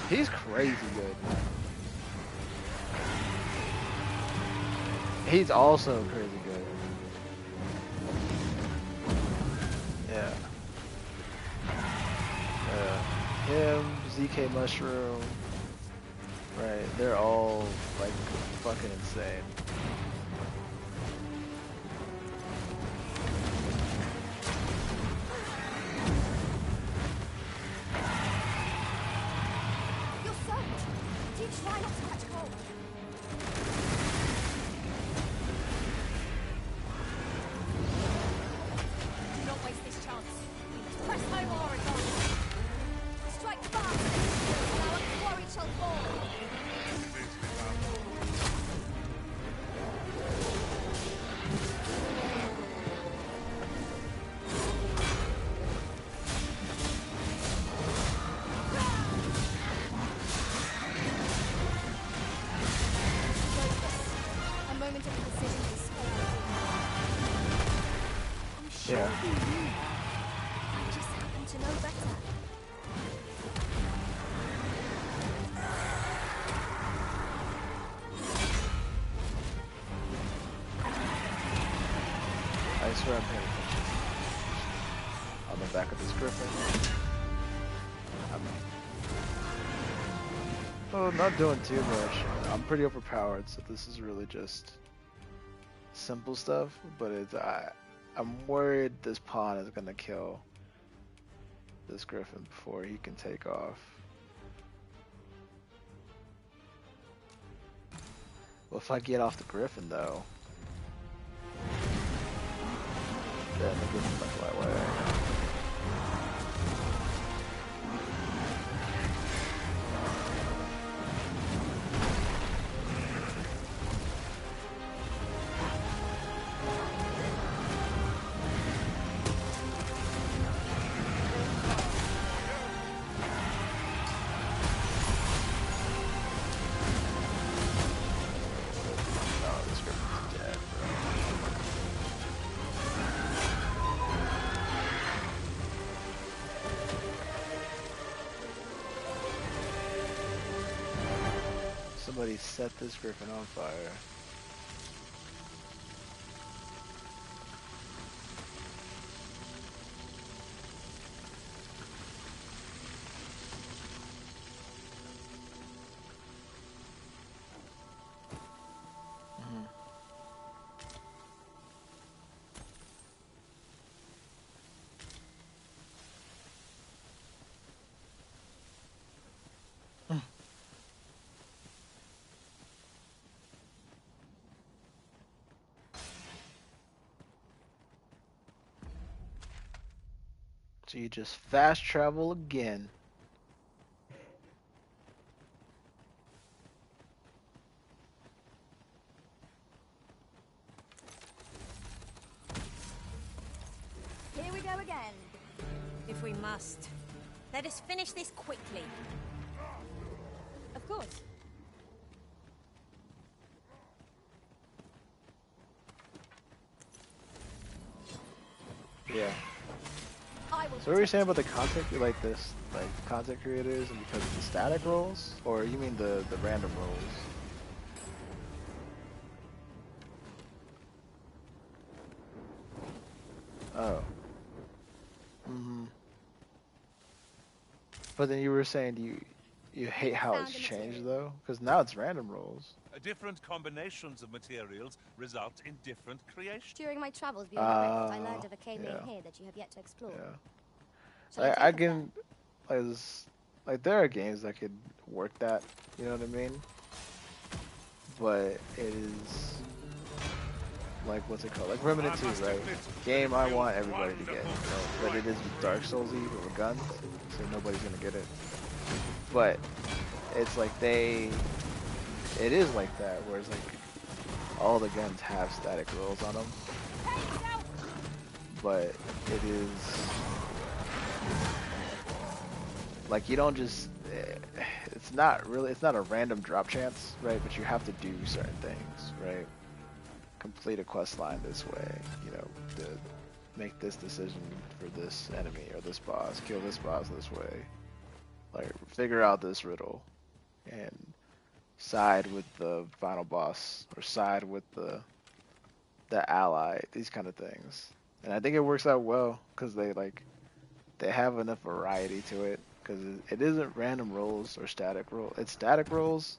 He's crazy good, man. He's also crazy good. Yeah. Him, ZK Mushroom. Right, they're all like fucking insane. You're soaked. Do you try not to catch cold? Do not waste this chance. We must press home our advantage. Strike fast, and our quarry shall fall. A moment of indecision is I'm sure Yeah. you knew that. I just happen to know better. I swear I'm paying attention. On the back of this griffin. Oh, not doing too much. I'm pretty overpowered, so this is really just simple stuff. But it's I'm worried this pawn is gonna kill this griffin before he can take off. Well, if I get off the griffin though, then the griffin might fly away. Oh, this griffin's dead, Somebody set this griffin on fire. So you just fast travel again. Here we go again. If we must. Let us finish this quickly. Of course. Yeah. I will So what were you saying about the content, like this, like content creators, and because of the static rolls, or you mean the random rolls? Oh. But then you were saying you hate how it's changed though, because now it's random rolls. Different combinations of materials result in different creations. During my travels beyond the rift, I learned of a cave yeah. here that you have yet to explore. Yeah. I can, like there are games that could work that, you know what I mean? But it is like, what's it called? Like Remnant 2, right? Game I want everybody to get, but it is Dark Soulsy with guns, so nobody's gonna get it. But it's like it is like that, where it's like all the guns have static rolls on them, but it is like you don't just. It's not a random drop chance, right? But you have to do certain things, right? Complete a quest line this way, you know, make this decision for this enemy or this boss, kill this boss this way, like figure out this riddle, and side with the final boss or side with the ally. These kind of things, and I think it works out well because they have enough variety to it. Because it isn't random rolls or static roll. It's static rolls,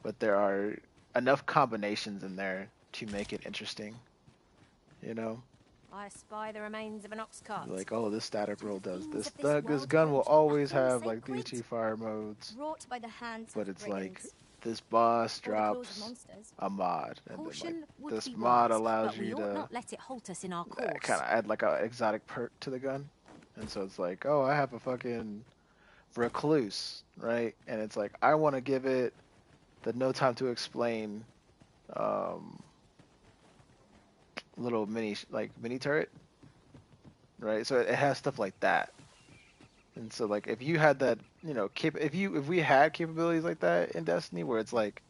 but there are enough combinations in there to make it interesting. You know, I spy the remains of an ox cart. like, oh, this static roll does this. of this This world gun will hold always nothing have like these sacred? 2 fire modes, Wrought by the hands but of it's like brigands. this boss Or the claws of drops monsters. a mod, and then Caution like would this be mod wise, allows but we you ought to not let it halt us in our course. kind of add like a exotic perk to the gun, and so it's like, oh, I have a fucking recluse, right? And it's like I want to give it the no time to explain little mini turret, right? So it has stuff like that. And so like if you had that, you know, if we had capabilities like that in Destiny where it's like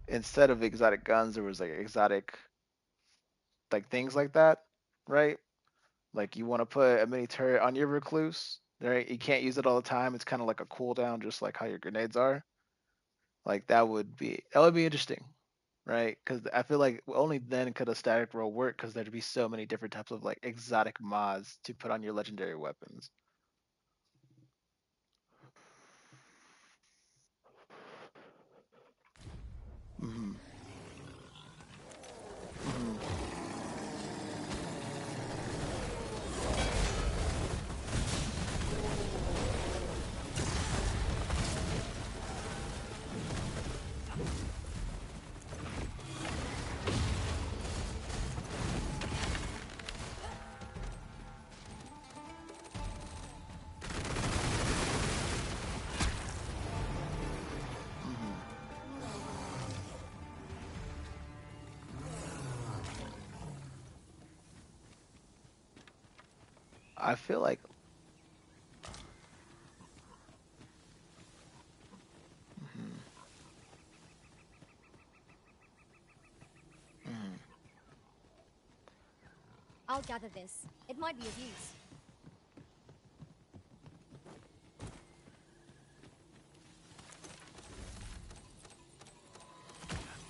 instead of exotic guns there was like exotic like things like that, right? Like you want to put a mini turret on your recluse, right? You can't use it all the time. It's kind of like a cooldown just like how your grenades are. Like that would be interesting, right? Because I feel like only then could a static roll work because there'd be so many different types of like exotic mods to put on your legendary weapons. Mm-hmm. Mm-hmm. I feel like mhm, mhm. I'll gather this. It might be of use.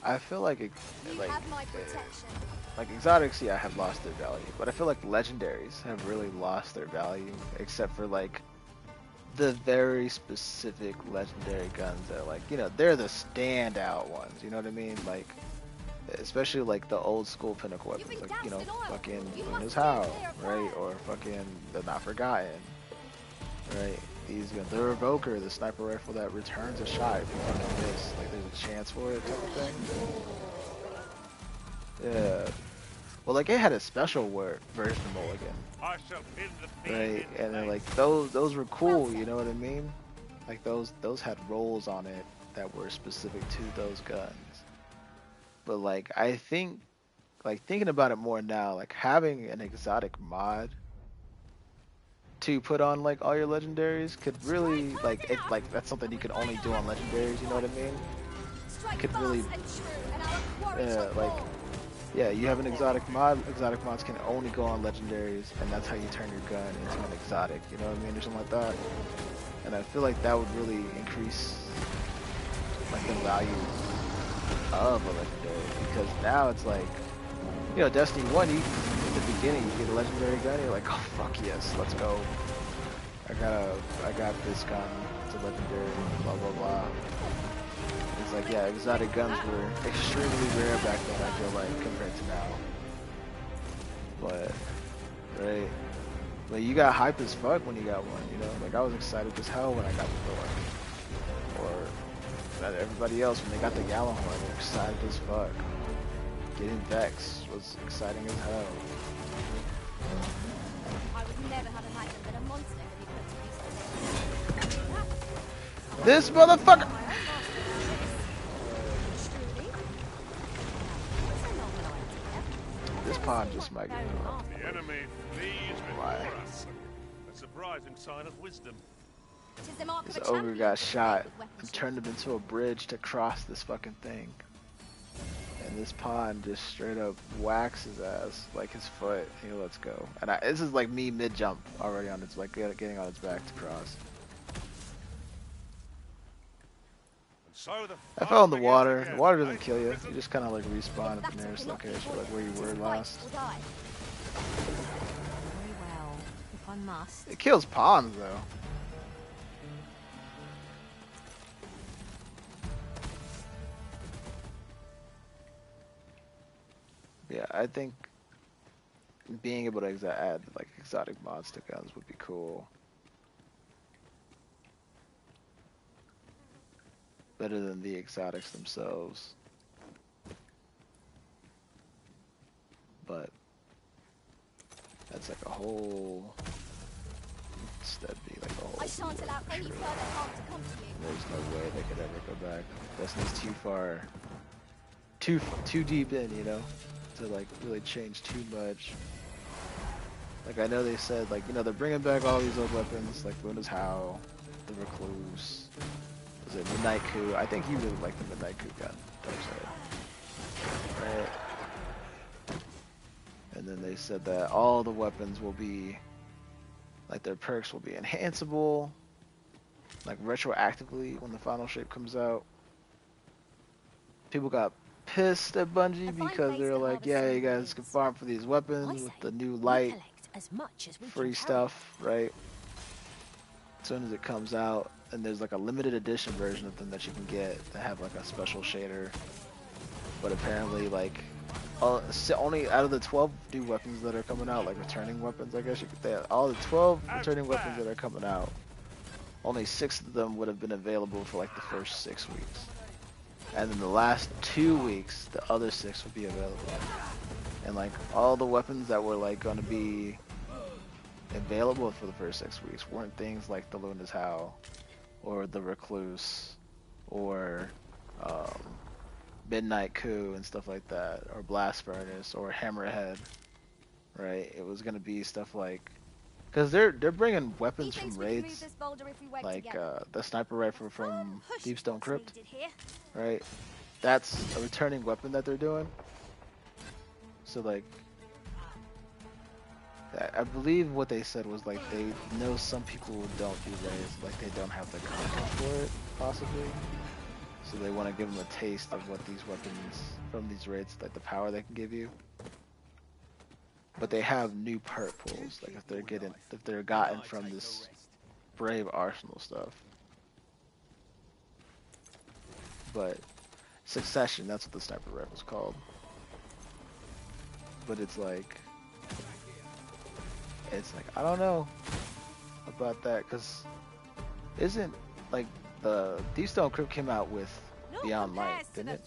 I feel like You like have my protection. like exotics, yeah, have lost their value, but I feel like legendaries have really lost their value, except for like the very specific legendary guns that are like, you know, they're the standout ones. You know what I mean? Like, especially like the old school pinnacle weapons, like, you know, fucking Luna's Howl, right? Or fucking the Not Forgotten, right? These guns, the Revoker, the sniper rifle that returns a shot if you fucking miss, like there's a chance for it type of thing. Yeah. Well, like it had a special version of Mulligan, I shall pin the right? And then like those were cool, you know what I mean? Like those had rolls on it that were specific to those guns. But like I think, like thinking about it more now, like having an exotic mod to put on like all your legendaries could really like it like that's something you could only do on legendaries, you know what I mean? Could really like yeah, you have an exotic mod, exotic mods can only go on legendaries, and that's how you turn your gun into an exotic, you know what I mean, or something like that. And I feel like that would really increase like the value of a legendary, because now it's like, you know, Destiny 1, you, at the beginning, you get a legendary gun, you're like, oh fuck yes, let's go. I got this gun, it's a legendary, blah blah blah. It's like, yeah, exotic guns were extremely rare back then, I feel like, compared to now. But, right, but you got hype as fuck when you got one, you know? Like, I was excited as hell when I got the Thor. Or everybody else, when they got the Gallahorn, they were excited as fuck. Getting Vex was exciting as hell. I would never have imagined that a monster could be put to use. This motherfucker! This pond just might get me wrong. The enemy flees before us. A surprising sign of wisdom. This ogre got shot and turned him into a bridge to cross this fucking thing. and this pawn just straight up whacks his ass, like his foot. He lets go. And this is like me mid jump already on its like getting on its back to cross. So I fell in the water. The water doesn't kill you. You just kind of like respawn at the nearest location, like where you were last. Very well, if I must. It kills pawns though. Yeah, I think being able to add like exotic mods to guns would be cool. Better than the exotics themselves. But that's like a whole that'd be like a whole I shan't allow any further harm to come to you. There's no way they could ever go back. Destiny's too far too deep in, you know, to like really change too much. Like I know they said like, you know, they're bringing back all these old weapons like Luna's Howl, the Recluse, was it Midnight Coup? I think he really liked the Midnight Coup gun, right? And then they said that all the weapons will be like their perks will be enhanceable, like retroactively when the final shape comes out. People got pissed at Bungie because they're like, yeah, you guys can farm for these weapons with the new light as much as we free stuff, right? As soon as it comes out, and there's like a limited edition version of them that you can get that have like a special shader. But apparently, like, only out of the 12 new weapons that are coming out, like returning weapons, I guess you could say, all the 12 returning weapons that are coming out, only 6 of them would have been available for like the first 6 weeks. And then the last 2 weeks, the other 6 would be available. And like all the weapons that were like going to be available for the first 6 weeks weren't things like the Luna's Howl, or the Recluse, or Midnight Coup and stuff like that, or Blast Furnace, or Hammerhead, right? It was going to be stuff like, because they're bringing weapons from raids, like the sniper rifle from Deepstone Crypt, right? That's a returning weapon that they're doing. So like, I believe what they said was like they know some people don't do raids, like they don't have the content for it, possibly. So they want to give them a taste of what these weapons from these raids, like the power they can give you. But they have new perk pulls, like if they're gotten from this Brave Arsenal stuff. But Succession, that's what the sniper rifle's called. But it's like I don't know about that, because isn't like the Deepstone Crypt came out with Beyond Light, didn't it?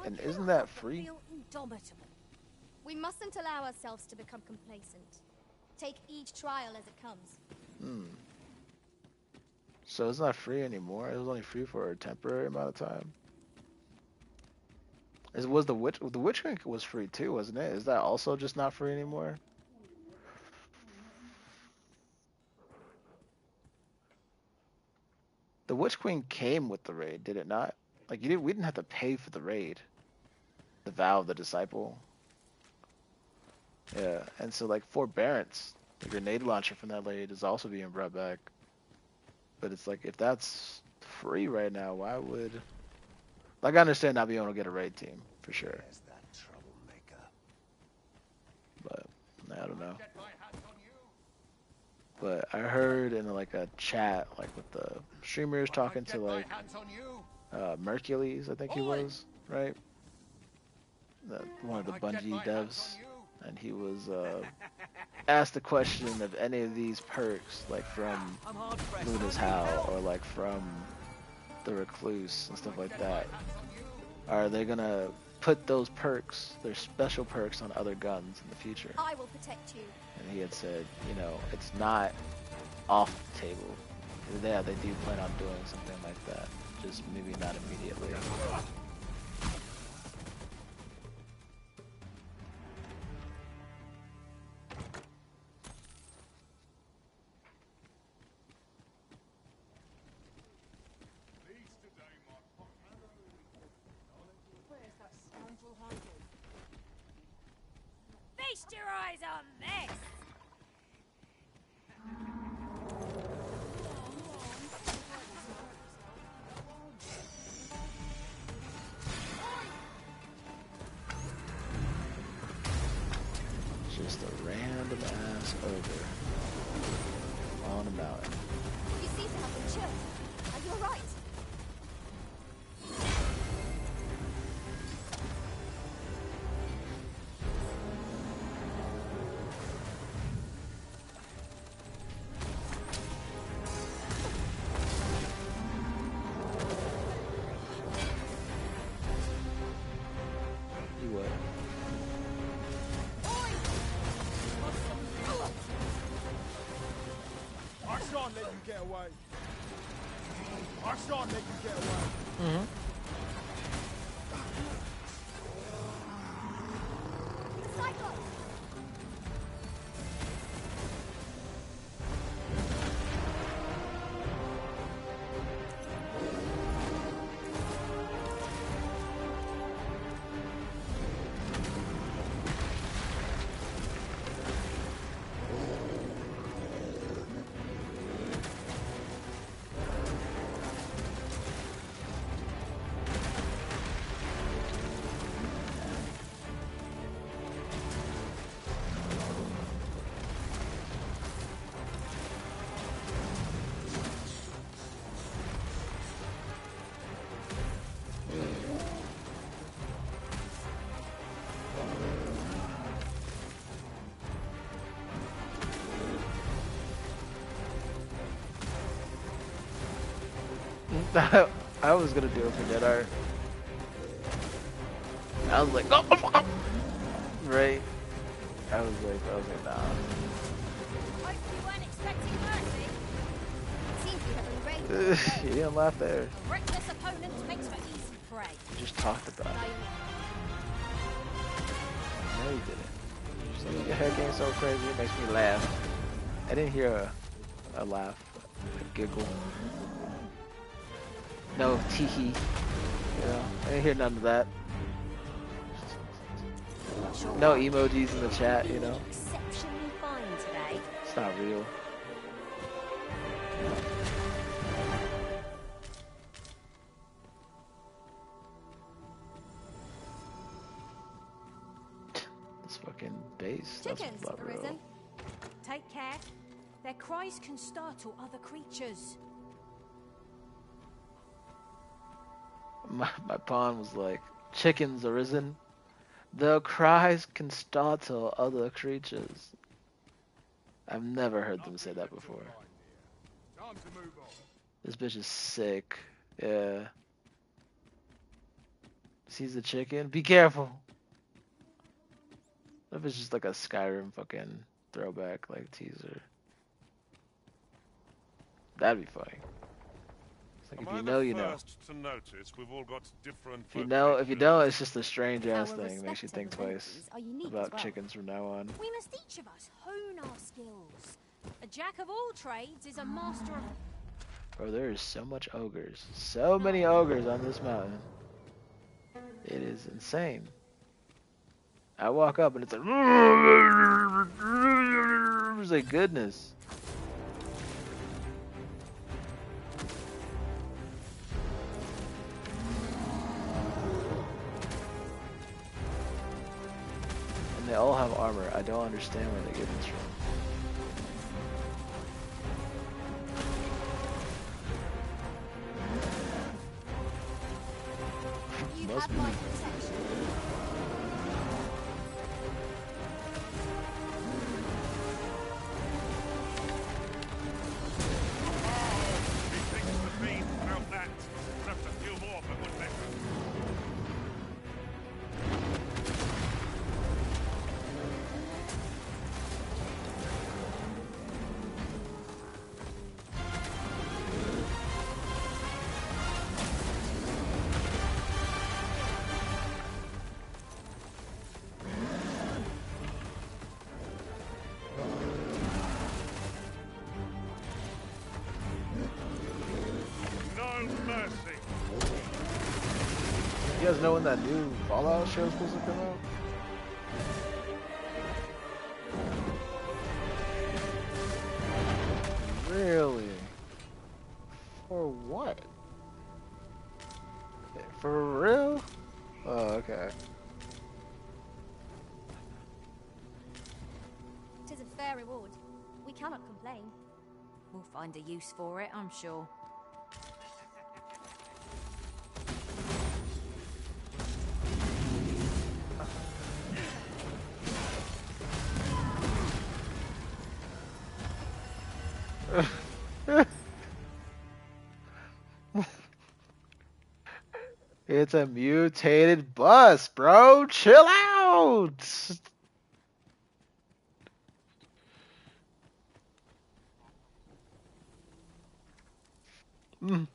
And isn't that free? We mustn't allow ourselves to become complacent. Take each trial as it comes. So it's not free anymore. It was only free for a temporary amount of time. Was the Witch King was free too, wasn't it? Is that also just not free anymore? The Witch Queen came with the raid, did it not? Like we didn't have to pay for the raid. The Vow of the Disciple. Yeah, and so like Forbearance, the grenade launcher from that raid is also being brought back. But it's like, if that's free right now, why would... Like, I understand not being able to get a raid team, for sure. But, I don't know. But I heard in like a chat, like with the streamers talking to like Mercules, I think he was, right? One of the Bungie devs. And he was asked the question of any of these perks, like from Luna's Howl or like from the Recluse and stuff like that, are they gonna put those perks, their special perks, on other guns in the future? I will protect you. And he had said, you know, it's not off the table. Yeah, they do plan on doing something like that, just maybe not immediately. Feast your eyes on this! Just a random ass ogre on a mountain. You seem to have been chilled. Are you alright? You what? I shan't let you get away. I shan't let you get away. Mm-hmm. I was gonna do it for Dead Art. I was like, oh, right. I was like, nah. Hope you weren't expecting mercy. Seems we have been raised. You didn't laugh there. A reckless opponent makes for easy prey. You just talked about it. No, you didn't. You said your head game so crazy, it makes me laugh. I didn't hear a laugh, a giggle. No tee-hee. You know, I didn't hear none of that. No emojis in the chat, you know. Exceptionally fine today. It's not real. This fucking base. That's Chickens not have real. arisen. Take care. Their cries can startle other creatures. My pawn was like, chickens arisen. Their cries can startle other creatures. I've never heard them say that before. Time to move on. This bitch is sick. Yeah. Sees the chicken. Be careful. What if it's just like a Skyrim fucking throwback, like teaser? That'd be funny. It's like if you know, you know. First to notice, we've all got different. If you know, if you don't, it's just a strange ass Our thing. Makes you think respective twice abilities are unique about as well. chickens from now on. We must each of us hone our skills. A jack of all trades is a master of... Bro, there is so much ogres. So many ogres on this mountain. It is insane. I walk up and it's like... It's like, goodness. And they all have armor. I don't understand where they get this from. You Must have be. my protection. Methinks the fiend found that. Perhaps a few more for good measure. No mercy. You guys know when that new Fallout show is supposed to come out? Really? For what? For real? Oh, okay. Tis a fair reward. We cannot complain. We'll find a use for it, I'm sure. It's a mutated bus, bro. Chill out. Mm.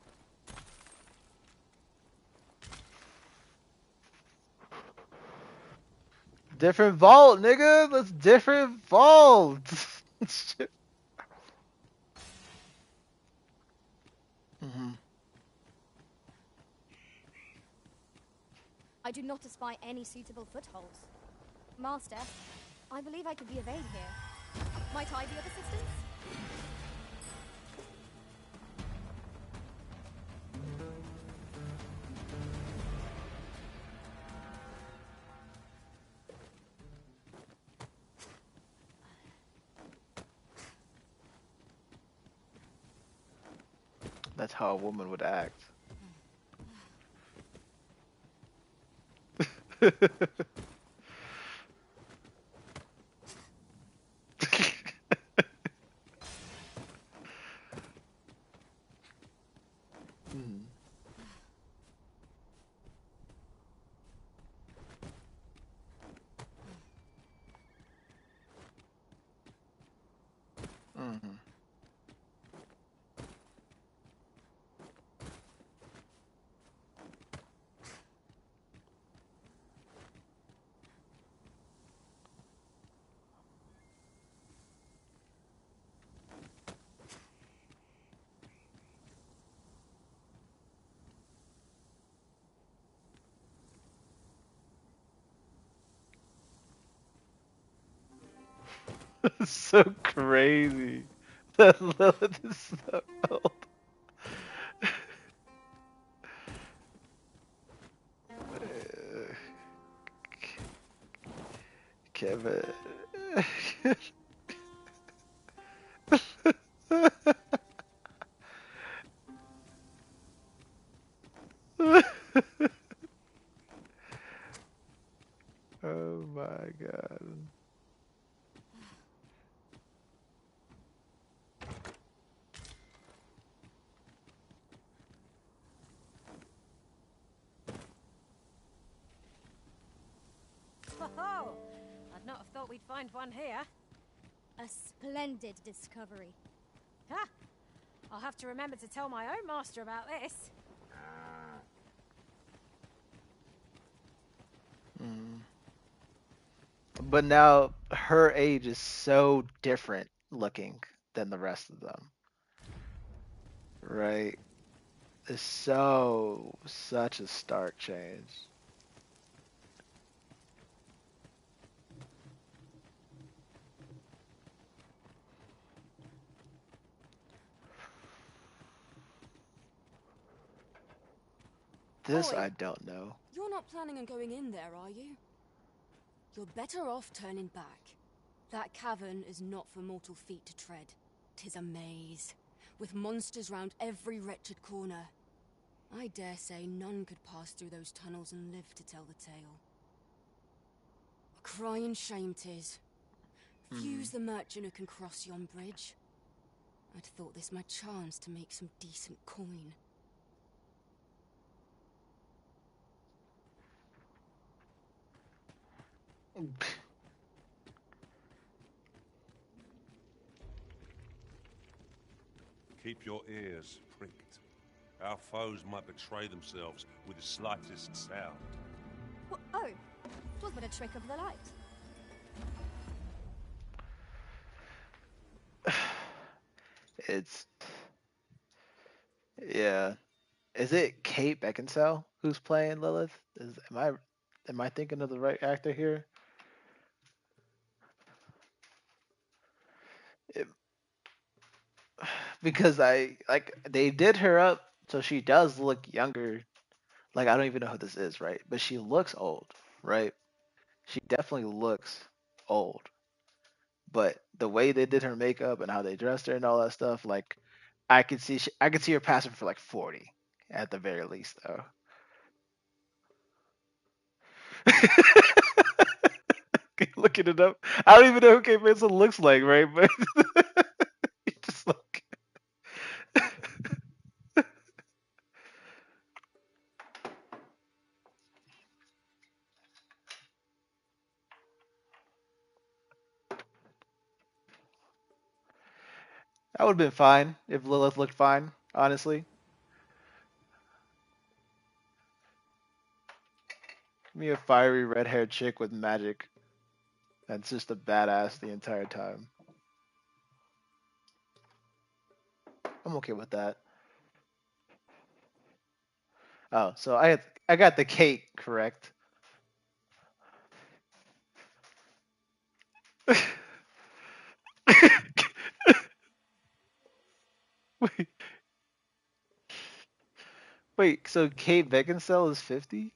Different vault, nigga. That's different vault. Mhm. I do not espy any suitable footholds. Master, I believe I could be of aid here. Might I be of assistance? That's how a woman would act. Mhm. Mhm. So crazy. That Lilith is so old. Kevin. Oh my god. Oh, I'd not have thought we'd find one here. A splendid discovery. Ha! I'll have to remember to tell my own master about this. Mm. But now her age is so different looking than the rest of them. Right? It's such a stark change. This Oi, I don't know. you're not planning on going in there, are you? You're better off turning back. That cavern is not for mortal feet to tread. 'Tis a maze, with monsters round every wretched corner. I dare say none could pass through those tunnels and live to tell the tale. A crying shame 'tis. Few's the merchant who can cross yon bridge. I'd thought this my chance to make some decent coin. Keep your ears pricked. Our foes might betray themselves with the slightest sound. Oh, 'twas but a trick of the light. It's yeah. Is it Kate Beckinsale who's playing Lilith? Am I thinking of the right actor here? It, because I like they did her up so she does look younger. Like I don't even know who this is, right? But she looks old, right? She definitely looks old. But the way they did her makeup and how they dressed her and all that stuff, like I could see her passing for like 40 at the very least, though. Looking it up, I don't even know who Kate Winslet looks like, right? But just like that would have been fine if Lilith looked fine, honestly. Give me a fiery red-haired chick with magic that's just a badass the entire time. I'm okay with that. Oh, so I got the Kate correct. Wait, wait, so Kate Beckinsale is 50?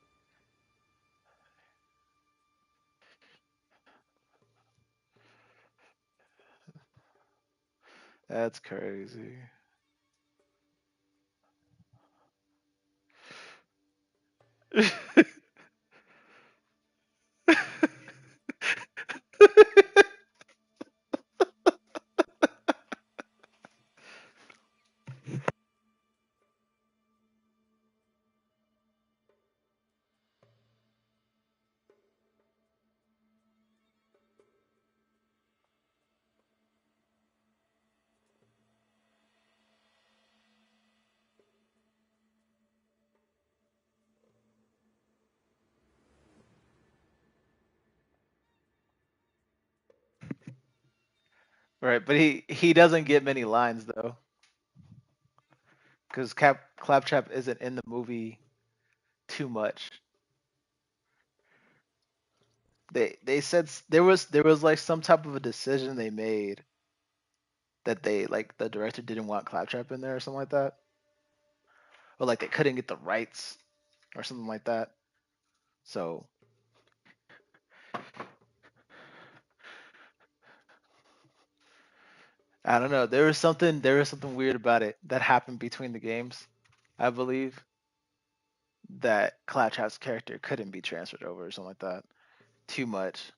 That's crazy. Right, but he doesn't get many lines though, because Claptrap isn't in the movie too much. They said there was like some type of a decision they made that they like the director didn't want Claptrap in there or something like that, or like they couldn't get the rights or something like that. So I don't know. There was something weird about it that happened between the games, I believe, that Claptrap's character couldn't be transferred over or something like that. Too much.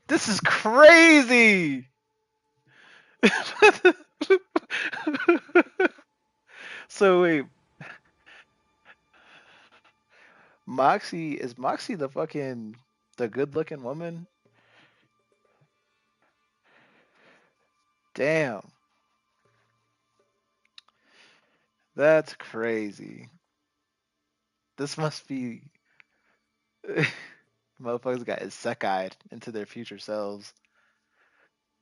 This is crazy. So wait, Moxie is Moxie the good looking woman? Damn, that's crazy. This must be motherfuckers got isekai into their future selves.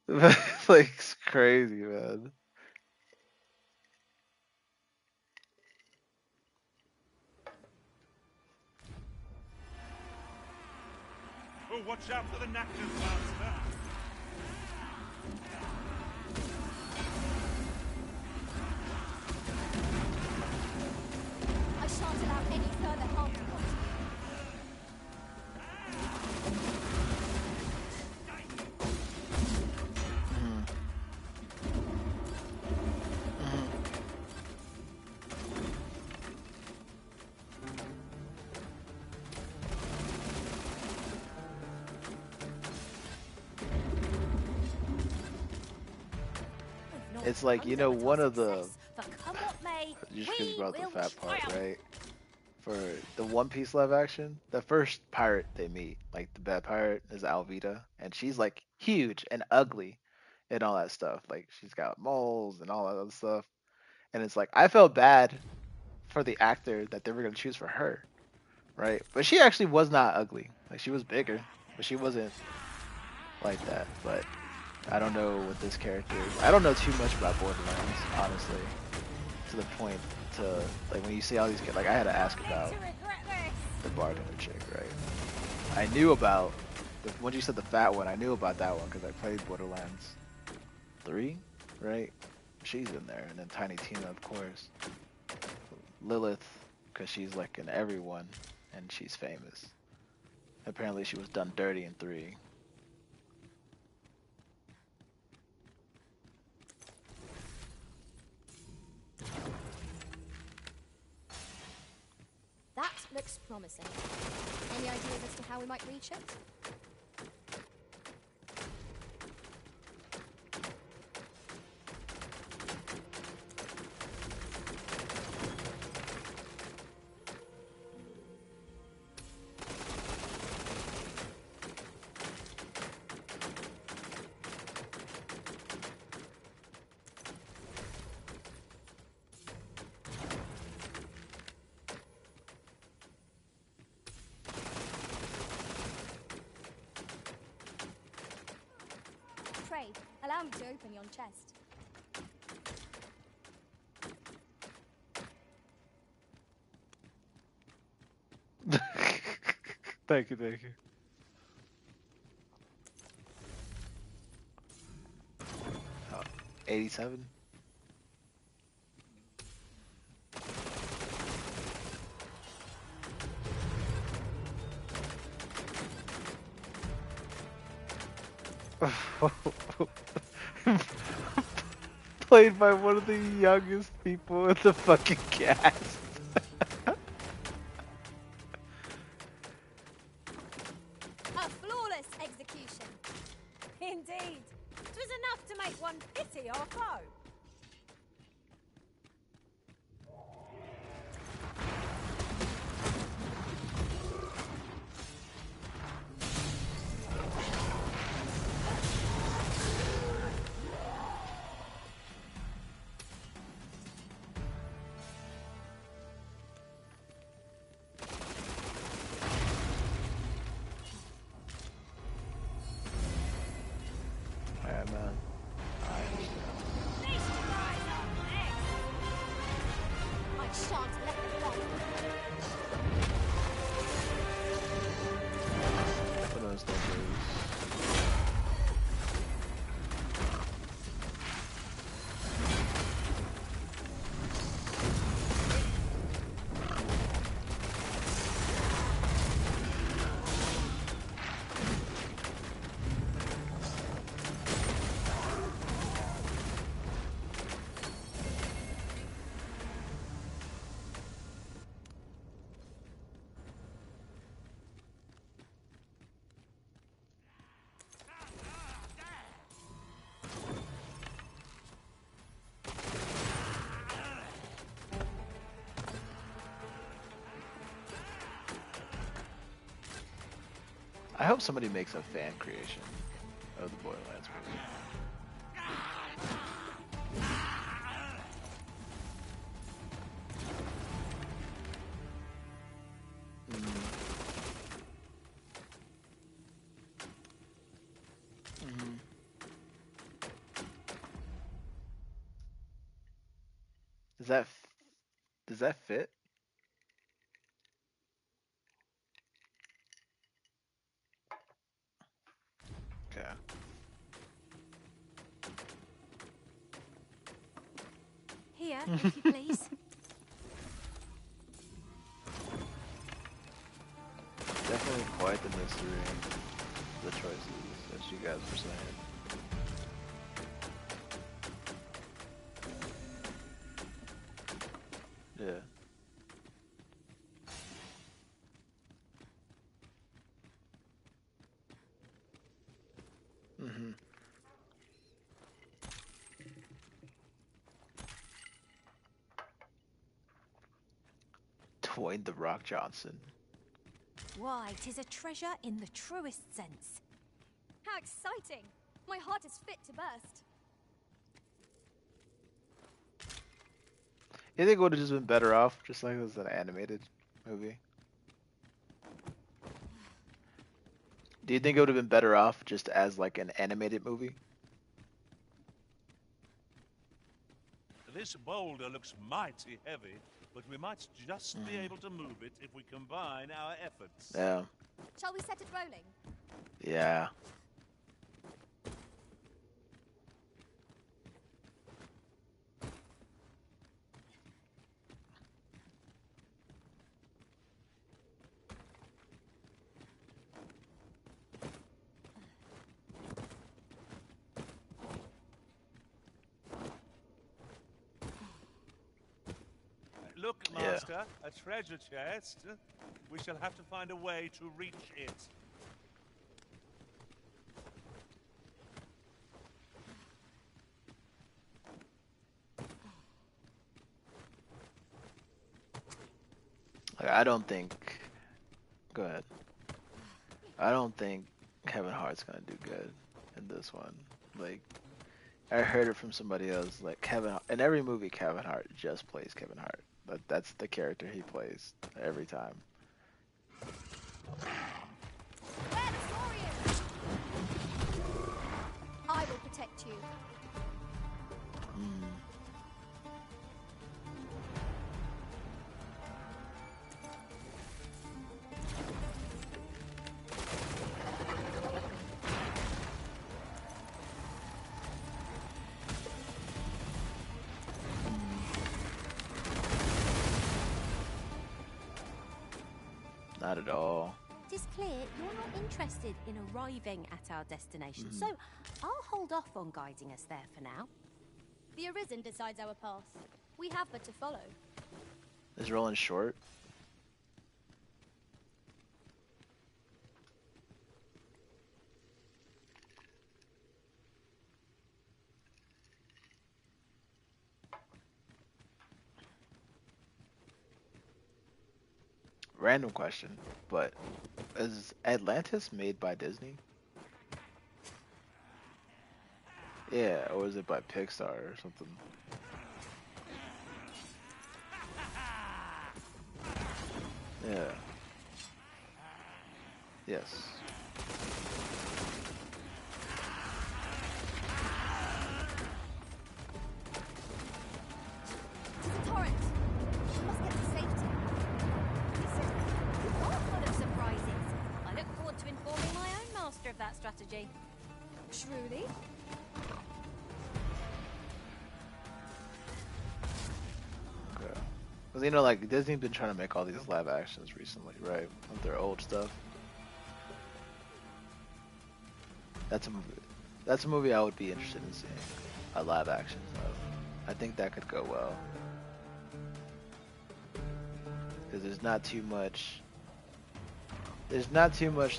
Like it's crazy, man. Oh, watch out for the knackers, master. I shan't allow any further harm to come. It's like one of the But come what may, just because you we brought up the will fat part, triumph. right? For the One Piece live action, the first pirate they meet, like the bad pirate, is Alvita, and she's like huge and ugly, and all that stuff. Like she's got moles and all that other stuff, and it's like I felt bad for the actor that they were gonna choose for her, right? But she actually was not ugly. Like she was bigger, but she wasn't like that. But I don't know what this character is. I don't know too much about Borderlands, honestly, to the point to like when you see all these kids. Like I had to ask about the bartender chick, right? I knew about when you said the fat one. I knew about that one because I played Borderlands 3, right? She's in there, and then Tiny Tina, of course. Lilith, because she's like in everyone, and she's famous. Apparently, she was done dirty in 3. That looks promising. Any ideas as to how we might reach it? Pray, allow me to open yon chest. Thank you, thank you. Oh, 87. Played by one of the youngest people in the fucking cast. A flawless execution. Indeed. 'Twas enough to make one pity our foe. Yeah, man. I understand. I shan't let them fight. What else there is? I hope somebody makes a fan creation of the Borderlands movie. Does that does that fit? Okay. Here, if you please. Definitely quite the mystery, the choices, as you guys were saying. Yeah. Mm-hmm. Dwayne the Rock Johnson. Why, 'tis a treasure in the truest sense. How exciting! My heart is fit to burst. You think it would have just been better off, just like it was an animated movie? Do you think it would have been better off just as like an animated movie? This boulder looks mighty heavy. but we might just be able to move it if we combine our efforts. Yeah. Shall we set it rolling? Yeah. Look, Master, a treasure chest. We shall have to find a way to reach it. Like, I don't think. Go ahead. I don't think Kevin Hart's gonna do good in this one. Like, I heard it from somebody else. Like in every movie, Kevin Hart just plays Kevin Hart. That's the character he plays every time. Where the Saurians? I will protect you. Not at all. It is clear you're not interested in arriving at our destination, so I'll hold off on guiding us there for now. The Arisen decides our path. We have but to follow. Is Roland short? Random question, but is Atlantis made by Disney? Yeah, or is it by Pixar or something? Yeah. Yes. To the torrent. We must get to safety. Listen, you are full of surprises. I look forward to informing my own master of that strategy. Truly? Okay. Because, you know, like, Disney's been trying to make all these live actions recently, right? With their old stuff. That's a movie I would be interested in seeing. A live action of. I think that could go well. Because there's not too much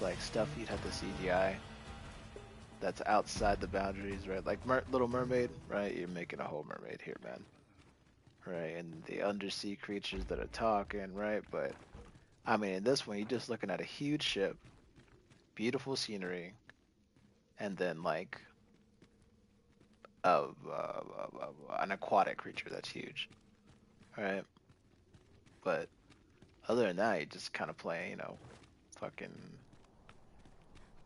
like stuff you'd have to CGI that's outside the boundaries, right? Like Little Mermaid, right? You're making a whole mermaid here, man. Right? And the undersea creatures that are talking, right? But I mean, in this one, you're just looking at a huge ship, beautiful scenery, and then like an aquatic creature that's huge, right? But other than that, you just kind of play, you know, fucking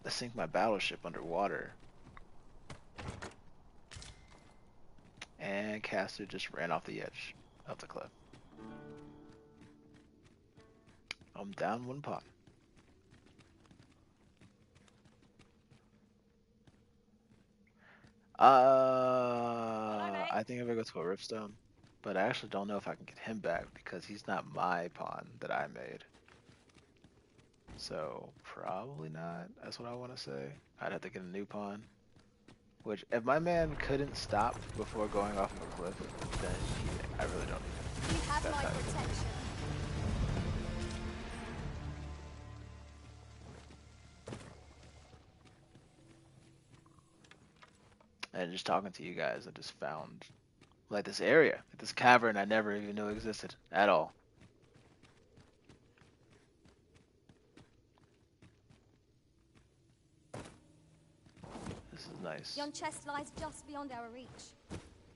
let's sink my battleship underwater. And Caster just ran off the edge of the cliff. I'm down one pawn. I think I'm gonna go to a Ripstone, but I actually don't know if I can get him back because he's not my pawn that I made. So probably not. That's what I want to say. I'd have to get a new pawn. Which, if my man couldn't stop before going off of a cliff, then I really don't need him. You have my protection. And just talking to you guys, I just found like this area, like this cavern I never even knew existed at all. This is nice. Yon chest lies just beyond our reach.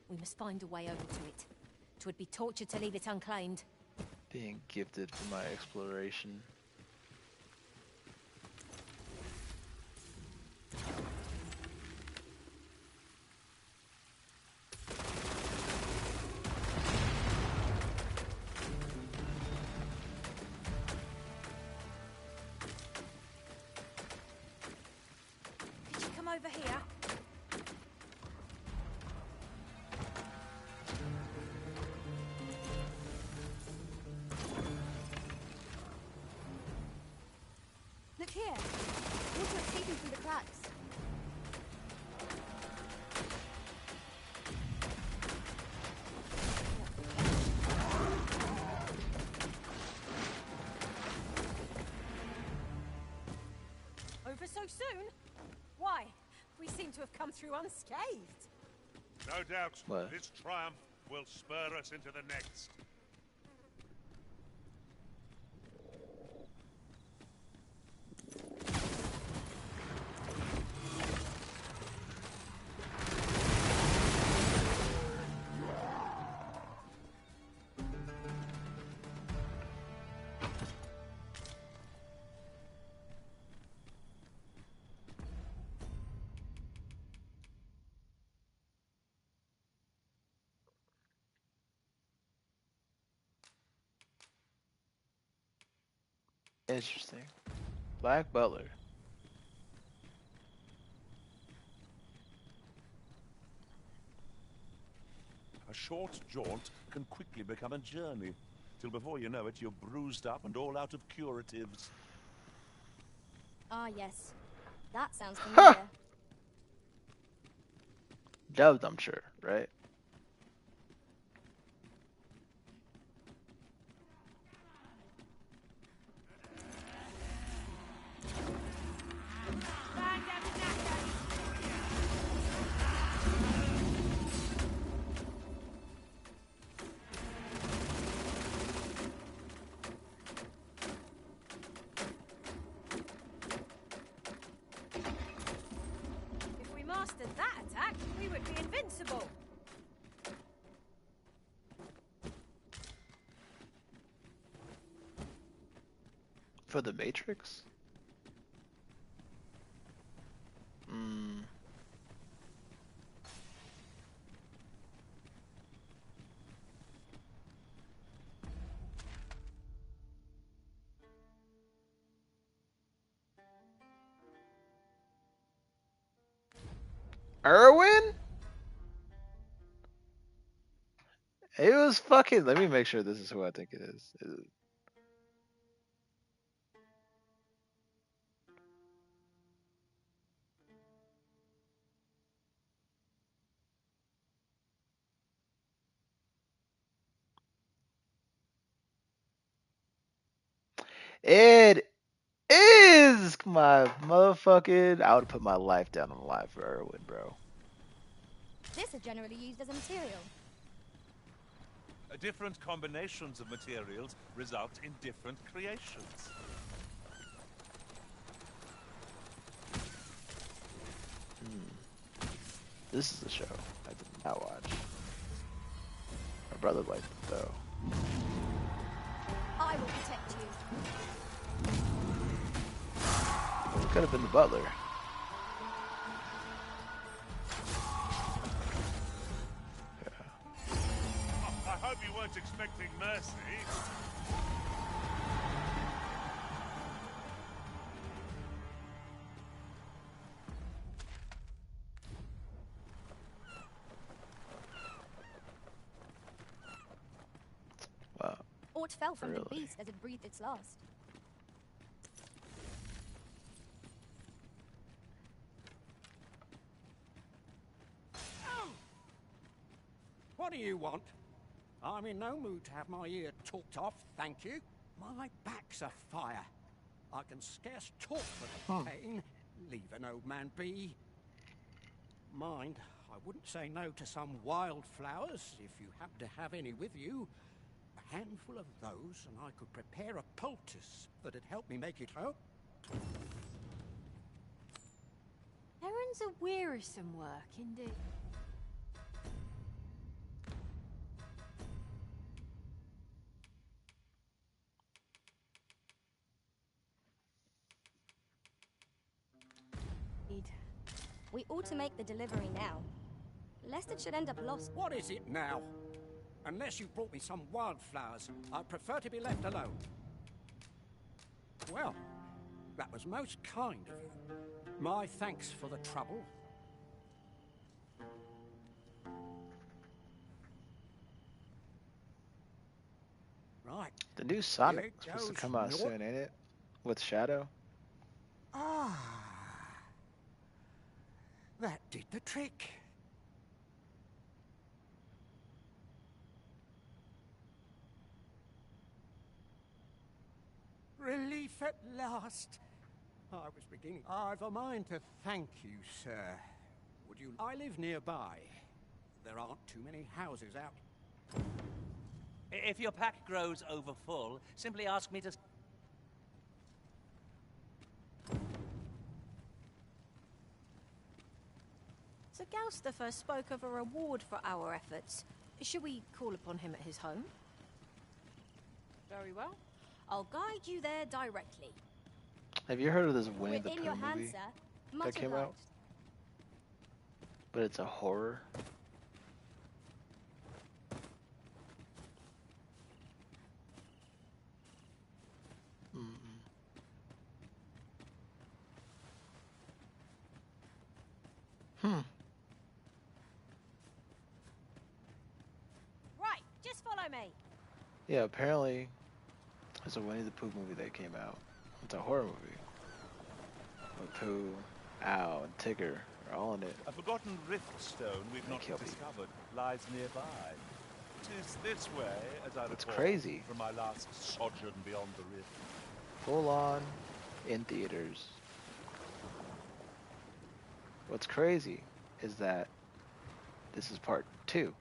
We must find a way over to it. 'Twould be torture to leave it unclaimed. Being gifted for my exploration. over here. Look here. Water is seeping through the cracks. Over so soon? Why? We seem to have come through unscathed. No doubt, What? this triumph will spur us into the next. Interesting. Black Butler. A short jaunt can quickly become a journey. Till before you know it, you're bruised up and all out of curatives. Ah, yes. That sounds familiar. Dubbed, I'm sure, right? If we mastered that attack, we would be invincible. For the Matrix? Hmm. Irwin? It was fucking. Let me make sure this is who I think it is. It is my motherfucking. I would put my life down on the line for Irwin, bro. This is generally used as a material. Different combinations of materials result in different creations. This is the show I did not watch. My brother liked it though. I will protect you. It could have been the butler. I hope you weren't expecting mercy. Wow. Aught fell from the Really? beast as it breathed its last. What do you want? I'm in no mood to have my ear talked off, thank you. My back's afire. I can scarce talk for the pain. Leave an old man be. Mind, I wouldn't say no to some wildflowers, if you happen to have any with you. A handful of those, and I could prepare a poultice that'd help me make it home. Errands are wearisome work, indeed. We ought to make the delivery now, lest it should end up lost. What is it now? Unless you brought me some wildflowers, I'd prefer to be left alone. Well, That was most kind of you. My thanks for the trouble. Right. The new Sonic is supposed to come out soon, ain't it? With Shadow. Ah. That did the trick. Relief at last. I was beginning. I've a mind to thank you, sir. Would you... I live nearby. There aren't too many houses out. If your pack grows over full, simply ask me to... Sir Galstafer spoke of a reward for our efforts. Should we call upon him at his home? Very well. I'll guide you there directly. Have you heard of this Winnie the We're in Pooh your hands, movie sir. that came out? But it's a horror. Right, just follow me. Yeah, apparently there's a Winnie the Pooh movie that came out. It's a horror movie. With Pooh, Owl, and Tigger are all in it. A forgotten rift stone we've not discovered lies nearby. It is this way, as I recall, It's crazy. from my last sojourn beyond the rift. Full on in theaters. What's crazy is that this is part 2.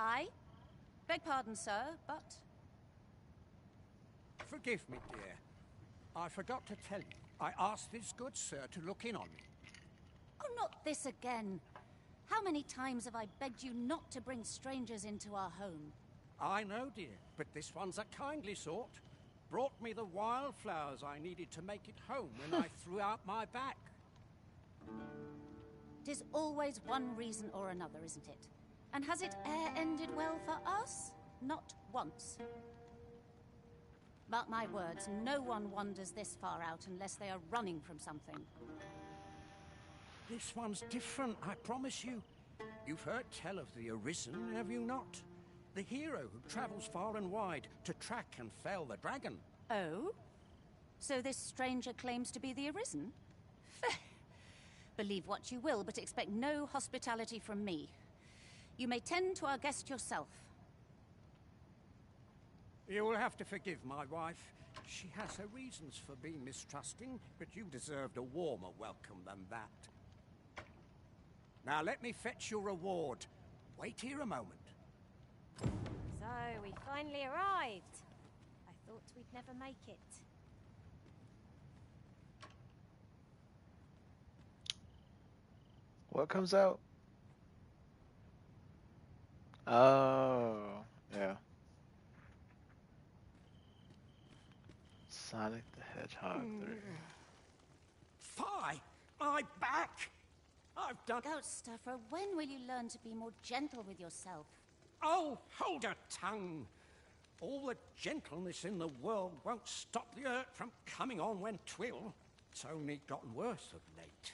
I beg pardon, sir, but... Forgive me, dear. I forgot to tell you. I asked this good sir to look in on me. Oh, not this again. How many times have I begged you not to bring strangers into our home? I know, dear, but this one's a kindly sort. Brought me the wildflowers I needed to make it home when I threw out my back. 'Tis always one reason or another, isn't it? And has it e'er ended well for us? Not once. Mark my words, no one wanders this far out unless they are running from something. This one's different, I promise you. You've heard tell of the Arisen, have you not? The hero who travels far and wide to track and fell the dragon. Oh? So this stranger claims to be the Arisen? Believe what you will, but expect no hospitality from me. You may tend to our guest yourself. You will have to forgive my wife. She has her reasons for being mistrusting, but you deserved a warmer welcome than that. Now let me fetch your reward. Wait here a moment. So, we finally arrived. I thought we'd never make it. What comes out? Oh, yeah. Sonic the Hedgehog 3. Fie! My back! I've done... Galstafer, when will you learn to be more gentle with yourself? Oh, hold your tongue! All the gentleness in the world won't stop the hurt from coming on when 'twill. It's only gotten worse of late.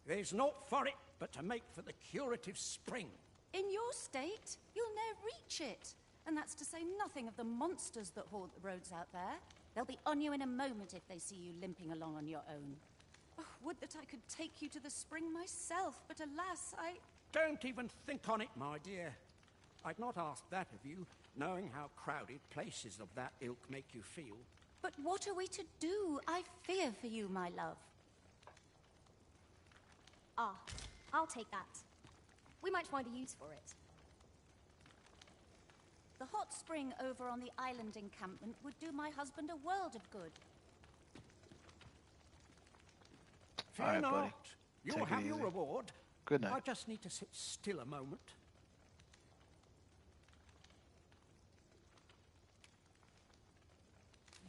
There's naught for it but to make for the curative spring. In your state, you'll ne'er reach it. And that's to say nothing of the monsters that haunt the roads out there. They'll be on you in a moment if they see you limping along on your own. Oh, would that I could take you to the spring myself, but alas, I... Don't even think on it, my dear. I'd not ask that of you, knowing how crowded places of that ilk make you feel. But what are we to do? I fear for you, my love. Ah, I'll take that. We might find a use for it. The hot spring over on the island encampment would do my husband a world of good. Fear All right, not. buddy. You'll Take it have your easy. reward. Good night. I just need to sit still a moment.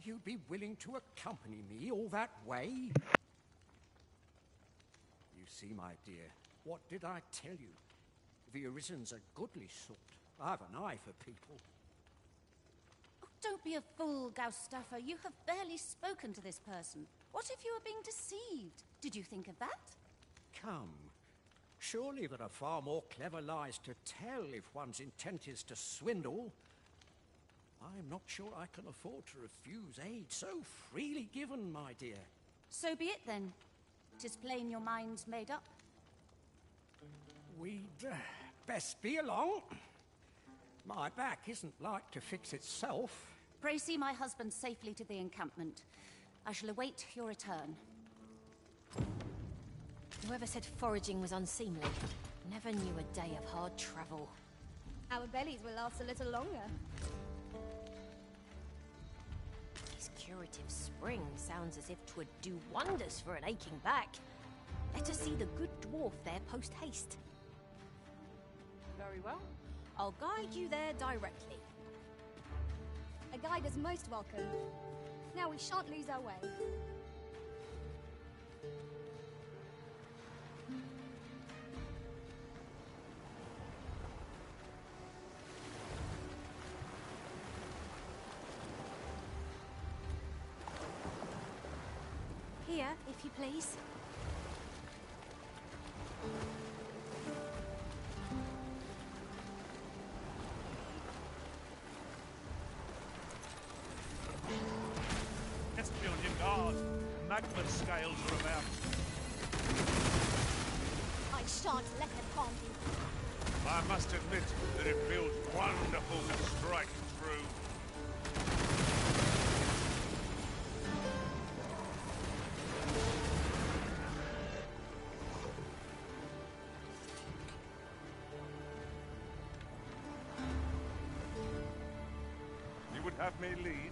You'd be willing to accompany me all that way? You see, my dear, what did I tell you? The Arisen's a goodly sort. I've an eye for people. Oh, don't be a fool, Gaustafa. You have barely spoken to this person. What if you were being deceived? Did you think of that? Come. Surely there are far more clever lies to tell if one's intent is to swindle. I'm not sure I can afford to refuse aid so freely given, my dear. So be it then. 'Tis plain your mind's made up. We'd best be along. My back isn't like to fix itself. Pray see my husband safely to the encampment. I shall await your return. Whoever said foraging was unseemly never knew a day of hard travel. Our bellies will last a little longer. This curative spring sounds as if 'twould do wonders for an aching back. Let us see the good dwarf there post-haste. Very well. I'll guide you there directly. A guide is most welcome. Now we shan't lose our way. Here, if you please. Just be on your guard. Magma scales are about. I shan't let them harm you. I must admit that it feels wonderful to strike through. You would have me lead?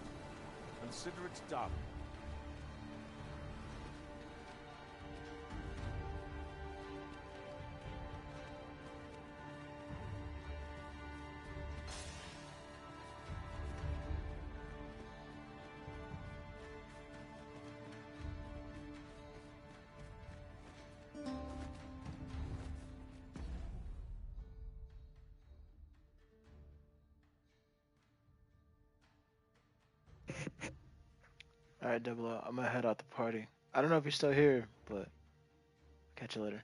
Consider it done. All right, Double O, I'm gonna head out the party. I don't know if you're still here, but catch you later.